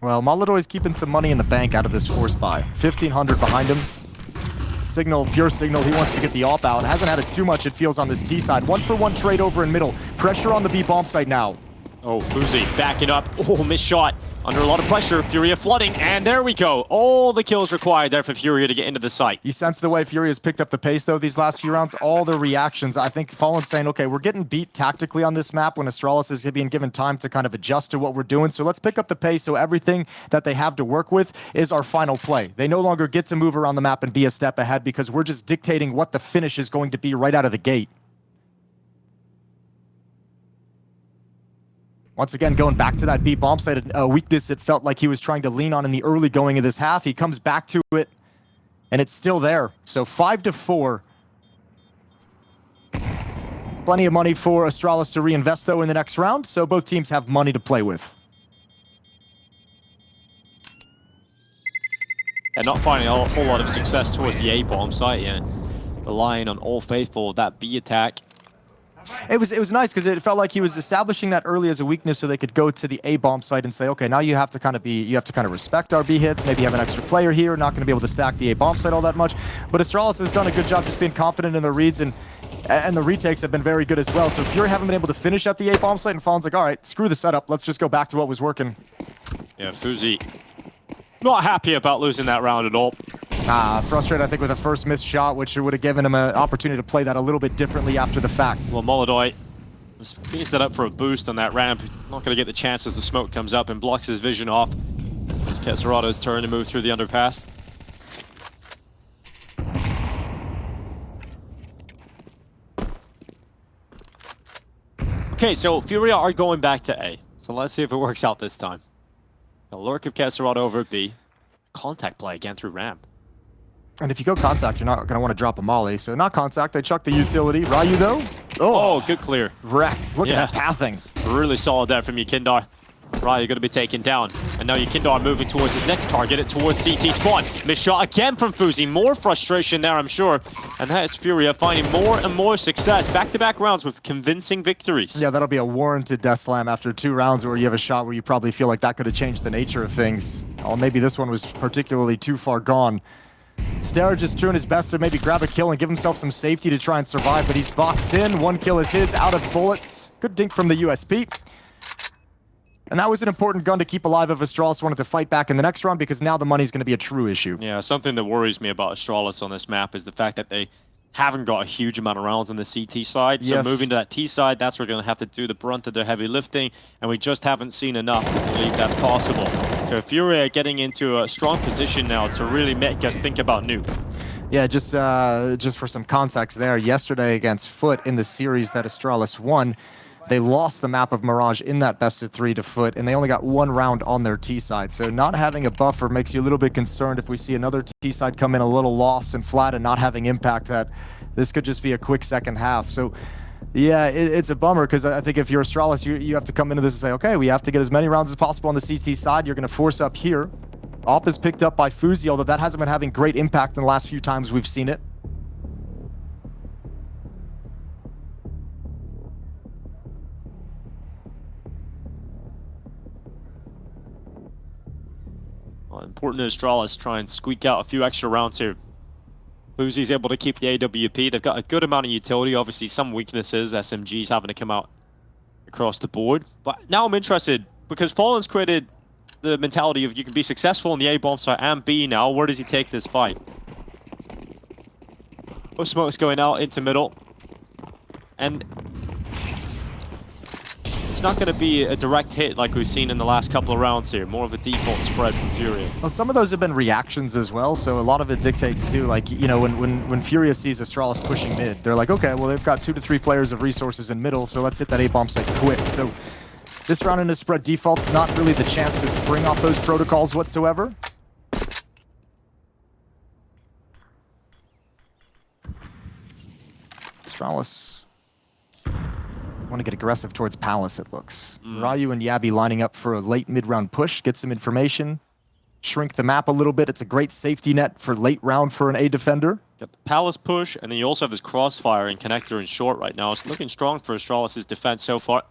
Well, Molodoy is keeping some money in the bank out of this force buy. 1,500 behind him. Signal, pure signal, he wants to get the AWP out. Hasn't had it too much, it feels, on this T side. 1-for-1 trade over in middle. Pressure on the B bomb site now. Oh, Fuzi backing up. Oh, missed shot. Under a lot of pressure, FURIA flooding, and there we go. All the kills required there for FURIA to get into the site. You sense the way FURIA's picked up the pace, though, these last few rounds. All the reactions. I think Fallen's saying, okay, we're getting beat tactically on this map when Astralis is being given time to kind of adjust to what we're doing. So let's pick up the pace so everything that they have to work with is our final play. They no longer get to move around the map and be a step ahead because we're just dictating what the finish is going to be right out of the gate. Once again, going back to that B bomb site, a weakness it felt like he was trying to lean on in the early going of this half. He comes back to it, and it's still there. So 5-4. Plenty of money for Astralis to reinvest, though, in the next round, so both teams have money to play with. And not finding a whole lot of success towards the A bomb site, yeah. Relying on All Faithful, that B attack. It was nice because it felt like he was establishing that early as a weakness so they could go to the A bomb site and say, okay, now you have to kind of respect our B hits, maybe have an extra player here, not going to be able to stack the A bomb site all that much. But Astralis has done a good job just being confident in their reads, and the retakes have been very good as well. So FURIA haven't been able to finish at the A bomb site, and Fallen's like, all right, screw the setup, let's just go back to what was working. Yeah, Fuzi not happy about losing that round at all. Frustrated, I think, with a first missed shot, which would have given him an opportunity to play that a little bit differently after the fact. Well, Molodoy was being set up for a boost on that ramp. Not going to get the chance as the smoke comes up and blocks his vision off. It's Ketserato's turn to move through the underpass. Okay, so FURIA are going back to A. So let's see if it works out this time. A lurk of Ketserato over at B. Contact play again through ramp. And if you go contact, you're not going to want to drop a molly. So not contact, they chuck the utility. Ryu, though? Oh, good clear. Wrecked. Look at that pathing. Really solid there from Yukindar. Ryu going to be taken down. And now Yukindar moving towards his next target, towards CT spawn. Missed shot again from Fuzi. More frustration there, I'm sure. And that is FURIA finding more and more success. Back-to-back rounds with convincing victories. Yeah, that'll be a warranted death slam after 2 rounds where you have a shot where you probably feel like that could have changed the nature of things. Oh, maybe this one was particularly too far gone. Stera just doing his best to maybe grab a kill and give himself some safety to try and survive, but he's boxed in. 1 kill is his, out of bullets. Good dink from the USP. And that was an important gun to keep alive if Astralis wanted to fight back in the next round, because now the money's going to be a true issue. Yeah, something that worries me about Astralis on this map is the fact that they haven't got a huge amount of rounds on the CT side. So moving to that T side, that's where we're going to have to do the brunt of their heavy lifting, and we just haven't seen enough to believe that's possible. So FURIA getting into a strong position now to really make us think about Nuke. Yeah, just for some context there, yesterday against Foot in the series that Astralis won, they lost the map of Mirage in that best-of-3 to Foot, and they only got 1 round on their T side. So not having a buffer makes you a little bit concerned if we see another T side come in a little lost and flat and not having impact, that this could just be a quick second half. So yeah, it's a bummer, because I think if you're Astralis, you have to come into this and say, okay, we have to get as many rounds as possible on the CT side. You're going to force up here. Op is picked up by Fuzi, although that hasn't been having great impact in the last few times we've seen it. Important to Astralis try and squeak out a few extra rounds here. Fuzi's able to keep the AWP. They've got a good amount of utility. Obviously, some weaknesses. SMG's having to come out across the board. But now I'm interested, because Fallen's created the mentality of you can be successful in the A bomb site and B now. Where does he take this fight? Oh, smoke's going out into middle. And it's not going to be a direct hit like we've seen in the last couple of rounds here. More of a default spread from FURIA. Well, some of those have been reactions as well, so a lot of it dictates too. Like, you know, when FURIA sees Astralis pushing mid, they're like, okay, well, they've got 2 to 3 players of resources in middle, so let's hit that A-bomb site quick. So this round in a spread default, not really the chance to spring off those protocols whatsoever. Astralis want to get aggressive towards Palace, it looks. Ryu and Jabbi lining up for a late mid-round push, get some information, shrink the map a little bit. It's a great safety net for late round for an A defender. Got the Palace push, and then you also have this crossfire and connector in short right now. It's looking strong for Astralis' defense so far.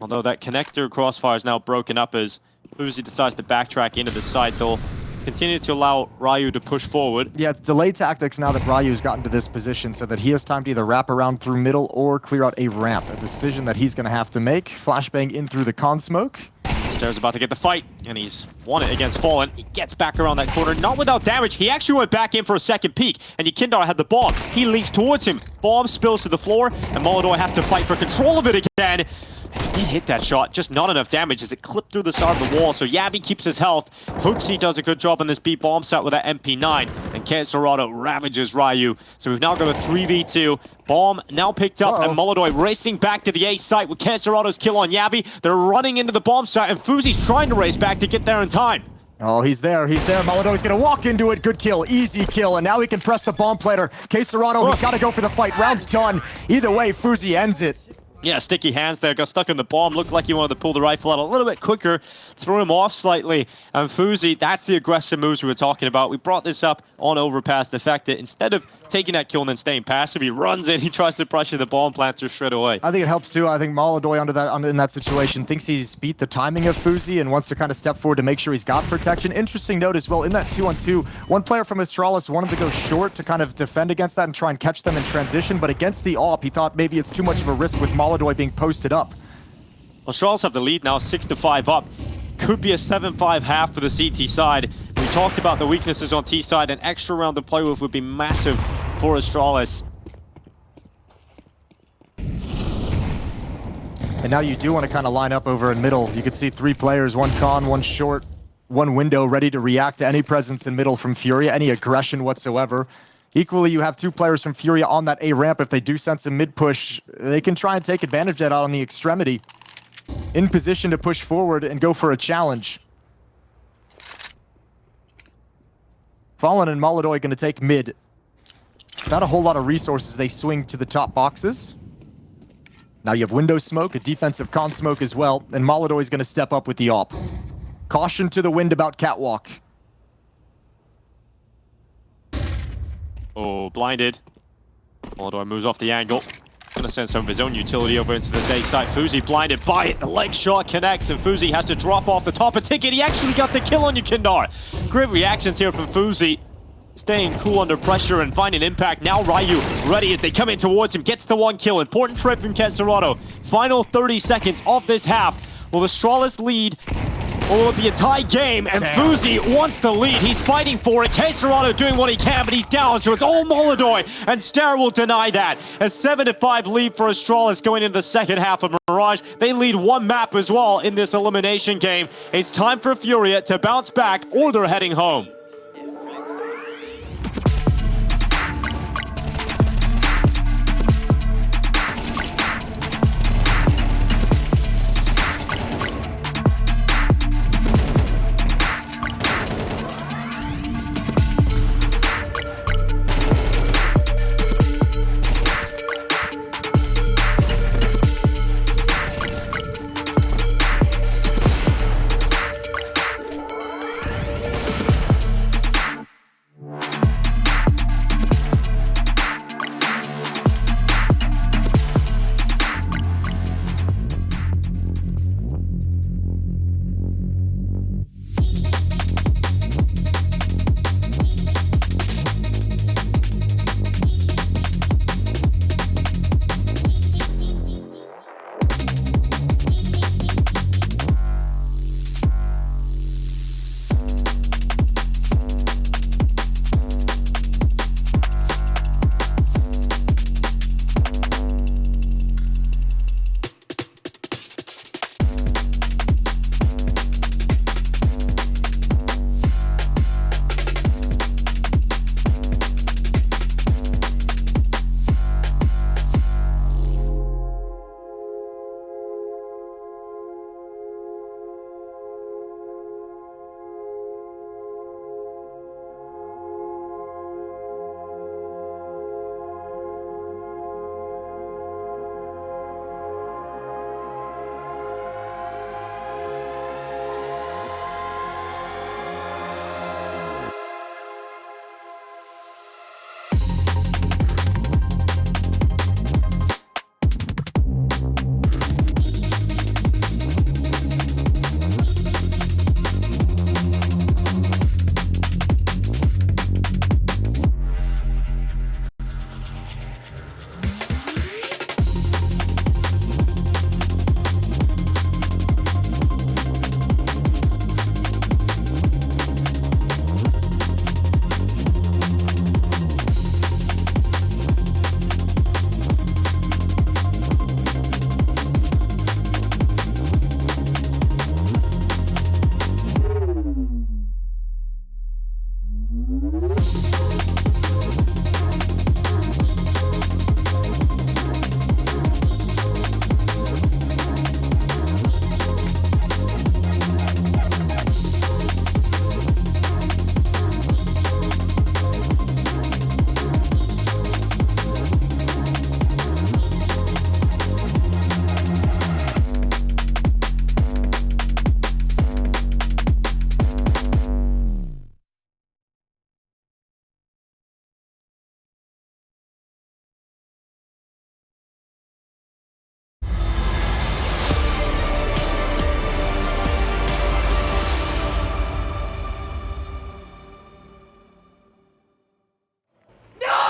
Although that connector crossfire is now broken up as Fuzi decides to backtrack into the side, they'll continue to allow Ryu to push forward. Yeah, it's delay tactics now that Ryu's gotten to this position, so that he has time to either wrap around through middle or clear out a ramp. A decision that he's going to have to make. Flashbang in through the con smoke. Stairs about to get the fight, and he's won it against Fallen. He gets back around that corner, not without damage. He actually went back in for a second peek, and Yukindar had the bomb. He leaps towards him. Bomb spills to the floor, and Molodoi has to fight for control of it again. And he did hit that shot, just not enough damage as it clipped through the side of the wall, so Jabbi keeps his health. Hooksy does a good job on this B bomb set with that MP9, and Kesarado ravages Ryu. So we've now got a 3v2. Bomb now picked up, and Molodoi racing back to the A site with Kesarado's kill on Jabbi. They're running into the bomb site, and Fuzi's trying to race back to get there in time. Oh, he's there. Molodoi's gonna walk into it. Good kill, easy kill, and now he can press the bomb planter. Kesarado, he's gotta go for the fight. Round's done. Either way, Fuzi ends it. Yeah, sticky hands there, got stuck in the bomb, looked like he wanted to pull the rifle out a little bit quicker, threw him off slightly, and Fuzi, that's the aggressive moves we were talking about. We brought this up on Overpass, the fact that instead of taking that kill and then staying passive, he runs in, he tries to pressure the bomb planter straight away. I think it helps too. I think Molodoi in that situation thinks he's beat the timing of Fuzi and wants to kind of step forward to make sure he's got protection. Interesting note as well, in that 2-on-2, one player from Astralis wanted to go short to kind of defend against that and try and catch them in transition, but against the AWP, he thought maybe it's too much of a risk with Molodoi being posted up. Astralis have the lead now, 6-5 up. Could be a 7-5 half for the CT side. We talked about the weaknesses on T side. An extra round to play with would be massive for Astralis. And now you do want to kind of line up over in middle. You could see 3 players, 1 con, 1 short, 1 window, ready to react to any presence in middle from FURIA, any aggression whatsoever. Equally, you have 2 players from FURIA on that A ramp. If they do sense a mid push, they can try and take advantage of that out on the extremity. In position to push forward and go for a challenge. Fallen and Molodoy going to take mid. Not a whole lot of resources. They swing to the top boxes. Now you have window smoke, a defensive con smoke as well, and Molodoy is going to step up with the AWP. Caution to the wind about Catwalk. Oh, blinded. Molodoy moves off the angle. Gonna send some of his own utility over into this A site. Fuzi blinded by it. The leg shot connects, and Fuzi has to drop off the top of ticket. He actually got the kill on Yukindar. Great reactions here from Fuzi. Staying cool under pressure and finding impact. Now Ryu ready as they come in towards him. Gets the 1 kill. Important trade from Kesserado. Final 30 seconds of this half. Will Astralis lead? Or will it be a tie game? And Fuzi wants the lead. He's fighting for it. Kesserado doing what he can, but he's down. So it's all Molodoy. And Stare will deny that. A 7-5 lead for Astralis going into the second half of Mirage. They lead 1 map as well in this elimination game. It's time for FURIA to bounce back, or they're heading home.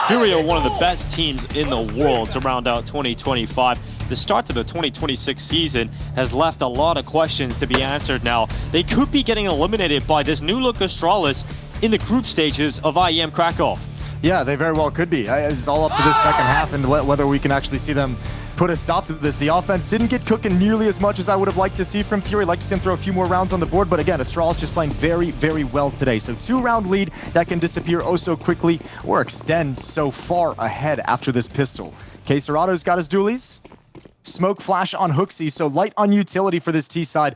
FURIA are one of the best teams in the world to round out 2025. The start to the 2026 season has left a lot of questions to be answered now. They could be getting eliminated by this new look Astralis in the group stages of IEM Kraków. Yeah, they very well could be. It's all up to this second half and whether we can actually see them put a stop to this. The offense didn't get cooking nearly as much as I would have liked to see from FURIA. I'd like to see them throw a few more rounds on the board, but again, Astralis just playing very, very well today. So 2-round lead that can disappear oh so quickly or extend so far ahead after this pistol. Keserado's got his dualies. Smoke flash on Hooksy, so light on utility for this T side.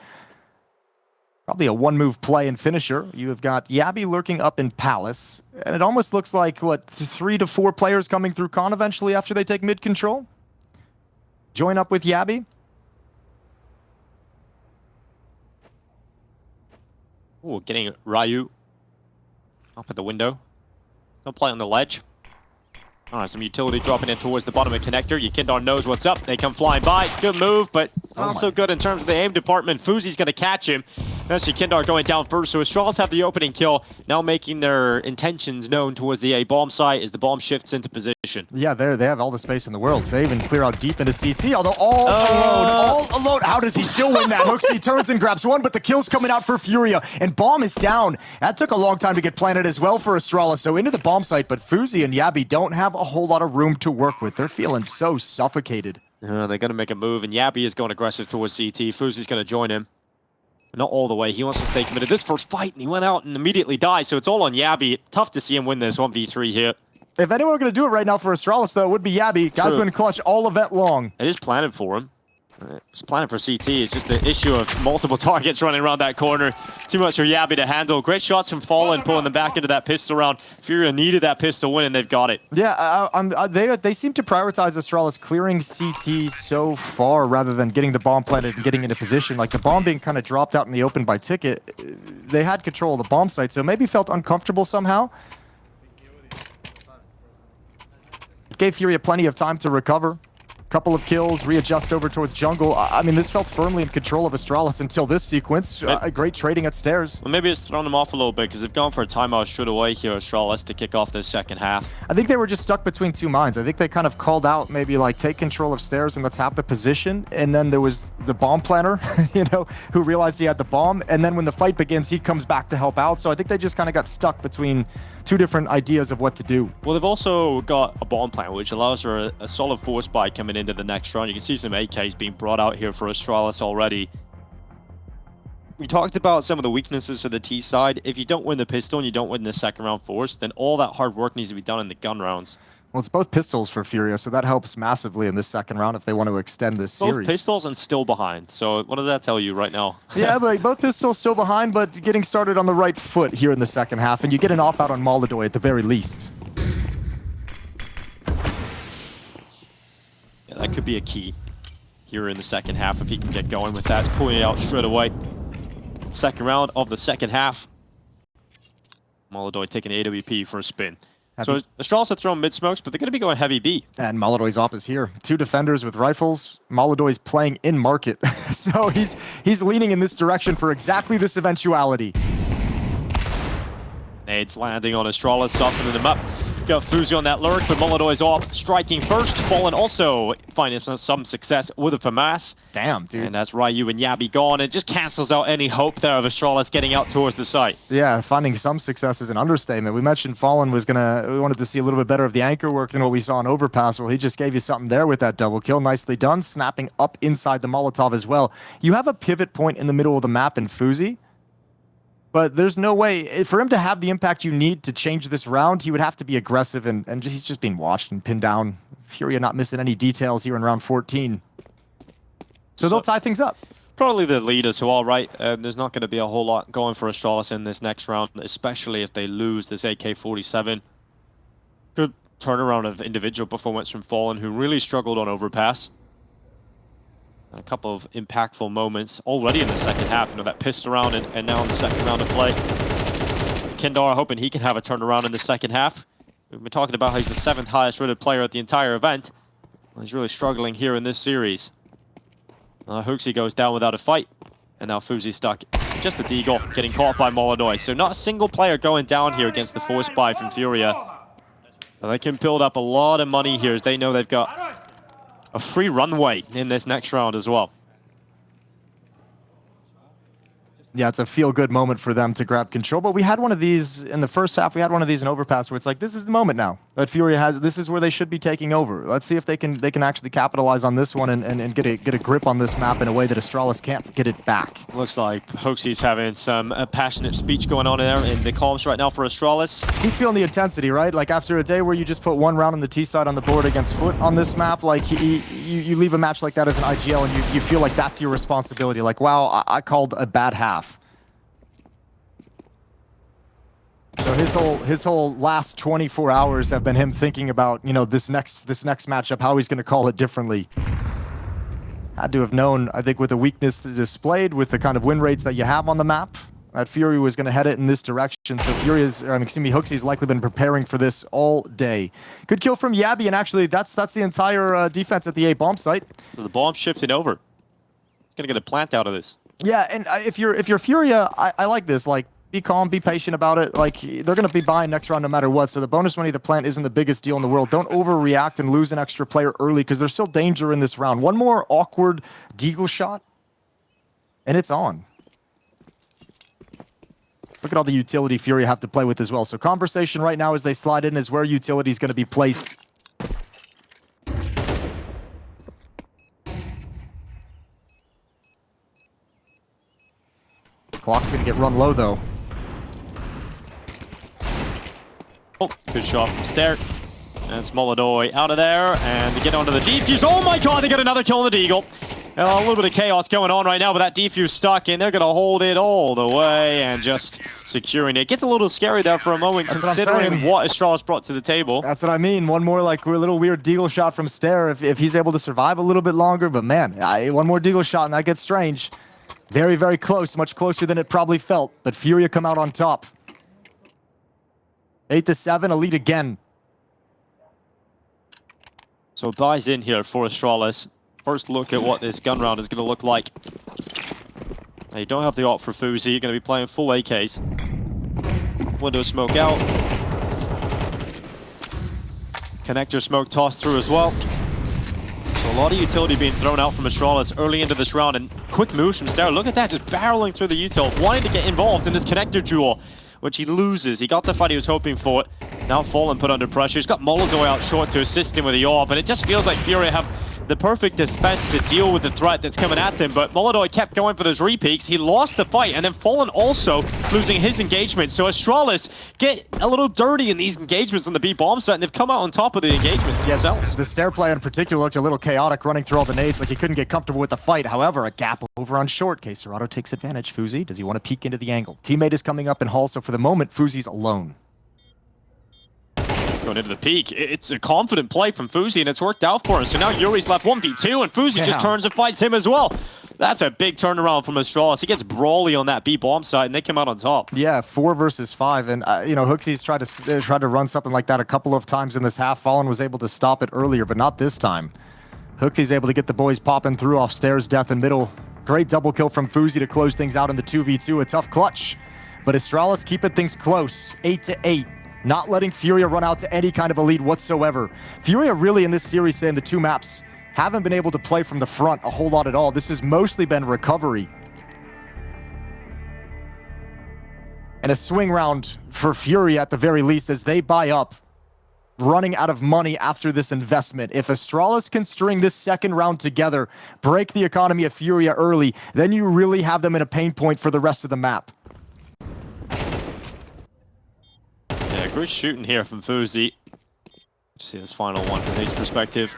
Probably a one-move play and finisher. You have got jabbi lurking up in Palace, and it almost looks like, what, 3 to 4 players coming through Con eventually after they take mid-control? Join up with jabbi. Ooh, getting Ryu up at the window. Don't play on the ledge. Alright, some utility dropping in towards the bottom of connector. Yekindar knows what's up. They come flying by. Good move, but not so good in terms of the aim department. Fuzi's going to catch him. That's Yekindar going down first. So Astralis have the opening kill, now making their intentions known towards the A bomb site as the bomb shifts into position. Yeah, they have all the space in the world. They even clear out deep into CT, although all alone. How does he still win that? Hooksy turns and grabs one, but the kill's coming out for FURIA, and bomb is down. That took a long time to get planted as well for Astralis, so into the bomb site, but Fuzi and jabbi don't have a whole lot of room to work with. They're feeling so suffocated. They're going to make a move, and jabbi is going aggressive towards CT. Fuzi's going to join him. Not all the way. He wants to stay committed. This first fight, and he went out and immediately died, so it's all on jabbi. Tough to see him win this 1v3 here. If anyone were going to do it right now for Astralis, though, it would be jabbi. Guy's been clutch all event long. It is planted for him. It's planted for CT. It's just the issue of multiple targets running around that corner. Too much for jabbi to handle. Great shots from Fallen, pulling them back into that pistol round. FURIA needed that pistol win, and they've got it. Yeah, they seem to prioritize Astralis clearing CT so far rather than getting the bomb planted and getting into position. Like the bomb being kind of dropped out in the open by Ticket, they had control of the bomb site, so maybe felt uncomfortable somehow. Gave FURIA plenty of time to recover. Couple of kills, readjust over towards jungle. I mean, this felt firmly in control of Astralis until this sequence. Great trading at stairs. Well, maybe it's thrown them off a little bit because they've gone for a timeout straight away here, Astralis, to kick off this second half. I think they were just stuck between two minds. I think they kind of called out maybe like take control of stairs and let's have the position. And then there was the bomb planner, you know, who realized he had the bomb. And then when the fight begins, he comes back to help out. So I think they just kind of got stuck between two different ideas of what to do. Well, they've also got a bomb plant, which allows for a solid force buy coming into the next round. You can see some AKs being brought out here for Astralis already. We talked about some of the weaknesses of the T side. If you don't win the pistol and you don't win the second round force, then all that hard work needs to be done in the gun rounds. Well, it's both pistols for FURIA, so that helps massively in this second round if they want to extend this series. Both pistols and still behind. So what does that tell you right now? Yeah, but both pistols still behind, but getting started on the right foot here in the second half, and you get an op-out on Molodoy at the very least. Yeah, that could be a key here in the second half if he can get going with that. Pulling it out straight away. Second round of the second half. Molodoy taking the AWP for a spin. So Astralis have thrown mid-smokes, but they're going to be going heavy B. And Molodoy's op is here. Two defenders with rifles. Molodoy's playing in market. So he's leaning in this direction for exactly this eventuality. Nades landing on Astralis, softening them up. Got Fuzi on that lurk, but Molodoy's off, striking first. Fallen also finding some success with a FAMAS. Damn, dude. And that's Ryu and jabbi gone. It just cancels out any hope there of Astralis getting out towards the site. Yeah, finding some success is an understatement. We mentioned Fallen we wanted to see a little bit better of the anchor work than what we saw in Overpass. Well, he just gave you something there with that double kill. Nicely done, snapping up inside the Molotov as well. You have a pivot point in the middle of the map in Fuzi. But there's no way, for him to have the impact you need to change this round, he would have to be aggressive and he's just being watched and pinned down. FURIA not missing any details here in round 14. So they'll tie things up. Probably the lead as well, right? There's not going to be a whole lot going for Astralis in this next round, especially if they lose this AK-47. Good turnaround of individual performance from Fallen, who really struggled on Overpass. And a couple of impactful moments already in the second half. You know, that pistol round and now in the second round of play. Yekindar hoping he can have a turnaround in the second half. We've been talking about how he's the 7th highest rated player at the entire event. Well, he's really struggling here in this series. Hooksy goes down without a fight. And now Fuzi's stuck. Just a deagle getting caught by Molodoy. So not a single player going down here against the force buy from FURIA. And they can build up a lot of money here as they know they've got a free runway in this next round as well. Yeah, it's a feel-good moment for them to grab control. But we had one of these in the first half. We had one of these in Overpass where it's like, this is the moment now that FURIA has. This is where they should be taking over. Let's see if they can actually capitalize on this one and get a grip on this map in a way that Astralis can't get it back. Looks like Hooksy's having some passionate speech going on there in the comms right now for Astralis. He's feeling the intensity, right? Like after a day where you just put one round on the T side on the board against Foot on this map, like you leave a match like that as an IGL and you feel like that's your responsibility. Like, wow, I called a bad half. So his whole last 24 hours have been him thinking about, you know, this next matchup, how he's going to call it differently. Had to have known, I think, with the weakness displayed, with the kind of win rates that you have on the map, that FURIA was going to head it in this direction. So Huxy's likely been preparing for this all day. Good kill from Jabbi, and actually that's the entire defense at the A bomb site. So the bomb shifted over. Gonna get a plant out of this. Yeah, and if you're FURIA, I like this. Like, be calm, be patient about it. Like, they're going to be buying next round no matter what. So the bonus money, the plant isn't the biggest deal in the world. Don't overreact and lose an extra player early because there's still danger in this round. One more awkward deagle shot, and it's on. Look at all the utility FURIA have to play with as well. So conversation right now as they slide in is where utility is going to be placed. Clock's going to get run low, though. Oh, good shot from Stair. And Smolodoy out of there, and they get onto the defuse. Oh my god, they get another kill on the Deagle. A little bit of chaos going on right now, but that defuse stuck, and they're going to hold it all the way and just securing it. Gets a little scary there for a moment, considering what Astralis brought to the table. That's what I mean. One more like a little weird Deagle shot from Stair if he's able to survive a little bit longer, but man, one more Deagle shot and that gets strange. Very, very close, much closer than it probably felt, but FURIA come out on top. 8-7, a lead again. So buys in here for Astralis. First look at what this gun round is going to look like. Now you don't have the op for Fuzi, you're going to be playing full AKs. Window smoke out. Connector smoke tossed through as well. So a lot of utility being thrown out from Astralis early into this round, and quick moves from Stair. Look at that, just barreling through the util, wanting to get involved in this connector duel, which he loses. He got the fight he was hoping for. Now Fallen put under pressure. He's got Molotov out short to assist him with the AWP, but it just feels like FURIA have the perfect dispense to deal with the threat that's coming at them, but Molotov kept going for those repeaks. He lost the fight, and then Fallen also losing his engagement. So Astralis get a little dirty in these engagements on the B bomb site, and they've come out on top of the engagements themselves. The Stair play in particular looked a little chaotic, running through all the nades like he couldn't get comfortable with the fight. However, a gap over on short. Serato takes advantage. Fuzi, does he want to peek into the angle? Teammate is coming up in Hall, so for the moment, Fuzi's alone. Going into the peak. It's a confident play from Fuzi, and it's worked out for him. So now Yuri's left 1v2, and Fuzi just turns and fights him as well. That's a big turnaround from Astralis. He gets brawly on that B bomb side, and they come out on top. Yeah, 4 versus 5, and you know, Huxy's tried to run something like that a couple of times in this half. Fallen was able to stop it earlier, but not this time. Huxy's able to get the boys popping through off Stairs, death in middle. Great double kill from Fuzi to close things out in the 2v2. A tough clutch, but Astralis keeping things close, 8-8. Not letting FURIA run out to any kind of a lead whatsoever. FURIA really in this series, in the 2 maps, haven't been able to play from the front a whole lot at all. This has mostly been recovery. And a swing round for FURIA at the very least as they buy up, running out of money after this investment. If Astralis can string this second round together, break the economy of FURIA early, then you really have them in a pain point for the rest of the map. Yeah, good shooting here from Fuzi. Just see this final one from his perspective.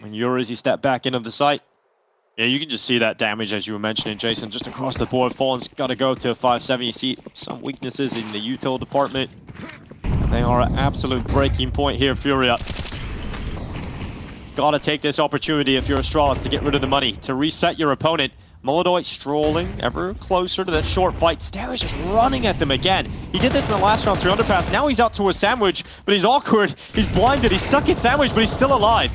When Yuri, he stepped back into the site. Yeah, you can just see that damage as you were mentioning, Jason, just across the board. Fallen's got to go to a 5-7. You see some weaknesses in the util department. They are an absolute breaking point here, FURIA. Gotta take this opportunity if you're Astralis to get rid of the money, to reset your opponent. Molotov strolling ever closer to that short fight. Stair is just running at them again. He did this in the last round through underpass. Now he's out to a sandwich, but he's awkward. He's blinded. He's stuck in sandwich, but he's still alive.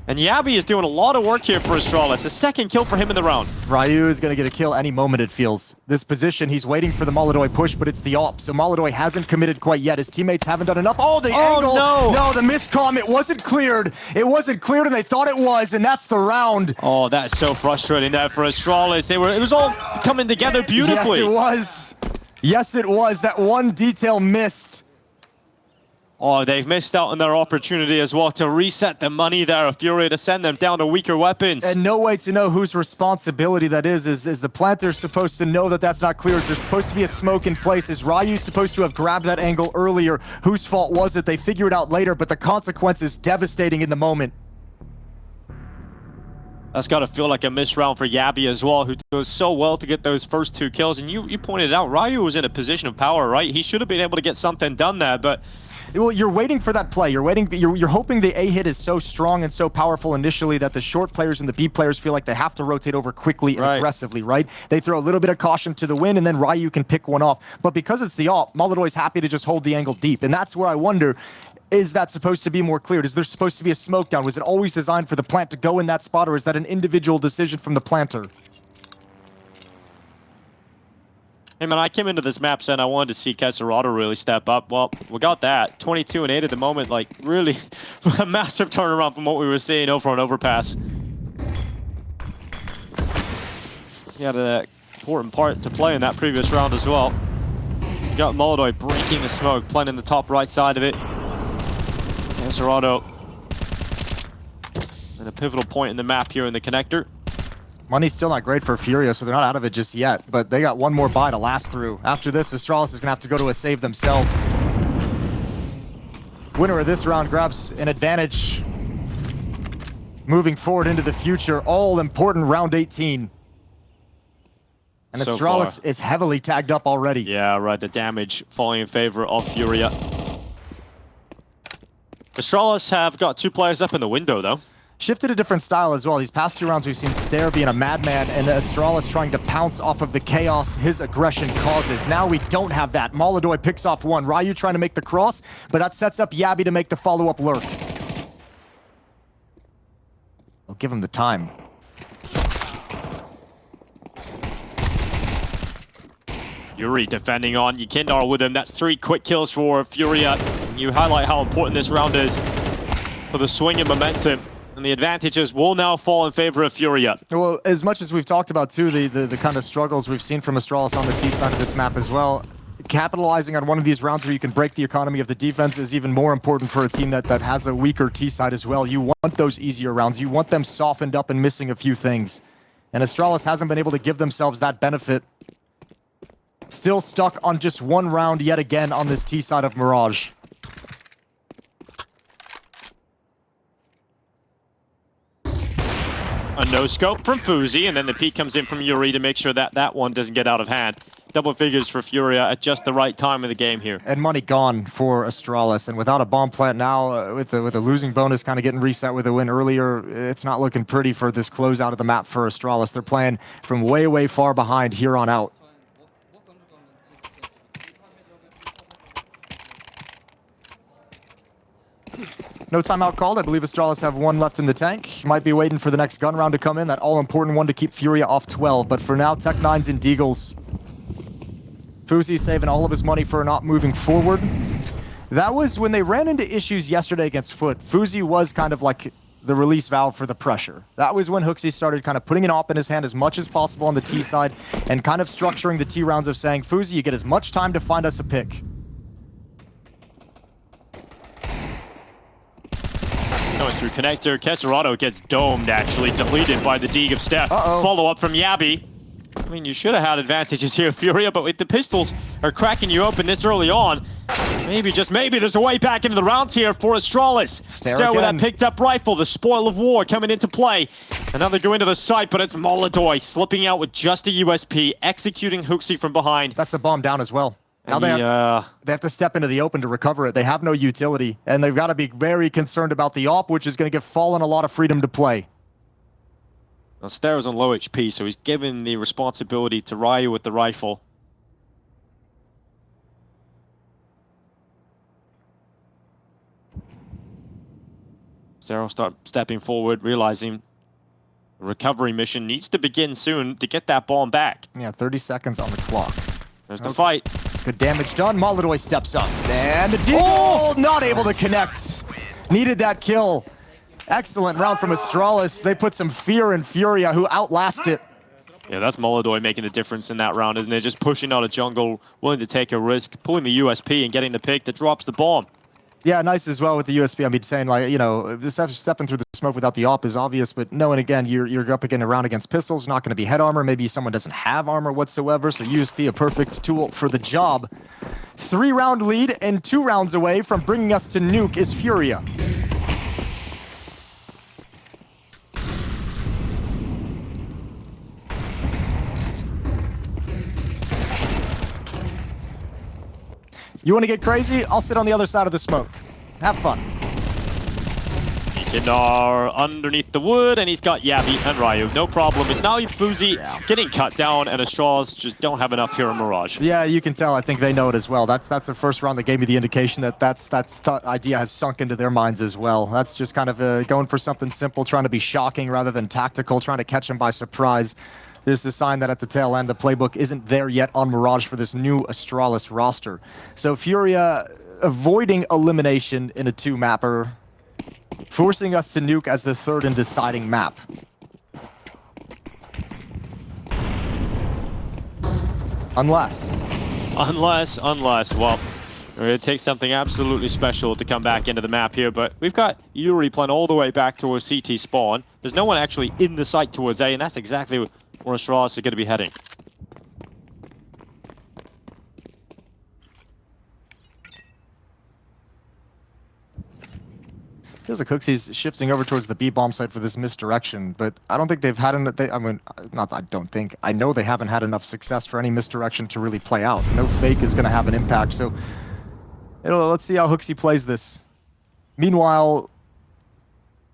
And Jabbi is doing a lot of work here for Astralis. A second kill for him in the round. Ryu is going to get a kill any moment, it feels. This position, he's waiting for the Molotov push, but it's the op. So Molotov hasn't committed quite yet. His teammates haven't done enough. Oh, the angle! No, the miscomm. It wasn't cleared. It wasn't cleared, and they thought it was, and that's the round. Oh, that's so frustrating there for Astralis. It was all coming together beautifully. Yes, it was. Yes, it was. That one detail missed. Oh, they've missed out on their opportunity as well to reset the money there of FURIA to send them down to weaker weapons. And no way to know whose responsibility that is the planter supposed to know that that's not clear? Is there supposed to be a smoke in place? Is Ryu supposed to have grabbed that angle earlier? Whose fault was it? They figure it out later, but the consequence is devastating in the moment. That's got to feel like a missed round for jabbi as well, who does so well to get those first 2 kills. And you pointed out, Ryu was in a position of power, right? He should have been able to get something done there, but... Well, you're waiting for that play. You're hoping the A hit is so strong and so powerful initially that the short players and the B players feel like they have to rotate over quickly and aggressively, right? They throw a little bit of caution to the wind, and then Ryu can pick one off. But because it's the AWP, Molodoy's happy to just hold the angle deep. And that's where I wonder, is that supposed to be more cleared? Is there supposed to be a smoke down? Was it always designed for the plant to go in that spot, or is that an individual decision from the planter? Hey man, I came into this map saying I wanted to see Kesserado really step up. Well, we got that. 22 and 8 at the moment, like really a massive turnaround from what we were seeing over on Overpass. He had an important part to play in that previous round as well. You got Molodoy breaking the smoke, playing in the top right side of it. Kesserado at a pivotal point in the map here in the connector. Money's still not great for FURIA, so they're not out of it just yet. But they got one more buy to last through. After this, Astralis is going to have to go to a save themselves. Winner of this round grabs an advantage moving forward into the future. All important round 18. And So Astralis far. is heavily tagged up already. Yeah, right. The damage falling in favor of FURIA. Astralis have got 2 players up in the window, though. Shifted a different style as well. These past 2 rounds, we've seen Stair being a madman and Astralis trying to pounce off of the chaos his aggression causes. Now we don't have that. Molodoy picks off one. Ryu trying to make the cross, but that sets up jabbi to make the follow-up lurk. I'll give him the time. Yuri defending on Yekindar with him. That's 3 quick kills for FURIA. You highlight how important this round is for the swing and momentum. And the advantages will now fall in favor of FURIA. Well, as much as we've talked about, too, the kind of struggles we've seen from Astralis on the T side of this map as well, capitalizing on one of these rounds where you can break the economy of the defense is even more important for a team that has a weaker T side as well. You want those easier rounds. You want them softened up and missing a few things. And Astralis hasn't been able to give themselves that benefit. Still stuck on just 1 round yet again on this T side of Mirage. A no-scope from Fuzi, and then the peek comes in from Yuri to make sure that that one doesn't get out of hand. Double figures for FURIA at just the right time of the game here. And money gone for Astralis. And without a bomb plant now, with the losing bonus kind of getting reset with a win earlier, it's not looking pretty for this closeout of the map for Astralis. They're playing from way, way far behind here on out. No timeout called. I believe Astralis have 1 left in the tank. Might be waiting for the next gun round to come in. That all-important one to keep FURIA off 12. But for now, Tech9's and Deagles. Fuzi saving all of his money for not moving forward. That was when they ran into issues yesterday against Foot. Fuzi was kind of like the release valve for the pressure. That was when Hooksy started kind of putting an AWP in his hand as much as possible on the T side and kind of structuring the T rounds of saying, Fuzi, you get as much time to find us a pick. Going through connector, Kesserado gets domed, actually, deleted by the Deeg of Steph. Follow-up from jabbi. I mean, you should have had advantages here, FURIA, but if the pistols are cracking you open this early on, maybe, just maybe, there's a way back into the round here for Astralis. Stair with that picked-up rifle, the spoil of war coming into play. Another go into the site, but it's Molodoy slipping out with just a USP, executing Hooksy from behind. That's the bomb down as well. Now And they have to step into the open to recover it. They have no utility, and they've got to be very concerned about the AWP, which is going to give Fallen a lot of freedom to play. Well, Stair's on low HP, so he's given the responsibility to Ryu with the rifle. Stair will start stepping forward, realizing the recovery mission needs to begin soon to get that bomb back. Yeah, 30 seconds on the clock. There's the fight. Good damage done. Molodoy steps up. And the Deagle not able to connect. Needed that kill. Excellent round from Astralis. They put some fear in FURIA, who outlast it. Yeah, that's Molodoy making the difference in that round, isn't it? Just pushing out a jungle, willing to take a risk, pulling the USP and getting the pick that drops the bomb. Yeah, nice as well with the USP. I mean, saying, like, you know, just stepping through the smoke without the AWP is obvious, but knowing, again, you're up again around against pistols, not going to be head armor. Maybe someone doesn't have armor whatsoever, so USP a perfect tool for the job. 3-round lead and 2 rounds away from bringing us to Nuke is FURIA. You want to get crazy? I'll sit on the other side of the smoke. Have fun. Kinar underneath the wood, and he's got Jabbi and Ryu. No problem. It's now FURIA getting cut down, and Astralis just don't have enough here in Mirage. Yeah, you can tell. I think they know it as well. That's the first round that gave me the indication that that idea has sunk into their minds as well. That's just kind of going for something simple, trying to be shocking rather than tactical, trying to catch them by surprise. There's a sign that at the tail end, the playbook isn't there yet on Mirage for this new Astralis roster. So FURIA avoiding elimination in a 2-mapper, forcing us to nuke as the third and deciding map. Unless, well, it takes something absolutely special to come back into the map here, but we've got Yuri playing all the way back towards CT spawn. There's no one actually in the site towards A, and that's exactly where Astralis are going to be heading. Feels like Hooksy's shifting over towards the B bomb site for this misdirection, but I don't think they've had enough. I know they haven't had enough success for any misdirection to really play out. No fake is going to have an impact, so let's see how Hooksy plays this. Meanwhile,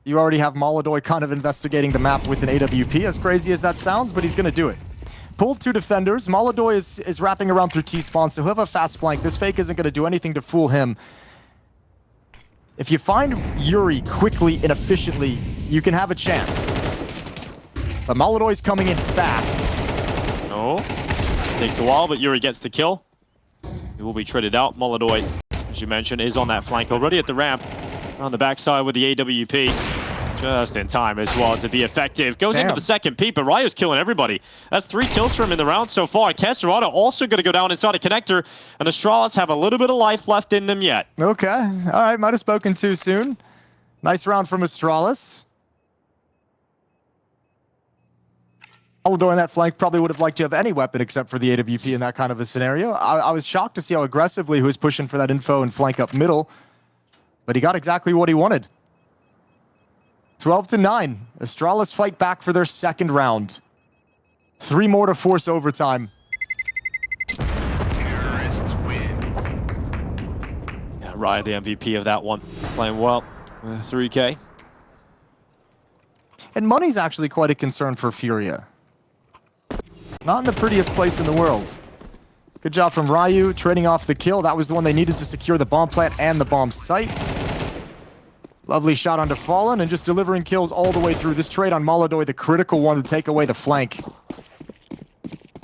you already have Molodoi kind of investigating the map with an AWP, as crazy as that sounds, but he's going to do it. Pulled 2 defenders. Molodoi is wrapping around through T-spawn, so he'll have a fast flank. This fake isn't going to do anything to fool him. If you find Yuri quickly and efficiently, you can have a chance. But Molodoi's coming in fast. Oh, takes a while, but Yuri gets the kill. He will be traded out. Molodoi, as you mentioned, is on that flank already at the ramp. On the backside with the AWP. Just in time as well to be effective. Goes into the second peep, but Ryu's killing everybody. That's 3 kills for him in the round so far. Kesserado also going to go down inside a connector, and Astralis have a little bit of life left in them yet. Okay, all right, might have spoken too soon. Nice round from Astralis. Molodoi on that flank probably would have liked to have any weapon except for the AWP in that kind of a scenario. I was shocked to see how aggressively he was pushing for that info and flank up middle, but he got exactly what he wanted. 12-9. Astralis fight back for their second round. 3 more to force overtime. Terrorists win. Yeah, Ryan, the MVP of that one. Playing well. 3K. And money's actually quite a concern for FURIA. Not in the prettiest place in the world. Good job from Ryu, trading off the kill. That was the one they needed to secure the bomb plant and the bomb site. Lovely shot onto Fallen, and just delivering kills all the way through. This trade on Molodoi, the critical one to take away the flank.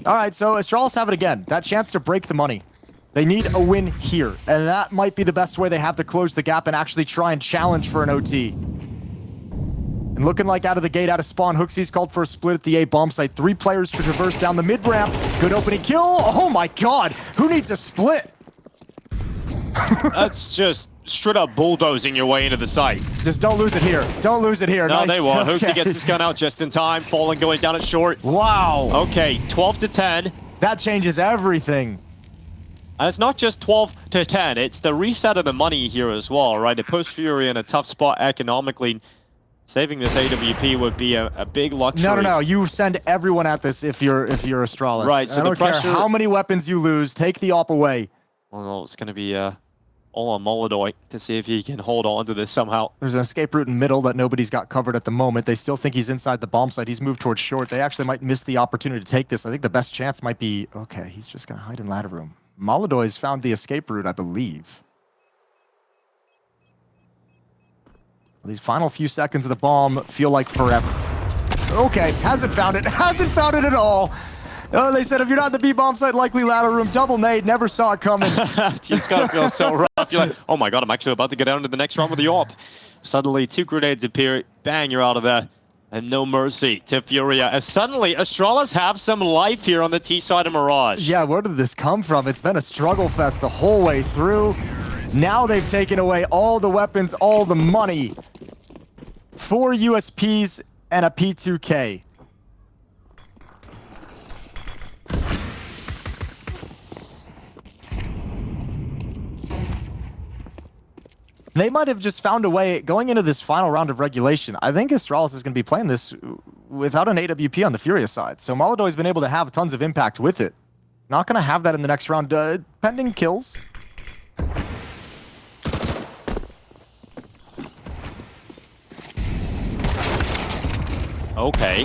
All right, so Astralis have it again. That chance to break the money. They need a win here, and that might be the best way they have to close the gap and actually try and challenge for an OT. And looking like out of the gate, out of spawn, Hooksy's called for a split at the A bomb site. 3 players to traverse down the mid-ramp. Good opening kill. Oh my god, who needs a split? That's just straight up bulldozing your way into the site. Just don't lose it here. Don't lose it here. No, nice. they won't. Okay. Hooksy gets his gun out just in time. Fallen going down at short. Wow. Okay, 12-10. That changes everything. And it's not just 12-10. It's the reset of the money here as well, right? It puts FURIA in a tough spot economically. Saving this AWP would be a big luxury. No. You send everyone at this if you're Astralis. Right, so I don't care how many weapons you lose, take the op away. Well, it's going to be all on Molodoi to see if he can hold on to this somehow. There's an escape route in middle that nobody's got covered at the moment. They still think he's inside the bomb site. He's moved towards short. They actually might miss the opportunity to take this. I think the best chance might be, okay, he's just going to hide in ladder room. Molodoi's found the escape route, I believe. These final few seconds of the bomb feel like forever. Okay, hasn't found it. Hasn't found it at all. Oh, they said if you're not in the B bomb site, likely ladder room. Double nade, never saw it coming. It's gotta feel so rough. You're like, oh my god, I'm actually about to get down to the next round with the AWP. Suddenly, 2 grenades appear. Bang, you're out of there. And no mercy to FURIA. As suddenly, Astralis have some life here on the T side of Mirage. Yeah, where did this come from? It's been a struggle fest the whole way through. Now they've taken away all the weapons, all the money. 4 USPs and a P2K. They might have just found a way, going into this final round of regulation, I think Astralis is going to be playing this without an AWP on the FURIA side. So Molodoi's been able to have tons of impact with it. Not going to have that in the next round, pending kills. Okay.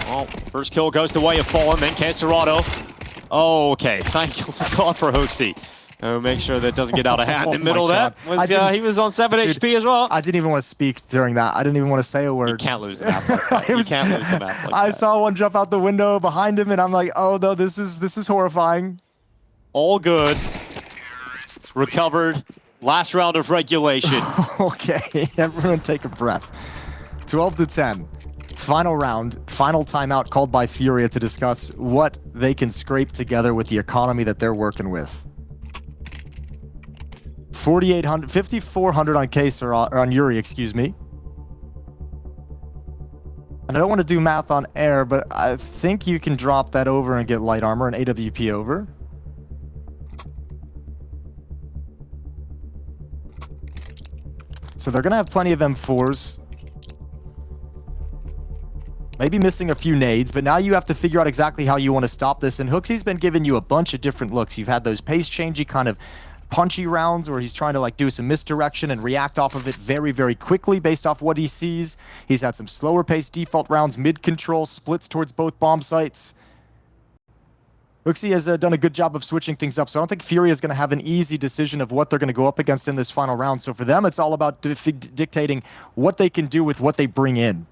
Well, first kill goes the way of Fallen, then Caserado. Okay, thank you for God for Hooksy. Make sure that doesn't get out of hand in the middle of that. He was on 7 HP as well. I didn't even want to speak during that. I didn't even want to say a word. You can't lose the map like that. You can't lose the map like that. I saw one jump out the window behind him, and I'm like, oh, no, this is horrifying. All good. Recovered. Last round of regulation. Okay, everyone take a breath. 12-10. Final round, final timeout called by FURIA to discuss what they can scrape together with the economy that they're working with. 4,800, 5,400 on Case or on Yuri, excuse me. And I don't want to do math on air, but I think you can drop that over and get light armor and AWP over. So they're going to have plenty of M4s. Maybe missing a few nades, but now you have to figure out exactly how you want to stop this. And Hooksy's been giving you a bunch of different looks. You've had those pace-changey kind of punchy rounds where he's trying to like do some misdirection and react off of it very, very quickly based off what he sees. He's had some slower paced default rounds, mid-control, splits towards both bomb sites. Hooksy has done a good job of switching things up, so I don't think FURIA is going to have an easy decision of what they're going to go up against in this final round. So for them, it's all about dictating what they can do with what they bring in.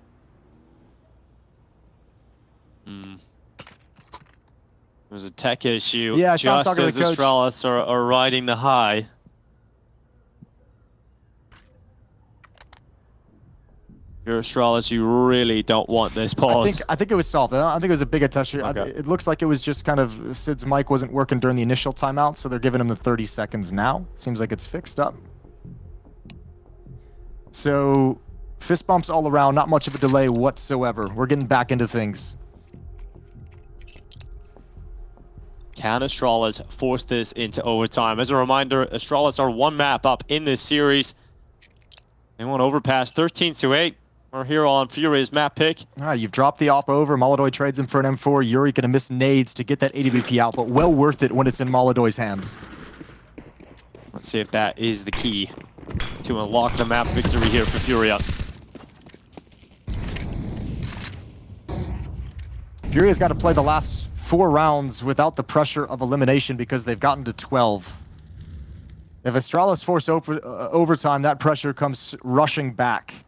There's a tech issue. Yeah, just as Astralis are riding the high. You're Astralis, you really don't want this pause. I think it was solved. I don't think it was a big attach. Okay. It looks like it was just kind of Sid's mic wasn't working during the initial timeout, so they're giving him the 30 seconds now. Seems like it's fixed up. So fist bumps all around, not much of a delay whatsoever. We're getting back into things. Can Astralis force this into overtime? As a reminder, Astralis are one map up in this series. They want Overpass 13-8. We're here on FURIA's map pick. You've dropped the op over. Molodoy trades him for an M4. Yuri gonna miss nades to get that AWP out, but well worth it when it's in Molodoy's hands. Let's see if that is the key to unlock the map victory here for FURIA. FURIA's got to play the last 4 rounds without the pressure of elimination because they've gotten to 12. If Astralis force overtime, that pressure comes rushing back.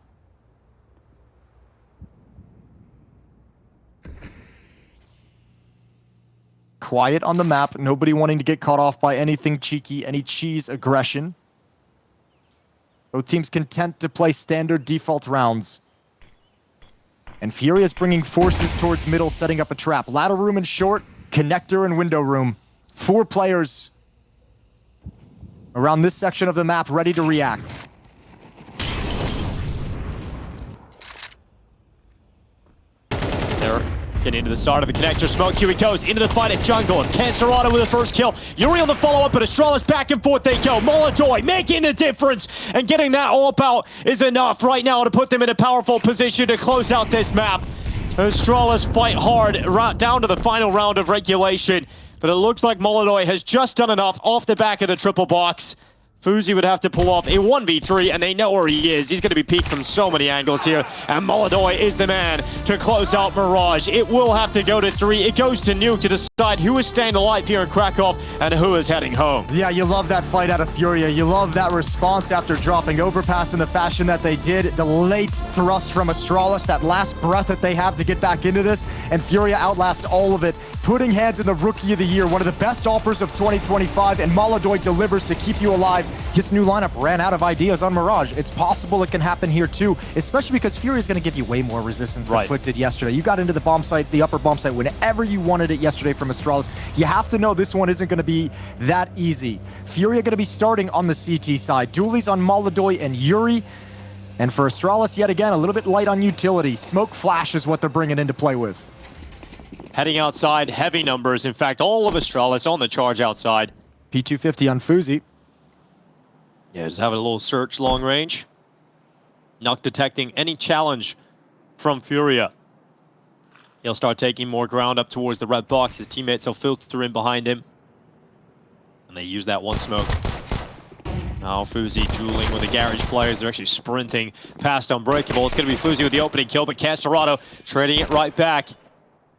Quiet on the map, nobody wanting to get caught off by anything cheeky, any cheese aggression. Both teams content to play standard default rounds. And FURIA is bringing forces towards middle, setting up a trap. Ladder room and short, connector and window room. 4 players around this section of the map ready to react. They're getting into the start of the connector smoke. Here he goes into the fight at jungle. It's Caserado with the first kill. Yuri on the follow-up, but Astralis back and forth they go. Molodoy making the difference, and getting that AWP out is enough right now to put them in a powerful position to close out this map. Astralis fight hard down to the final round of regulation, but it looks like Molodoy has just done enough off the back of the triple box. FUZI would have to pull off a 1v3, and they know where he is. He's going to be peeked from so many angles here, and Molodoy is the man to close out Mirage. It will have to go to 3. It goes to Nuke to decide who is staying alive here in Kraków and who is heading home. Yeah, you love that fight out of FURIA. You love that response after dropping Overpass in the fashion that they did. The late thrust from Astralis, that last breath that they have to get back into this, and FURIA outlast all of it, putting hands in the Rookie of the Year, one of the best offers of 2025, and Molodoy delivers to keep you alive. His new lineup ran out of ideas on Mirage. It's possible it can happen here too, especially because FURIA is going to give you way more resistance than Foot did yesterday. You got into the bomb site, the upper bomb site, whenever you wanted it yesterday from Astralis. You have to know this one isn't going to be that easy. FURIA going to be starting on the CT side. Dualies on Molodoy and Yuri. And for Astralis, yet again, a little bit light on utility. Smoke flash is what they're bringing in to play with. Heading outside, heavy numbers. In fact, all of Astralis on the charge outside. P250 on FUZI. Yeah, just having a little search long range. Not detecting any challenge from FURIA. He'll start taking more ground up towards the red box. His teammates will filter in behind him. And they use that one smoke. Now FURIA dueling with the garage players. They're actually sprinting past Unbreakable. It's going to be FURIA with the opening kill, but Caserado trading it right back.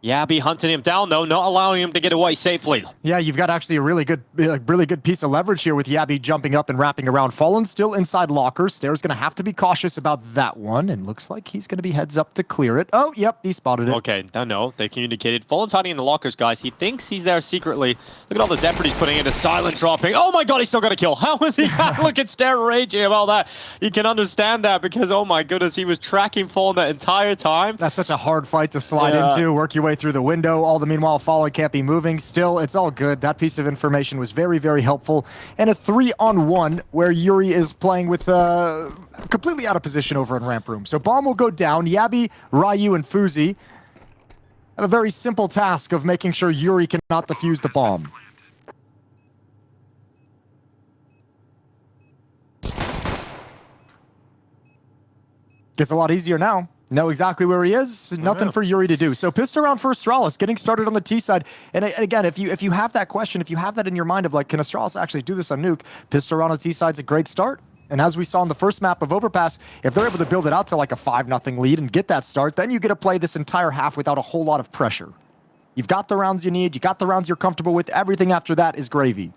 Jabbi hunting him down, though, not allowing him to get away safely. Yeah, you've got actually a really good piece of leverage here with Jabbi jumping up and wrapping around. Fallen still inside locker. Stair's going to have to be cautious about that one, and looks like he's going to be heads up to clear it. Oh, yep, he spotted it. Okay, no, they communicated. Fallen's hiding in the lockers, guys. He thinks he's there secretly. Look at all this effort he's putting into silent dropping. Oh my god, he still got a kill. How is he? Look at Stair raging about that. You can understand that because, oh my goodness, he was tracking Fallen that entire time. That's such a hard fight to slide into, work your way through the window. All the meanwhile, Fallen can't be moving. Still, it's all good. That piece of information was very, very helpful. And a 3-on-1 where Yuri is playing with completely out of position over in ramp room. So bomb will go down. Jabbi, Ryu, and FURIA have a very simple task of making sure Yuri cannot defuse the bomb. Gets a lot easier now. Know exactly where he is. Nothing for Yuri to do. So pistol round for Astralis, getting started on the T side. And again, if you have that question, if you have that in your mind of like, can Astralis actually do this on Nuke? Pistol round on the T side's a great start. And as we saw in the first map of Overpass, if they're able to build it out to like a 5-0 lead and get that start, then you get to play this entire half without a whole lot of pressure. You've got the rounds you need. You got the rounds you're comfortable with. Everything after that is gravy.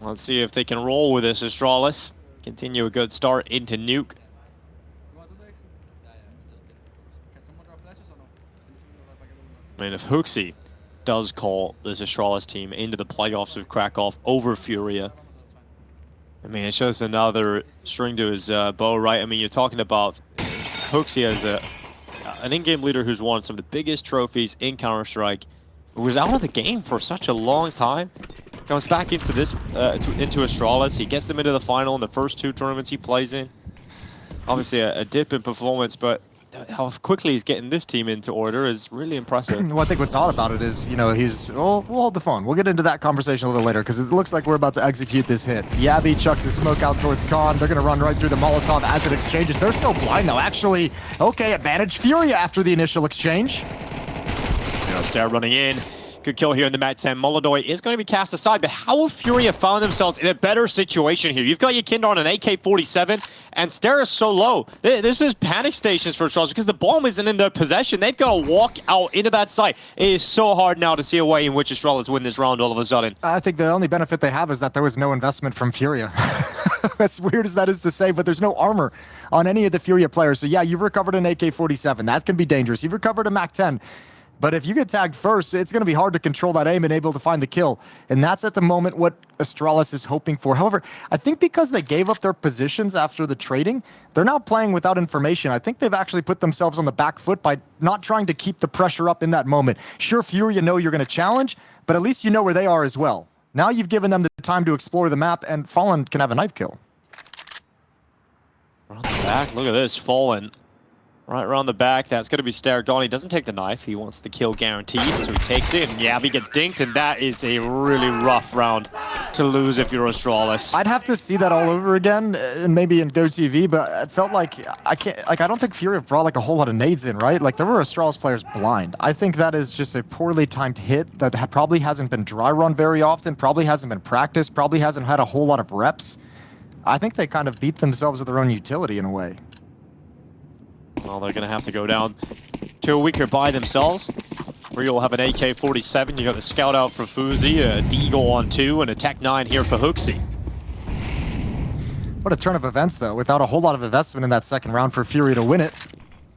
Let's see if they can roll with this, Astralis. Continue a good start into Nuke. I mean, if FURIA does call this Astralis team into the playoffs of Kraków over FURIA, I mean, it shows another string to his bow, right? I mean, you're talking about FURIA as an in-game leader who's won some of the biggest trophies in Counter-Strike, who was out of the game for such a long time. Comes back into this, into Astralis. He gets them into the final in the first 2 tournaments he plays in. Obviously a dip in performance, but how quickly he's getting this team into order is really impressive. Well, I think what's odd about it is, you know, we'll hold the phone. We'll get into that conversation a little later because it looks like we're about to execute this hit. Jabbi chucks his smoke out towards Khan. They're going to run right through the Molotov as it exchanges. They're so blind though. Actually, okay, advantage FURIA after the initial exchange. Stair running in. Good kill here in the Mat 10. Molodoi is going to be cast aside, but how have FURIA found themselves in a better situation here? You've got your Kinder on an AK-47, and Stair is so low. This is panic stations for Astralis because the bomb isn't in their possession. They've got to walk out into that site. It is so hard now to see a way in which Astralis win this round all of a sudden. I think the only benefit they have is that there was no investment from FURIA. As weird as that is to say, but there's no armor on any of the FURIA players. So yeah, you've recovered an AK-47. That can be dangerous. You've recovered a Mac 10. But if you get tagged first, it's going to be hard to control that aim and able to find the kill. And that's at the moment what Astralis is hoping for. However, I think because they gave up their positions after the trading, they're now playing without information. I think they've actually put themselves on the back foot by not trying to keep the pressure up in that moment. Sure, FURIA know you're going to challenge, but at least you know where they are as well. Now you've given them the time to explore the map, and Fallen can have a knife kill. Around the back, look at this, Fallen. Right around the back, that's going to be Stair gone. He doesn't take the knife. He wants the kill guaranteed, so he takes it, and Jabbi gets dinked, and that is a really rough round to lose if you're Astralis. I'd have to see that all over again, maybe in GoTV, but it felt like I don't think FURIA brought like a whole lot of nades in, right? Like there were Astralis players blind. I think that is just a poorly timed hit that probably hasn't been dry run very often, probably hasn't been practiced, probably hasn't had a whole lot of reps. I think they kind of beat themselves with their own utility in a way. Well, they're going to have to go down to a weaker by themselves. FURIA will have an AK-47. You got the scout out for FURIA, a Deagle on 2, and a Tech 9 here for FURIA. What a turn of events, though, without a whole lot of investment in that second round for FURIA to win it.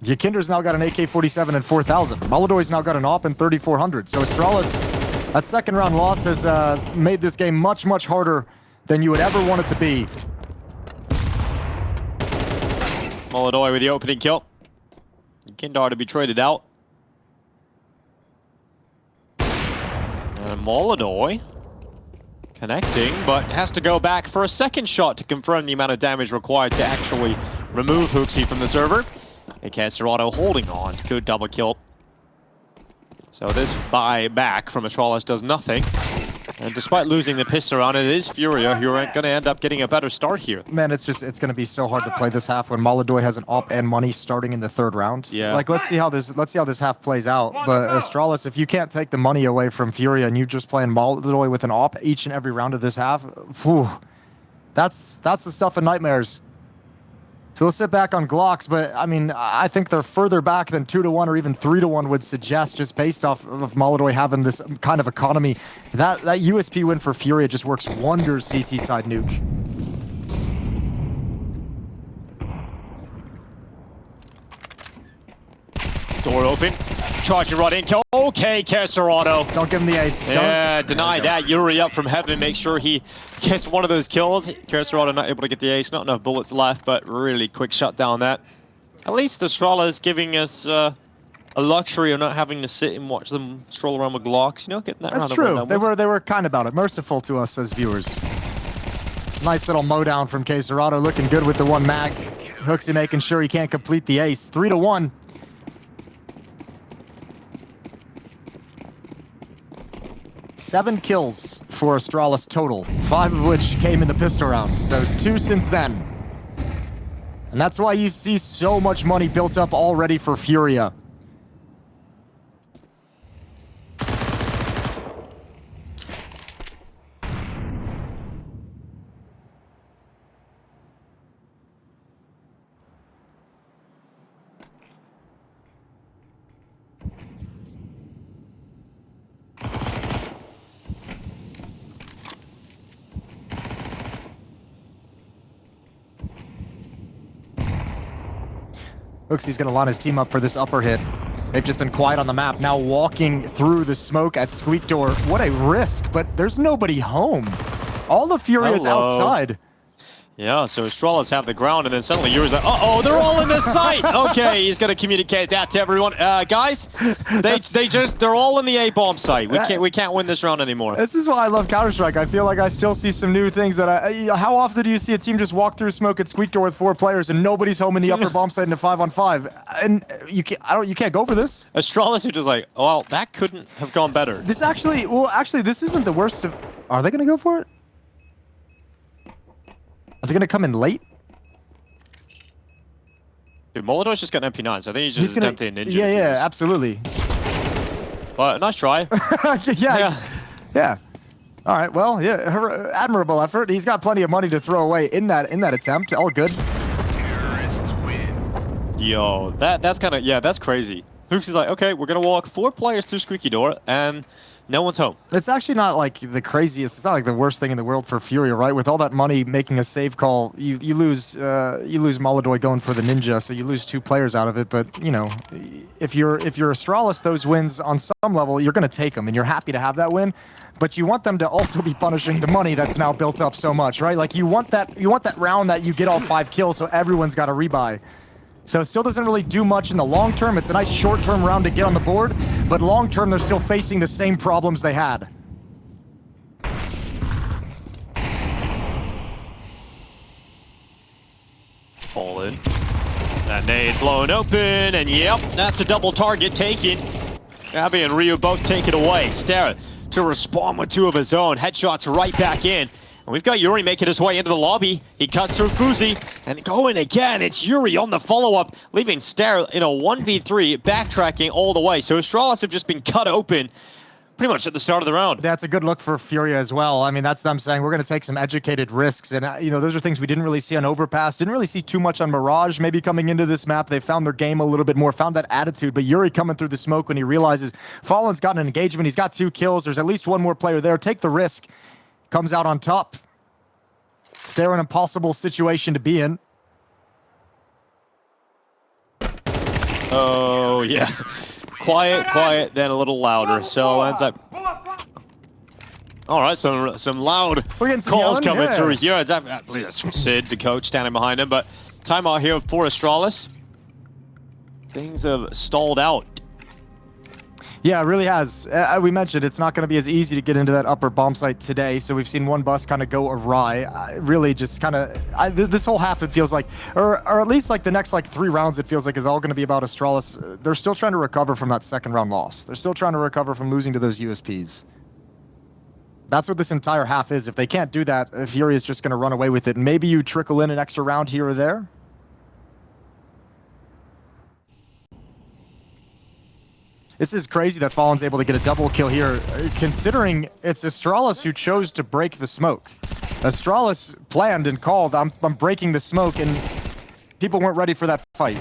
Yakinder's now got an AK-47 and 4,000. Molodoi's now got an AWP and 3,400. So Astralis, that second round loss has made this game much, much harder than you would ever want it to be. Molodoi with the opening kill. Kindar to be traded out. And Molodoi connecting, but has to go back for a second shot to confirm the amount of damage required to actually remove FURIA from the server. And Caserado holding on. Good double kill. So this buy back from Astralis does nothing. And despite losing the pistol round, it is FURIA who are going to end up getting a better start here. Man, it's going to be so hard to play this half when Molodoi has an op and money starting in the third round. Yeah. Like, let's see how this half plays out. But Astralis, if you can't take the money away from FURIA and you're just playing Molodoi with an op each and every round of this half, whew, that's the stuff of nightmares. So let's sit back on Glocks, but I mean, I think they're further back than 2-1 or even 3-1 would suggest, just based off of Molodoi having this kind of economy. That USP win for FURIA just works wonders CT side Nuke. Door open. Charging right in. Okay, Caserado. Don't give him the ace. Yeah, deny that. Yuri up from heaven. Make sure he gets one of those kills. Caserado not able to get the ace. Not enough bullets left, but really quick shut down that. At least Astralis is giving us a luxury of not having to sit and watch them stroll around with Glocks. You know, getting that round That's true. They were kind about it. Merciful to us as viewers. Nice little mow down from Caserado. Looking good with the one mag. Hooksy making sure he can't complete the ace. 3-1. Seven kills for Astralis total, 5 of which came in the pistol round, so 2 since then. And that's why you see so much money built up already for FURIA. Hooksy's going to line his team up for this upper hit. They've just been quiet on the map. Now walking through the smoke at Squeak Door. What a risk, but there's nobody home. All the FURIA's outside. Yeah, so Astralis have the ground, and then suddenly Yuri's like, uh-oh, they're all in the site! Okay, he's gonna communicate that to everyone. Guys, they're all in the A-bomb site. We can't win this round anymore. This is why I love Counter-Strike. I feel like I still see some new things that how often do you see a team just walk through smoke at Squeak Door with 4 players and nobody's home in the upper bomb site in a 5-on-5? And you can't go for this. Astralis are just like, well, that couldn't have gone better. This actually, this isn't the worst of... Are they gonna go for it? Are they going to come in late? Dude, Molodoi's just got an MP9, so I think he's just attempting ninja. Yeah, absolutely. But nice try. Yeah. All right, well, yeah, admirable effort. He's got plenty of money to throw away in that attempt. All good. Terrorists win. Yo, that's kind of, yeah, that's crazy. Hooks is like, okay, we're going to walk 4 players through Squeaky Door, and no one's home. It's actually not like the craziest. It's not like the worst thing in the world for FURIA, right? With all that money making a save call, you lose Molodoi going for the ninja, so you lose 2 players out of it. But you know, if you're Astralis, those wins on some level, you're going to take them, and you're happy to have that win. But you want them to also be punishing the money that's now built up so much, right? Like you want that round that you get all 5 kills, so everyone's got to rebuy. So it still doesn't really do much in the long term. It's a nice short-term round to get on the board, but long term, they're still facing the same problems they had. All in. That nade blown open, and yep, that's a double target taken. Jabbi and Ryu both take it away. Stare to respond with 2 of his own. Headshots right back in. And we've got Yuri making his way into the lobby. He cuts through Fuzi, and going again. It's Yuri on the follow-up, leaving Stare in a 1v3, backtracking all the way. So Astralis have just been cut open pretty much at the start of the round. That's a good look for FURIA as well. I mean, that's them saying we're going to take some educated risks. And, you know, those are things we didn't really see on Overpass. Didn't really see too much on Mirage. Maybe coming into this map, they found their game a little bit more, found that attitude. But Yuri coming through the smoke when he realizes Fallen's got an engagement. He's got 2 kills. There's at least 1 more player there. Take the risk. Comes out on top. Stare an impossible situation to be in. Oh, yeah. Quiet, then a little louder. So ends up... All right, some loud calls coming through here. I believe that's from Sid, the coach, standing behind him. But timeout here for Astralis. Things have stalled out. Yeah, it really has. We mentioned it's not going to be as easy to get into that upper bomb site today, so we've seen one bus kind of go awry. Really just kind of... this whole half, it feels like, or at least like the next 3 rounds, it feels like is all going to be about Astralis. They're still trying to recover from that second round loss. They're still trying to recover from losing to those USPs. That's what this entire half is. If they can't do that, Furia is just going to run away with it. Maybe you trickle in an extra round here or there. This is crazy that Fallen's able to get a double kill here, considering it's Astralis who chose to break the smoke. Astralis planned and called, I'm breaking the smoke, and people weren't ready for that fight.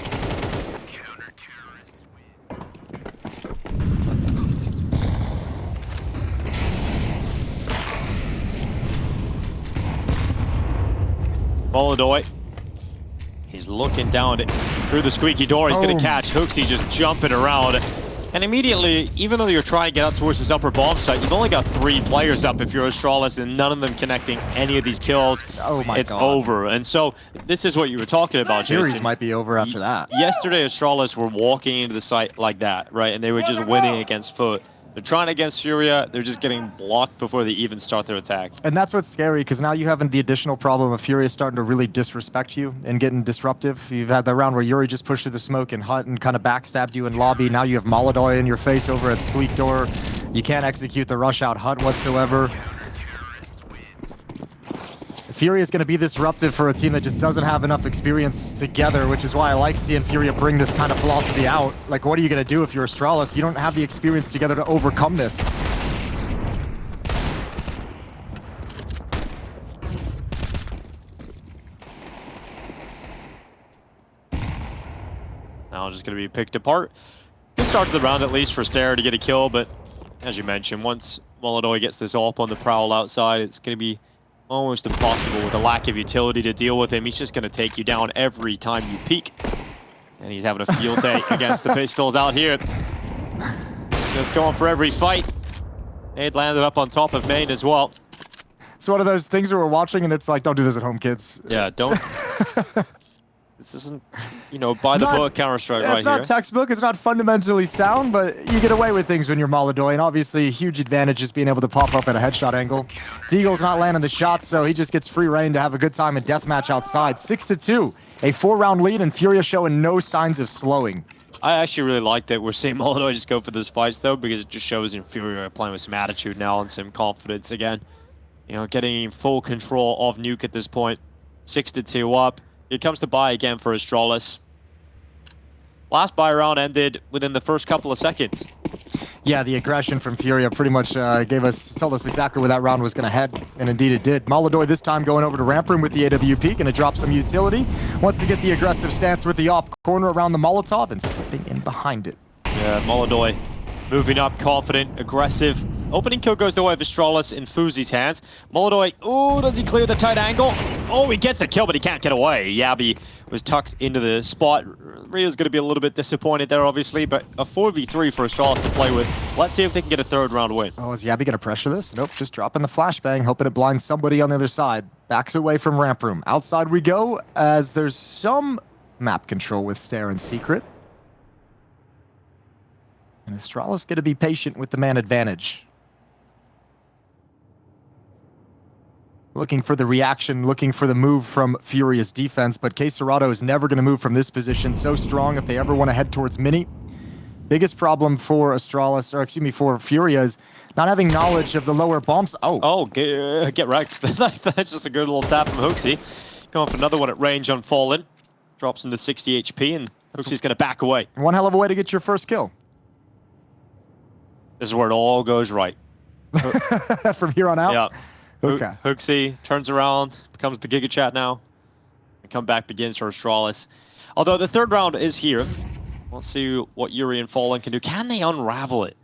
Molodoy, he's looking down through the squeaky door. He's going to catch Hooksy just jumping around. And immediately, even though you're trying to get out towards this upper bomb site, you've only got 3 players up if you're Astralis, and none of them connecting any of these kills. Oh my it's God. over. And so this is what you were talking about, Series Jason. might be over after that. Yesterday, Astralis were walking into the site like that, right? And they were just winning against Foot. They're trying against Furia. They're just getting blocked before they even start their attack. And that's what's scary, because now you have the additional problem of Furia starting to really disrespect you and getting disruptive. You've had the round where Yuri just pushed through the smoke and Hut and kind of backstabbed you in lobby. Now you have Molodoy in your face over at Squeak Door. You can't execute the rush out Hut whatsoever. Furia is going to be disruptive for a team that just doesn't have enough experience together, which is why I like seeing Furia bring this kind of philosophy out. Like, what are you going to do if you're Astralis? You don't have the experience together to overcome this. Now just going to be picked apart. Good start to the round, at least, for Stare to get a kill, but as you mentioned, once Molodoy gets this AWP on the prowl outside, it's going to be almost impossible with the lack of utility to deal with him. He's just going to take you down every time you peek. And he's having a field day against the pistols out here. Just going for every fight. Nade landed up on top of main as well. It's one of those things where we're watching and it's like, don't do this at home, kids. Yeah, don't. This isn't, you know, by the book Counter-Strike right here. It's not textbook, it's not fundamentally sound, but you get away with things when you're Molodoy, and obviously a huge advantage is being able to pop up at a headshot angle. Deagle's not landing the shots, so he just gets free reign to have a good time in deathmatch outside. 6-2, a 4-round lead, and Furia showing no signs of slowing. I actually really like that we're seeing Molodoy just go for those fights, though, because it just shows in Furia playing with some attitude now and some confidence again. You know, getting full control of Nuke at this point. 6-2 up. Here comes the buy again for Astralis. Last buy round ended within the first couple of seconds. Yeah, the aggression from Furia pretty much told us exactly where that round was going to head, and indeed it did. Molodoy this time going over to ramp room with the AWP, going to drop some utility. Wants to get the aggressive stance with the op corner around the Molotov and slipping in behind it. Yeah, Molodoy moving up, confident, aggressive. Opening kill goes the way of Astralis in Fuzi's hands. Molodoy, oh, does he clear the tight angle? Oh, he gets a kill, but he can't get away. Jabbi was tucked into the spot. Rio's going to be a little bit disappointed there, obviously, but a 4v3 for Astralis to play with. Let's see if they can get a 3rd round win. Oh, is Jabbi going to pressure this? Nope, just dropping the flashbang, hoping it blinds somebody on the other side. Backs away from ramp room. Outside we go, as there's some map control with Stare in secret. And Astralis going to be patient with the man advantage. Looking for the reaction, looking for the move from Furia's defense, but K-Serrato is never going to move from this position. So strong if they ever want to head towards Mini. Biggest problem for Astralis, or excuse me, for Furia is not having knowledge of the lower bombs. Oh, get wrecked. That's just a good little tap from Hooksy. Going for another one at range on Fallen. Drops into 60 HP, and Hooksy's going to back away. One hell of a way to get your first kill. This is where it all goes right. From here on out? Yeah. Okay. Hooksy turns around, becomes the Giga Chat now. And comeback begins for Astralis. Although the 3rd round is here. Let's see what Yuri and Fallen can do. Can they unravel it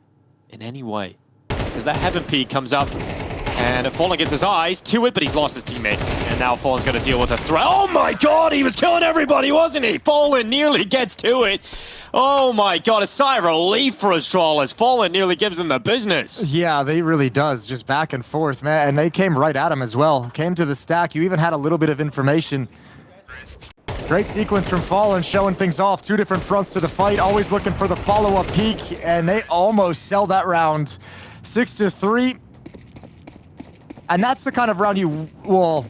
in any way? Because that Heaven Peak comes up, and Fallen gets his eyes to it, but he's lost his teammate. And now Fallen's going to deal with a threat. Oh my god, he was killing everybody, wasn't he? Fallen nearly gets to it. Oh my god, a sigh of relief for Astralis. Fallen nearly gives them the business. Yeah, they really does. Just back and forth, man. And they came right at him as well. Came to the stack. You even had a little bit of information. Great sequence from Fallen, showing things off. 2 different fronts to the fight. Always looking for the follow-up peak. And they almost sell that round. 6-3. And that's the kind of round you, well,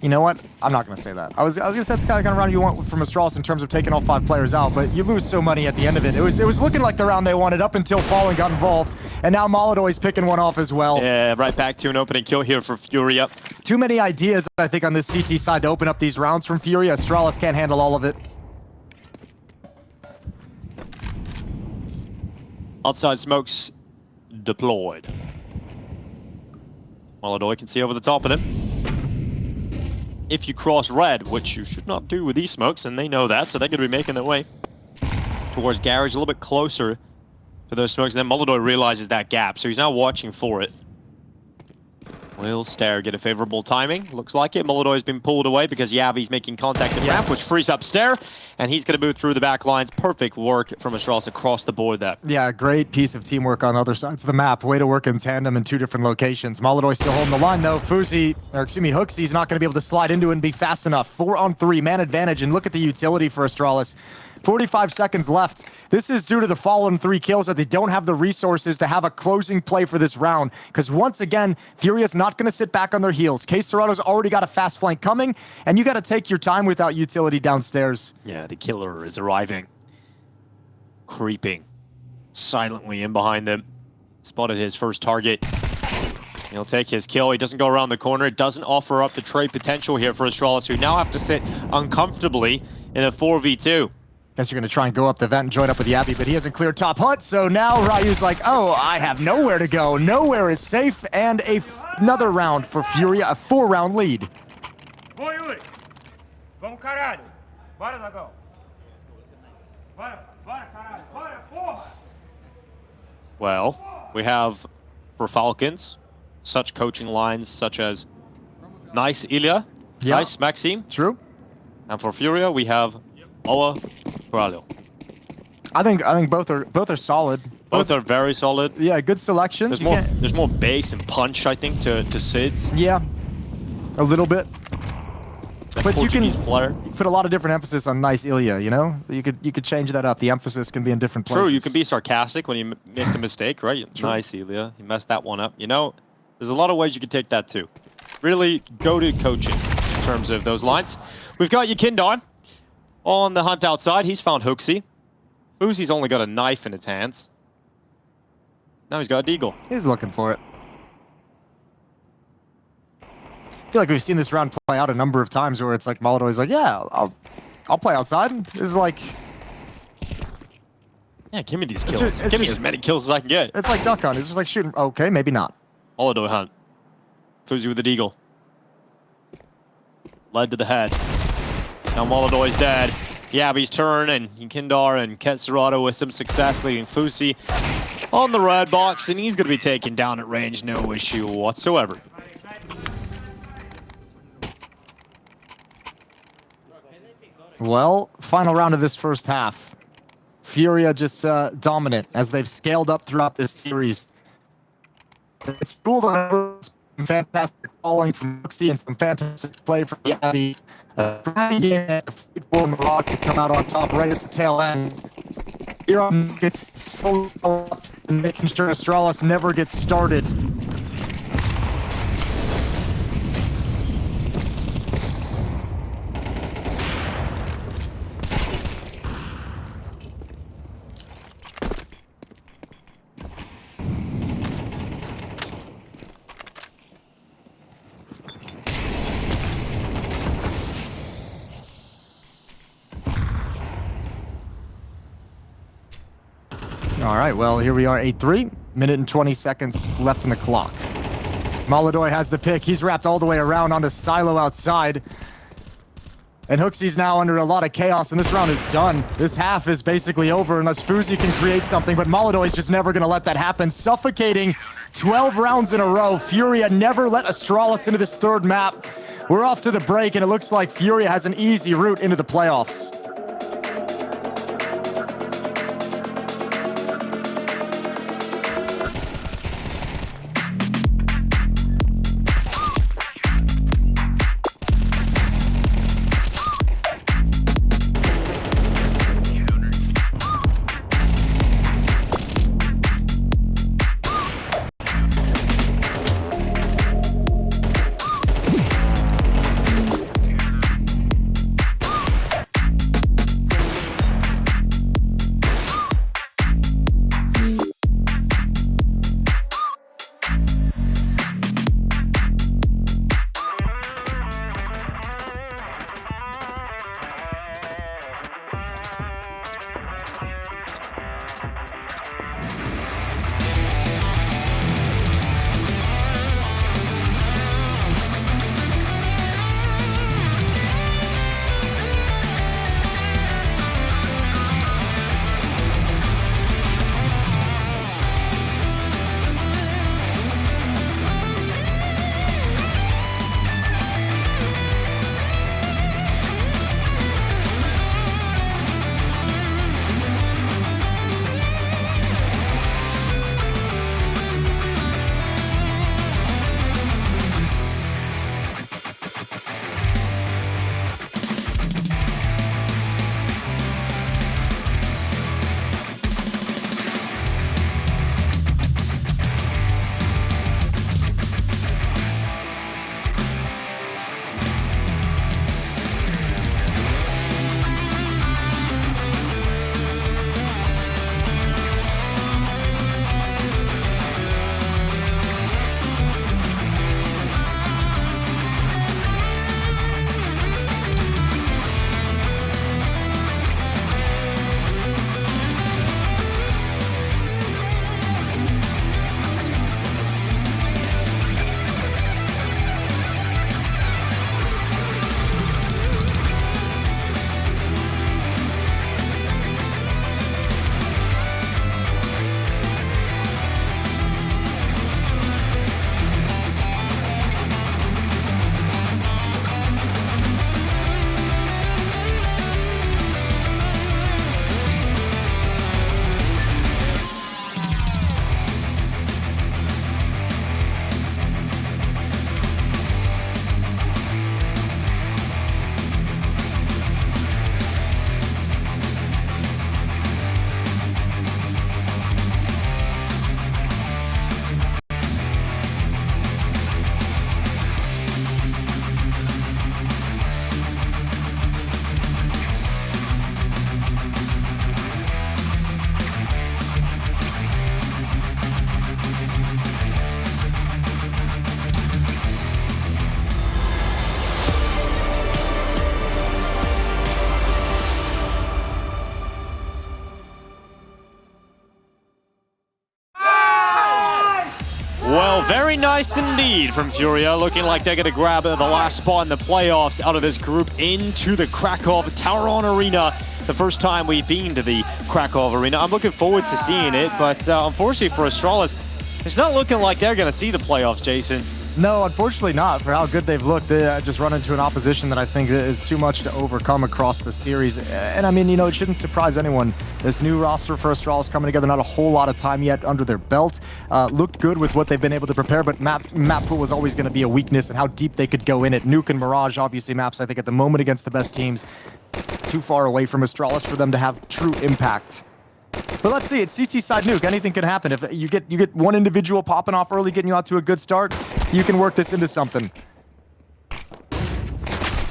You know what? I'm not going to say that. I was going to say that's kind of round you want from Astralis in terms of taking all 5 players out, but you lose so many at the end of it. It was looking like the round they wanted up until Fallen got involved, and now Molodoy's picking one off as well. Yeah, right back to an opening kill here for FURIA. Too many ideas, I think, on this CT side to open up these rounds from FURIA. Astralis can't handle all of it. Outside smokes deployed. Molodoy can see over the top of them. If you cross red, which you should not do with these smokes, and they know that, so they're going to be making their way towards Garage, a little bit closer to those smokes. And then Molodoy realizes that gap, so he's now watching for it. Will Stair get a favorable timing? Looks like it. Molodoy's been pulled away because Jabbi's making contact in ramp, which frees up Stair, and he's going to move through the back lines. Perfect work from Astralis across the board there. Yeah, great piece of teamwork on other sides of the map. Way to work in tandem in 2 different locations. Molodoy still holding the line, though. Hooksy's not going to be able to slide into it and be fast enough. 4 on 3, man advantage, and look at the utility for Astralis. 45 seconds left. This is due to the Fallen 3 kills that they don't have the resources to have a closing play for this round. Because once again, FURIA's not going to sit back on their heels. K-Serato's already got a fast flank coming, and you got to take your time without utility downstairs. Yeah, the killer is arriving. Creeping silently in behind them. Spotted his first target. He'll take his kill. He doesn't go around the corner. It doesn't offer up the trade potential here for Astralis, who now have to sit uncomfortably in a 4v2. Guess you're going to try and go up the vent and join up with Jabbi, but he hasn't cleared top hut, so now Ryu's like, oh, I have nowhere to go. Nowhere is safe, and another round for FURIA, a 4-round lead. Well, we have for Falcons such coaching lines such as nice Ilya, nice Maxime. True. And for FURIA, we have Oa Corrado. I think both are solid. Both are very solid. Yeah, good selections. There's more base and punch, I think, to Sid's. Yeah, a little bit. But you can flare. put a lot of different emphasis on nice Ilya, you know? You could change that up. The emphasis can be in different places. True, you can be sarcastic when he makes a mistake, right? True. Nice Ilya, he messed that one up. You know, there's a lot of ways you could take that too. Really go to coaching in terms of those lines. We've got Yakindar on the hunt outside. He's found Hooksy. Uzi's only got a knife in his hands. Now he's got a deagle. He's looking for it. I feel like we've seen this round play out a number of times where it's like Molodoy's like, yeah, I'll play outside. This is like... Yeah, give me these kills. Give me as many kills as I can get. It's like duck hunt. It's just like shooting. Okay, maybe not. Molodoy hunt. Fuzi with the deagle. Led to the head. Now Molodoy's dead. Jabbi's turn, and Yakindar and K-Serато with some success, leaving Fuzi on the red box, and he's going to be taken down at range, no issue whatsoever. Well, final round of this first half. FURIA just dominant as they've scaled up throughout this series. It's cool to some fantastic falling from Hooksy and some fantastic play from Jabbi. Great game at the Mirage to come out on top right at the tail end. Here gets fully up and making sure Astralis never gets started. All right, well, here we are, 8-3. Minute and 20 seconds left in the clock. Molodoy has the pick. He's wrapped all the way around onto Silo outside. And Hooksy's now under a lot of chaos, and this round is done. This half is basically over unless Fuzi can create something, but Molodoy's just never going to let that happen. Suffocating 12 rounds in a row. FURIA never let Astralis into this third map. We're off to the break, and it looks like FURIA has an easy route into the playoffs. very nice indeed from FURIA, looking like they're going to grab the last spot in the playoffs out of this group into the Kraków Tauron Arena. The first time we've been to the Kraków Arena. I'm looking forward to seeing it, but unfortunately for Astralis, it's not looking like they're going to see the playoffs, Jason. No, unfortunately not. For how good they've looked, they just run into an opposition that I think is too much to overcome across the series. And I mean, you know, it shouldn't surprise anyone. This new roster for Astralis coming together, not a whole lot of time yet under their belt. Looked good with what they've been able to prepare, but map pool was always going to be a weakness and how deep they could go in it. Nuke and Mirage, obviously maps, I think, at the moment against the best teams. Too far away from Astralis for them to have true impact. But let's see, it's CT side Nuke. Anything can happen. If you get one individual popping off early, getting you out to a good start, you can work this into something.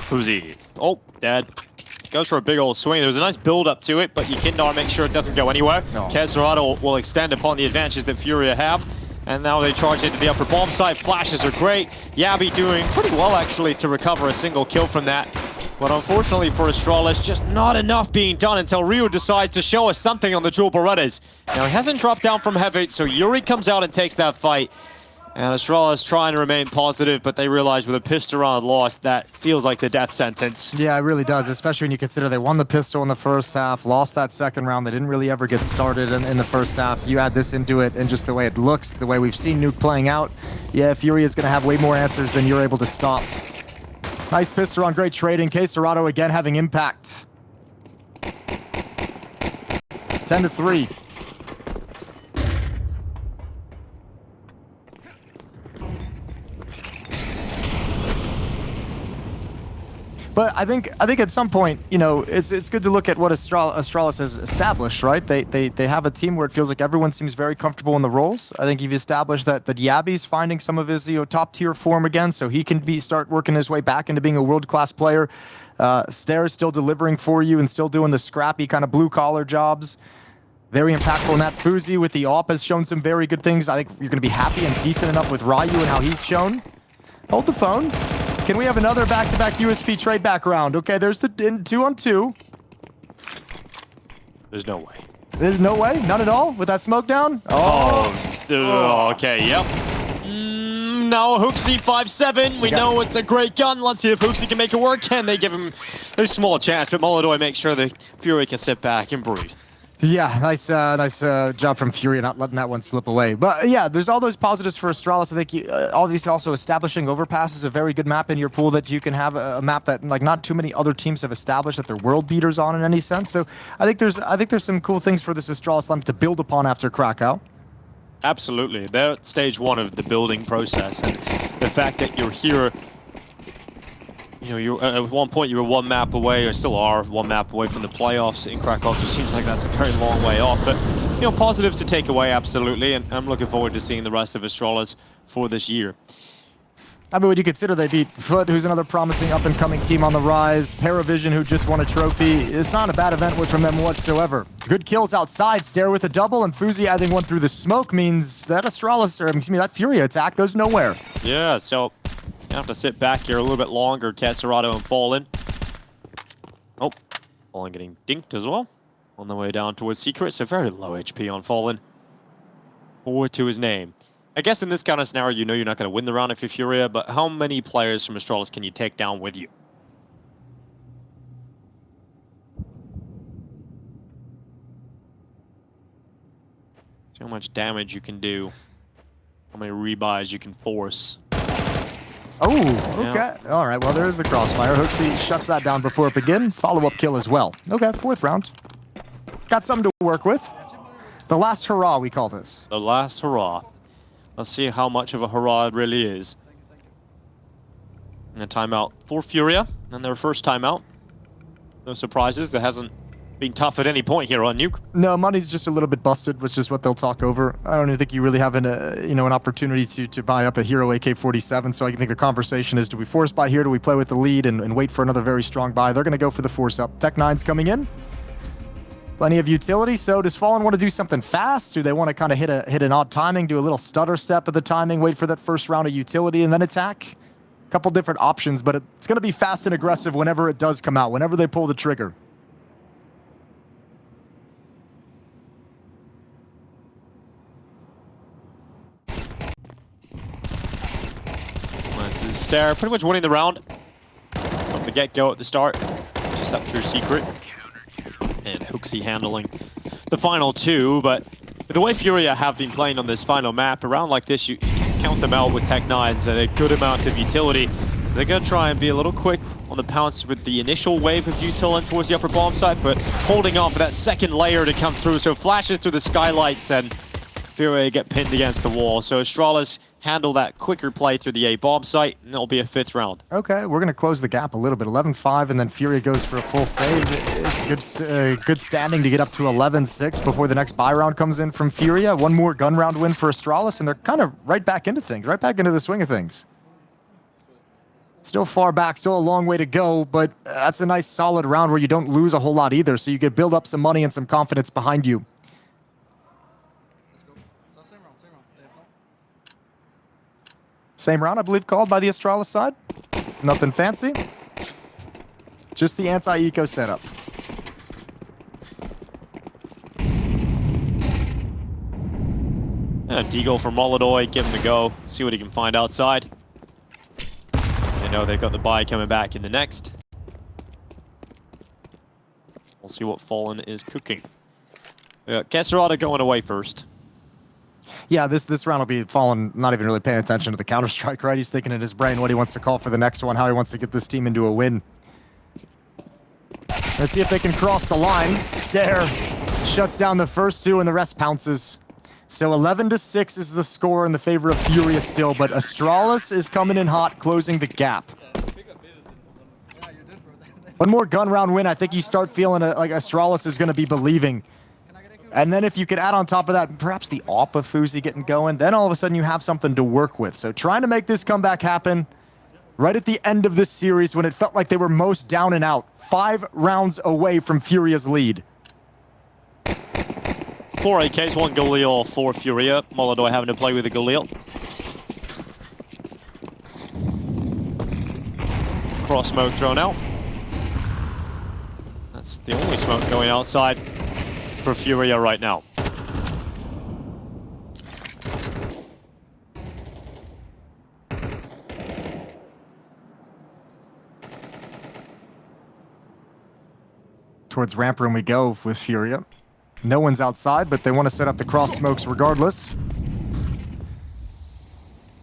FUZI. Oh, dead. Goes for a big old swing. There was a nice build up to it, but Yukindar makes sure it doesn't go anywhere. No. Kesserado will extend upon the advantages that FURIA have. And now they charge into the upper bomb site. Flashes are great. Jabbi doing pretty well, actually, to recover a single kill from that. But unfortunately for Astralis, just not enough being done until Ryu decides to show us something on the dual Berettas. Now, he hasn't dropped down from Heavy, so Yuri comes out and takes that fight. And Astralis trying to remain positive, but they realize with a pistol round lost, that feels like the death sentence. Yeah, it really does, especially when you consider they won the pistol in the first half, lost that second round. They didn't really ever get started in the first half. You add this into it, and just the way it looks, the way we've seen Nuke playing out, yeah, FURIA is going to have way more answers than you're able to stop. Nice pistol round, great trading. Kesserado again having impact. 10-3. But I think at some point, you know, it's good to look at what Astralis has established, right? They have a team where it feels like everyone seems very comfortable in the roles. I think you've established that Jabbi's finding some of his top tier form again, so he can start working his way back into being a world-class player. Stare's still delivering for you and still doing the scrappy kind of blue-collar jobs. Very impactful in that. FUZI with the AWP has shown some very good things. I think you're going to be happy and decent enough with Ryu and how he's shown. Hold the phone. Can we have another back-to-back USP trade back round? Okay, there's the 2-on-2. There's no way. There's no way? None at all? With that smoke down? Okay, yep. No, Hooksy 5-7. We know it's a great gun. Let's see if Hooksy can make it work. Can they give him a small chance? But Molodoi makes sure the FURIA can sit back and breathe. Yeah, nice job from FURIA not letting that one slip away. But yeah, there's all those positives for Astralis. I think obviously also establishing Overpass is a very good map in your pool that you can have a map that like not too many other teams have established that they're world beaters on in any sense. So I think there's some cool things for this Astralis lineup to build upon after Krakow. Absolutely, they're at stage one of the building process, and the fact that you're here. You know, you at one point you were one map away, or still are one map away from the playoffs in Kraków. It seems like that's a very long way off, but you know, positives to take away, absolutely, and I'm looking forward to seeing the rest of Astralis for this year. I mean, when you consider they beat Foot, who's another promising up-and-coming team on the rise, Paravision, who just won a trophy, it's not a bad event from them whatsoever. Good kills outside, Stare with a double, and FUZI adding one through the smoke means that Astralis, or excuse me, that FURIA attack goes nowhere. Yeah, so you have to sit back here a little bit longer. Kesserado and Fallen. Oh, Fallen getting dinked as well. On the way down towards Secret, so very low HP on Fallen. Forward to his name. I guess in this kind of scenario, you know you're not going to win the round if you're FURIA, but how many players from Astralis can you take down with you? See how much damage you can do. How many rebuys you can force. Oh, okay. Yeah. All right, well, there's the crossfire. Hooksy shuts that down before it begins. Follow-up kill as well. Okay, 4th round. Got something to work with. The last hurrah, we call this. The last hurrah. Let's see how much of a hurrah it really is. And a timeout for FURIA, and their first timeout. No surprises. It hasn't been tough at any point here on Nuke. No, money's just a little bit busted, which is what they'll talk over. I don't even think you really have an opportunity to buy up a hero AK-47. So I think the conversation is: do we force buy here? Do we play with the lead and wait for another very strong buy? They're going to go for the force up. Tech 9's coming in. Plenty of utility. So does Fallen want to do something fast? Do they want to kind of hit an odd timing, do a little stutter step of the timing, wait for that first round of utility and then attack? A couple different options, but it's going to be fast and aggressive whenever it does come out, whenever they pull the trigger. Stare pretty much winning the round from the get-go at the start. Just that pure secret. And Hooksy handling the final two, but the way FURIA have been playing on this final map, a round like this, you can't count them out with Tech9s and a good amount of utility. So they're going to try and be a little quick on the pounce with the initial wave of util in towards the upper bomb site, but holding on for that second layer to come through. So flashes through the skylights and FURIA get pinned against the wall. So Astralis handle that quicker play through the A bomb site, and it'll be a 5th round. Okay, we're going to close the gap a little bit. 11-5, and then FURIA goes for a full save. It's good standing to get up to 11-6 before the next buy round comes in from FURIA. One more gun round win for Astralis, and they're kind of right back into things, right back into the swing of things. Still far back, still a long way to go, but that's a nice solid round where you don't lose a whole lot either, so you could build up some money and some confidence behind you. Same round, I believe, called by the Astralis side. Nothing fancy. Just the anti-eco setup. Deagle for Molodoy, give him a go, see what he can find outside. They know they've got the buy coming back in the next. We'll see what Fallen is cooking. Kesserada going away first. Yeah, this round will be Fallen not even really paying attention to the Counter-Strike, right? He's thinking in his brain what he wants to call for the next one, how he wants to get this team into a win. Let's see if they can cross the line. Stare shuts down the first two and the rest pounces. So 11-6 is the score in the favor of FURIA still, but Astralis is coming in hot, closing the gap. One more gun round win, I think you start feeling like Astralis is going to be believing. And then if you could add on top of that, perhaps the AWP of Fuzi getting going, then all of a sudden you have something to work with. So trying to make this comeback happen right at the end of this series when it felt like they were most down and out. 5 rounds away from FURIA's lead. 4 AKs, 1 Galil for FURIA. Molodoy having to play with the Galil. Cross smoke thrown out. That's the only smoke going outside for FURIA right now. Towards ramp room we go with FURIA. No one's outside, but they want to set up the cross smokes regardless.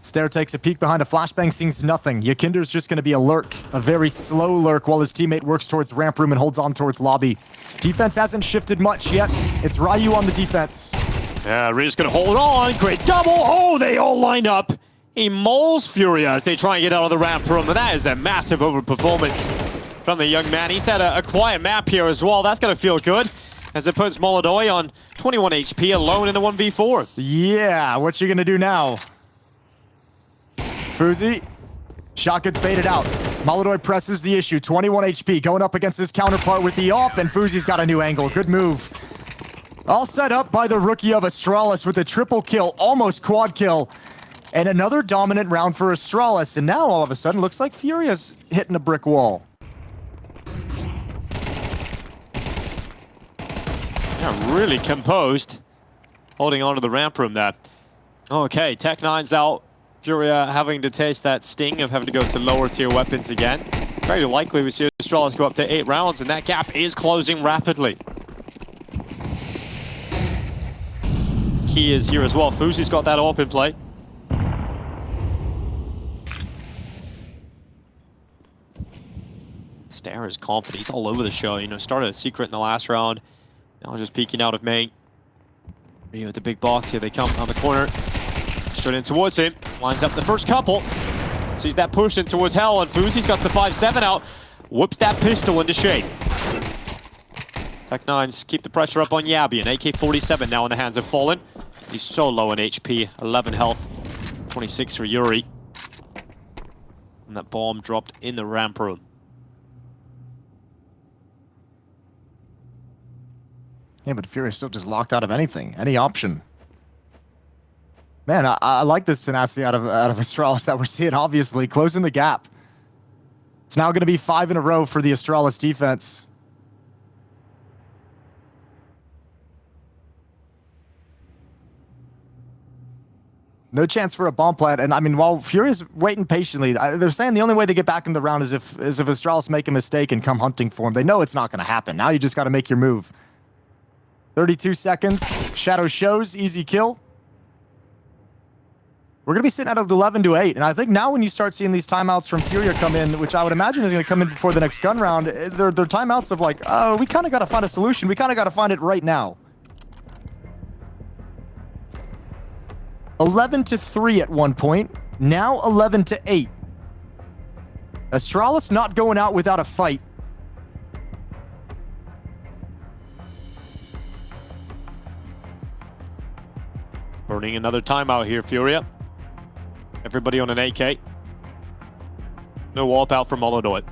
Stare takes a peek behind a flashbang, sees nothing. Yakinder's just going to be a lurk, a very slow lurk, while his teammate works towards ramp room and holds on towards lobby. Defense hasn't shifted much yet. It's Ryu on the defense. Yeah, Ryu's going to hold on. Great double. Oh, they all line up. He mauls FURIA as they try and get out of the ramp room. And that is a massive overperformance from the young man. He's had a quiet map here as well. That's going to feel good, as it puts Molodoy on 21 HP alone in a 1v4. Yeah, what you going to do now? Fuzi, shot gets baited out. Molodoy presses the issue, 21 HP, going up against his counterpart with the AWP, and Fuzi's got a new angle. Good move. All set up by the rookie of Astralis with a triple kill, almost quad kill, and another dominant round for Astralis. And now all of a sudden, looks like FURIA's hitting a brick wall. Yeah, really composed, holding on to the ramp room there. Okay, Tech9's out. FURIA having to taste that sting of having to go to lower tier weapons again. Very likely we see Astralis go up to 8 rounds, and that gap is closing rapidly. Key is here as well. Fuzi's got that AWP in play. Stare is confident. He's all over the show. You know, started a secret in the last round. Now just peeking out of main. Ryu with the big box. Here they come on the corner. Straight in towards him. Lines up the first couple. Sees that push in towards Hell, and Fuzi's got the 5-7 out. Whoops that pistol into shade. Tech9s keep the pressure up on Jabbi. An AK-47 now in the hands of Fallen. He's so low in HP. 11 health. 26 for Yuri. And that bomb dropped in the ramp room. Yeah, but FURIA's still just locked out of anything, any option. Man, I like this tenacity out of Astralis that we're seeing, obviously, closing the gap. It's now going to be 5 in a row for the Astralis defense. No chance for a bomb plant. And I mean, while FURIA's waiting patiently, they're saying the only way they get back in the round is if Astralis make a mistake and come hunting for him. They know it's not going to happen. Now you just got to make your move. 32 seconds. Shadow shows. Easy kill. We're going to be sitting at 11-8. And I think now when you start seeing these timeouts from FURIA come in, which I would imagine is going to come in before the next gun round, they're timeouts of like, oh, we kind of got to find a solution. We kind of got to find it right now. 11-3 at one point. Now 11-8. Astralis not going out without a fight. Burning another timeout here, FURIA. Everybody on an AK. No warp out from Molodoi.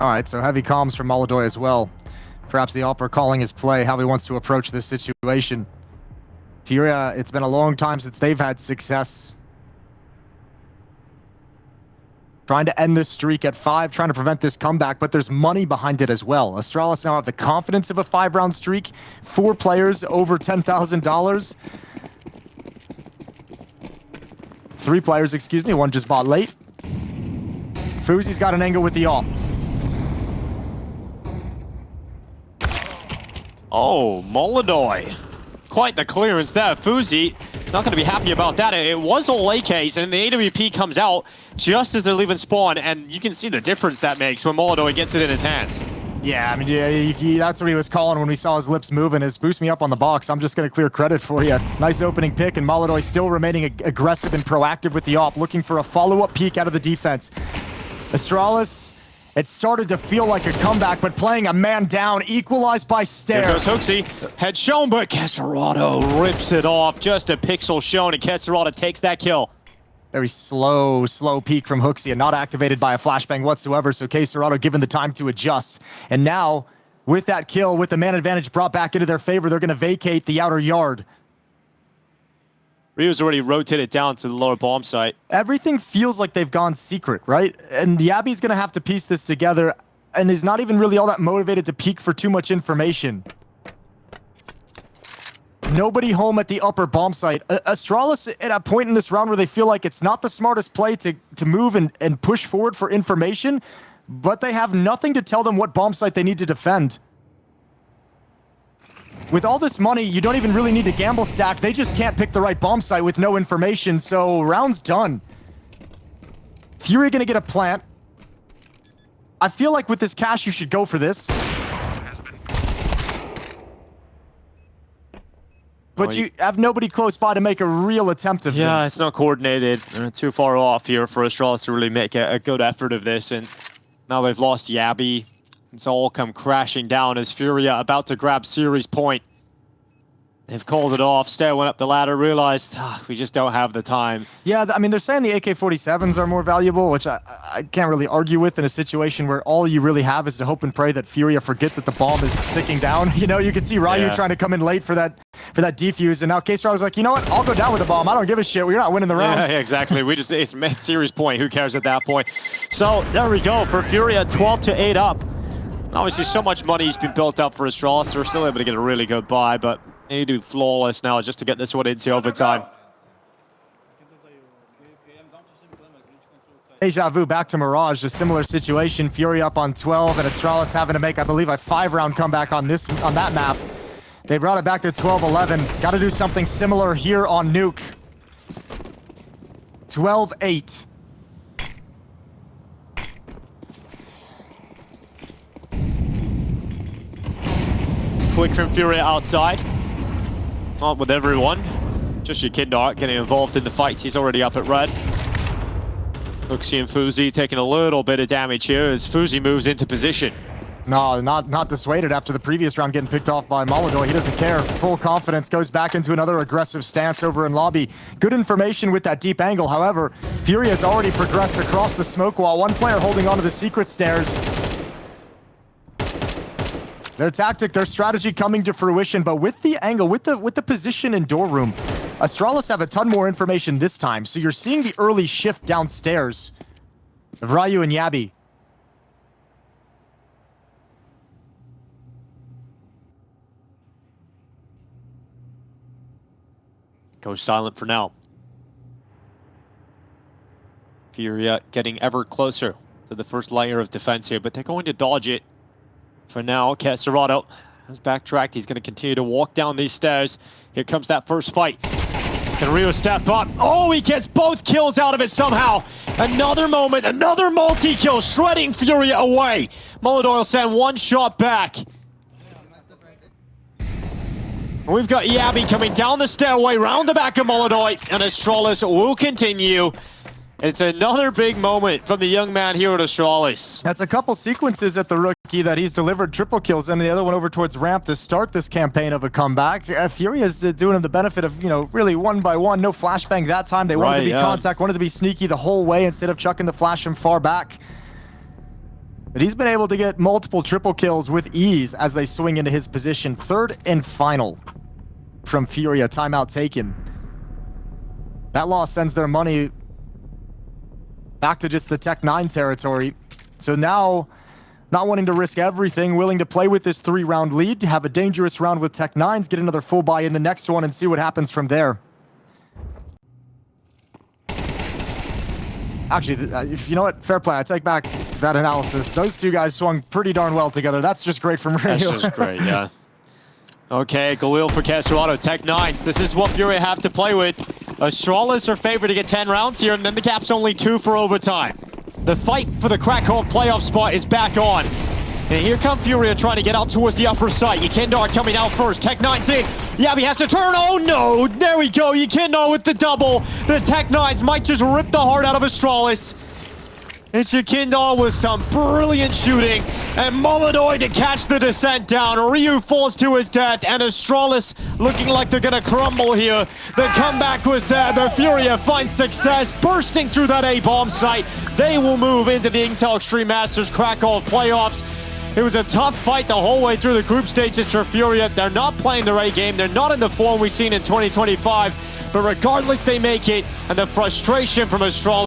All right, so heavy comms from Molodoi as well. Perhaps the Opera calling his play, how he wants to approach this situation. FURIA, it's been a long time since they've had success. Trying to end this streak at 5, trying to prevent this comeback, but there's money behind it as well. Astralis now have the confidence of a 5-round streak. 4 players over $10,000. 3 players, excuse me, one just bought late. Fuzi's got an angle with the AWP. Oh, Molodoi. Quite the clearance there. Fuzi, not going to be happy about that. It was all AKs, and the AWP comes out just as they're leaving spawn, and you can see the difference that makes when Molodoi gets it in his hands. Yeah, I mean, yeah, that's what he was calling when we saw his lips moving. Is boost me up on the box. I'm just going to clear credit for you. Nice opening pick, and Molodoi still remaining aggressive and proactive with the AWP, looking for a follow-up peek out of the defense. Astralis, it started to feel like a comeback, but playing a man down, equalized by Stare. Here goes Hooksy. Head shown, but Kesserado rips it off. Just a pixel shown, and Kesserado takes that kill. Very slow peek from Hooksy, and not activated by a flashbang whatsoever, so Kesserado given the time to adjust. And now, with that kill, with the man advantage brought back into their favor, they're going to vacate the outer yard. Ryu's already rotated down to the lower bomb site. Everything feels like they've gone secret, right? And Jabbi's going to have to piece this together, and is not even really all that motivated to peek for too much information. Nobody home at the upper bomb site. Astralis at a point in this round where they feel like it's not the smartest play to move and push forward for information, but they have nothing to tell them what bomb site they need to defend. With all this money, you don't even really need to gamble stack. They just can't pick the right bomb site with no information, so round's done. FURIA gonna get a plant. I feel like with this cash, you should go for this. But you have nobody close by to make a real attempt of this. Yeah, it's not coordinated. Too far off here for Astralis to really make a good effort of this, and now they've lost Jabbi. It's all come crashing down as FURIA about to grab series point. They've called it off. Stare went up the ladder, realized we just don't have the time. Yeah, I mean, they're saying the AK-47s are more valuable, which I can't really argue with in a situation where all you really have is to hope and pray that FURIA forget that the bomb is sticking down. You know, you can see Ryu trying to come in late for that defuse, and now Kesserado was like, you know what? I'll go down with the bomb. I don't give a shit. We're not winning the round. Yeah, exactly. It's series point. Who cares at that point? So there we go for FURIA, 12-8 up. Obviously, so much money's been built up for Astralis. They're still able to get a really good buy, but they need to do flawless now just to get this one into overtime. Deja vu back to Mirage, a similar situation. FURIA up on 12, and Astralis having to make, I believe, a 5-round comeback on that map. They brought it back to 12-11. Got to do something similar here on Nuke. 12-8. Quick from FURIA outside. Not with everyone. Just your kid Dart getting involved in the fight. He's already up at red. Hooksy and Fuzi taking a little bit of damage here as Fuzi moves into position. No, not dissuaded after the previous round getting picked off by Molodoi. He doesn't care. Full confidence, goes back into another aggressive stance over in lobby. Good information with that deep angle. However, FURIA has already progressed across the smoke wall. One player holding onto the secret stairs. Their tactic, their strategy coming to fruition, but with the angle, with the position in door room, Astralis have a ton more information this time. So you're seeing the early shift downstairs of Ryu and Jabbi. Goes silent for now. FURIA getting ever closer to the first layer of defense here, but they're going to dodge it. For now, Caserado has backtracked. He's going to continue to walk down these stairs. Here comes that first fight. Can Rio step up? Oh, he gets both kills out of it somehow. Another moment, another multi-kill, shredding FURIA away. Molodoi will send one shot back. We've got jabbi coming down the stairway, round the back of Molodoi, and Astralis will continue. It's another big moment from the young man here at Astralis. That's a couple sequences at the rookie that he's delivered triple kills, and the other one over towards ramp to start this campaign of a comeback. FURIA's doing him the benefit of, really one by one. No flashbang that time. They wanted to be contact, wanted to be sneaky the whole way instead of chucking the flash from far back. But he's been able to get multiple triple kills with ease as they swing into his position. Third and final from FURIA. Timeout taken. That loss sends their money back to just the Tech 9 territory. So now, not wanting to risk everything, willing to play with this 3-round lead, have a dangerous round with Tech 9s, get another full buy in the next one, and see what happens from there. Actually, if you know what, fair play. I take back that analysis. Those two guys swung pretty darn well together. That's just great from Rio. That's just great, yeah. Okay, Galil for Caserado, Tech 9s. This is what FURIA have to play with. Astralis are favored to get 10 rounds here, and then the cap's only 2 for overtime. The fight for the Kraków playoff spot is back on. And here come FURIA trying to get out towards the upper side. Yekindar coming out first. Tech 9's in. jabbi has to turn. Oh no! There we go. Yekindar with the double. The Tech 9s might just rip the heart out of Astralis. It's Yekindar with some brilliant shooting, and Molodoi to catch the descent down. Ryu falls to his death, and Astralis looking like they're gonna crumble here. The comeback was there, but FURIA finds success, bursting through that A-bomb site. They will move into the Intel Extreme Masters Kraków playoffs. It was a tough fight the whole way through the group stages for FURIA. They're not playing the right game. They're not in the form we've seen in 2025, but regardless, they make it, and the frustration from Astralis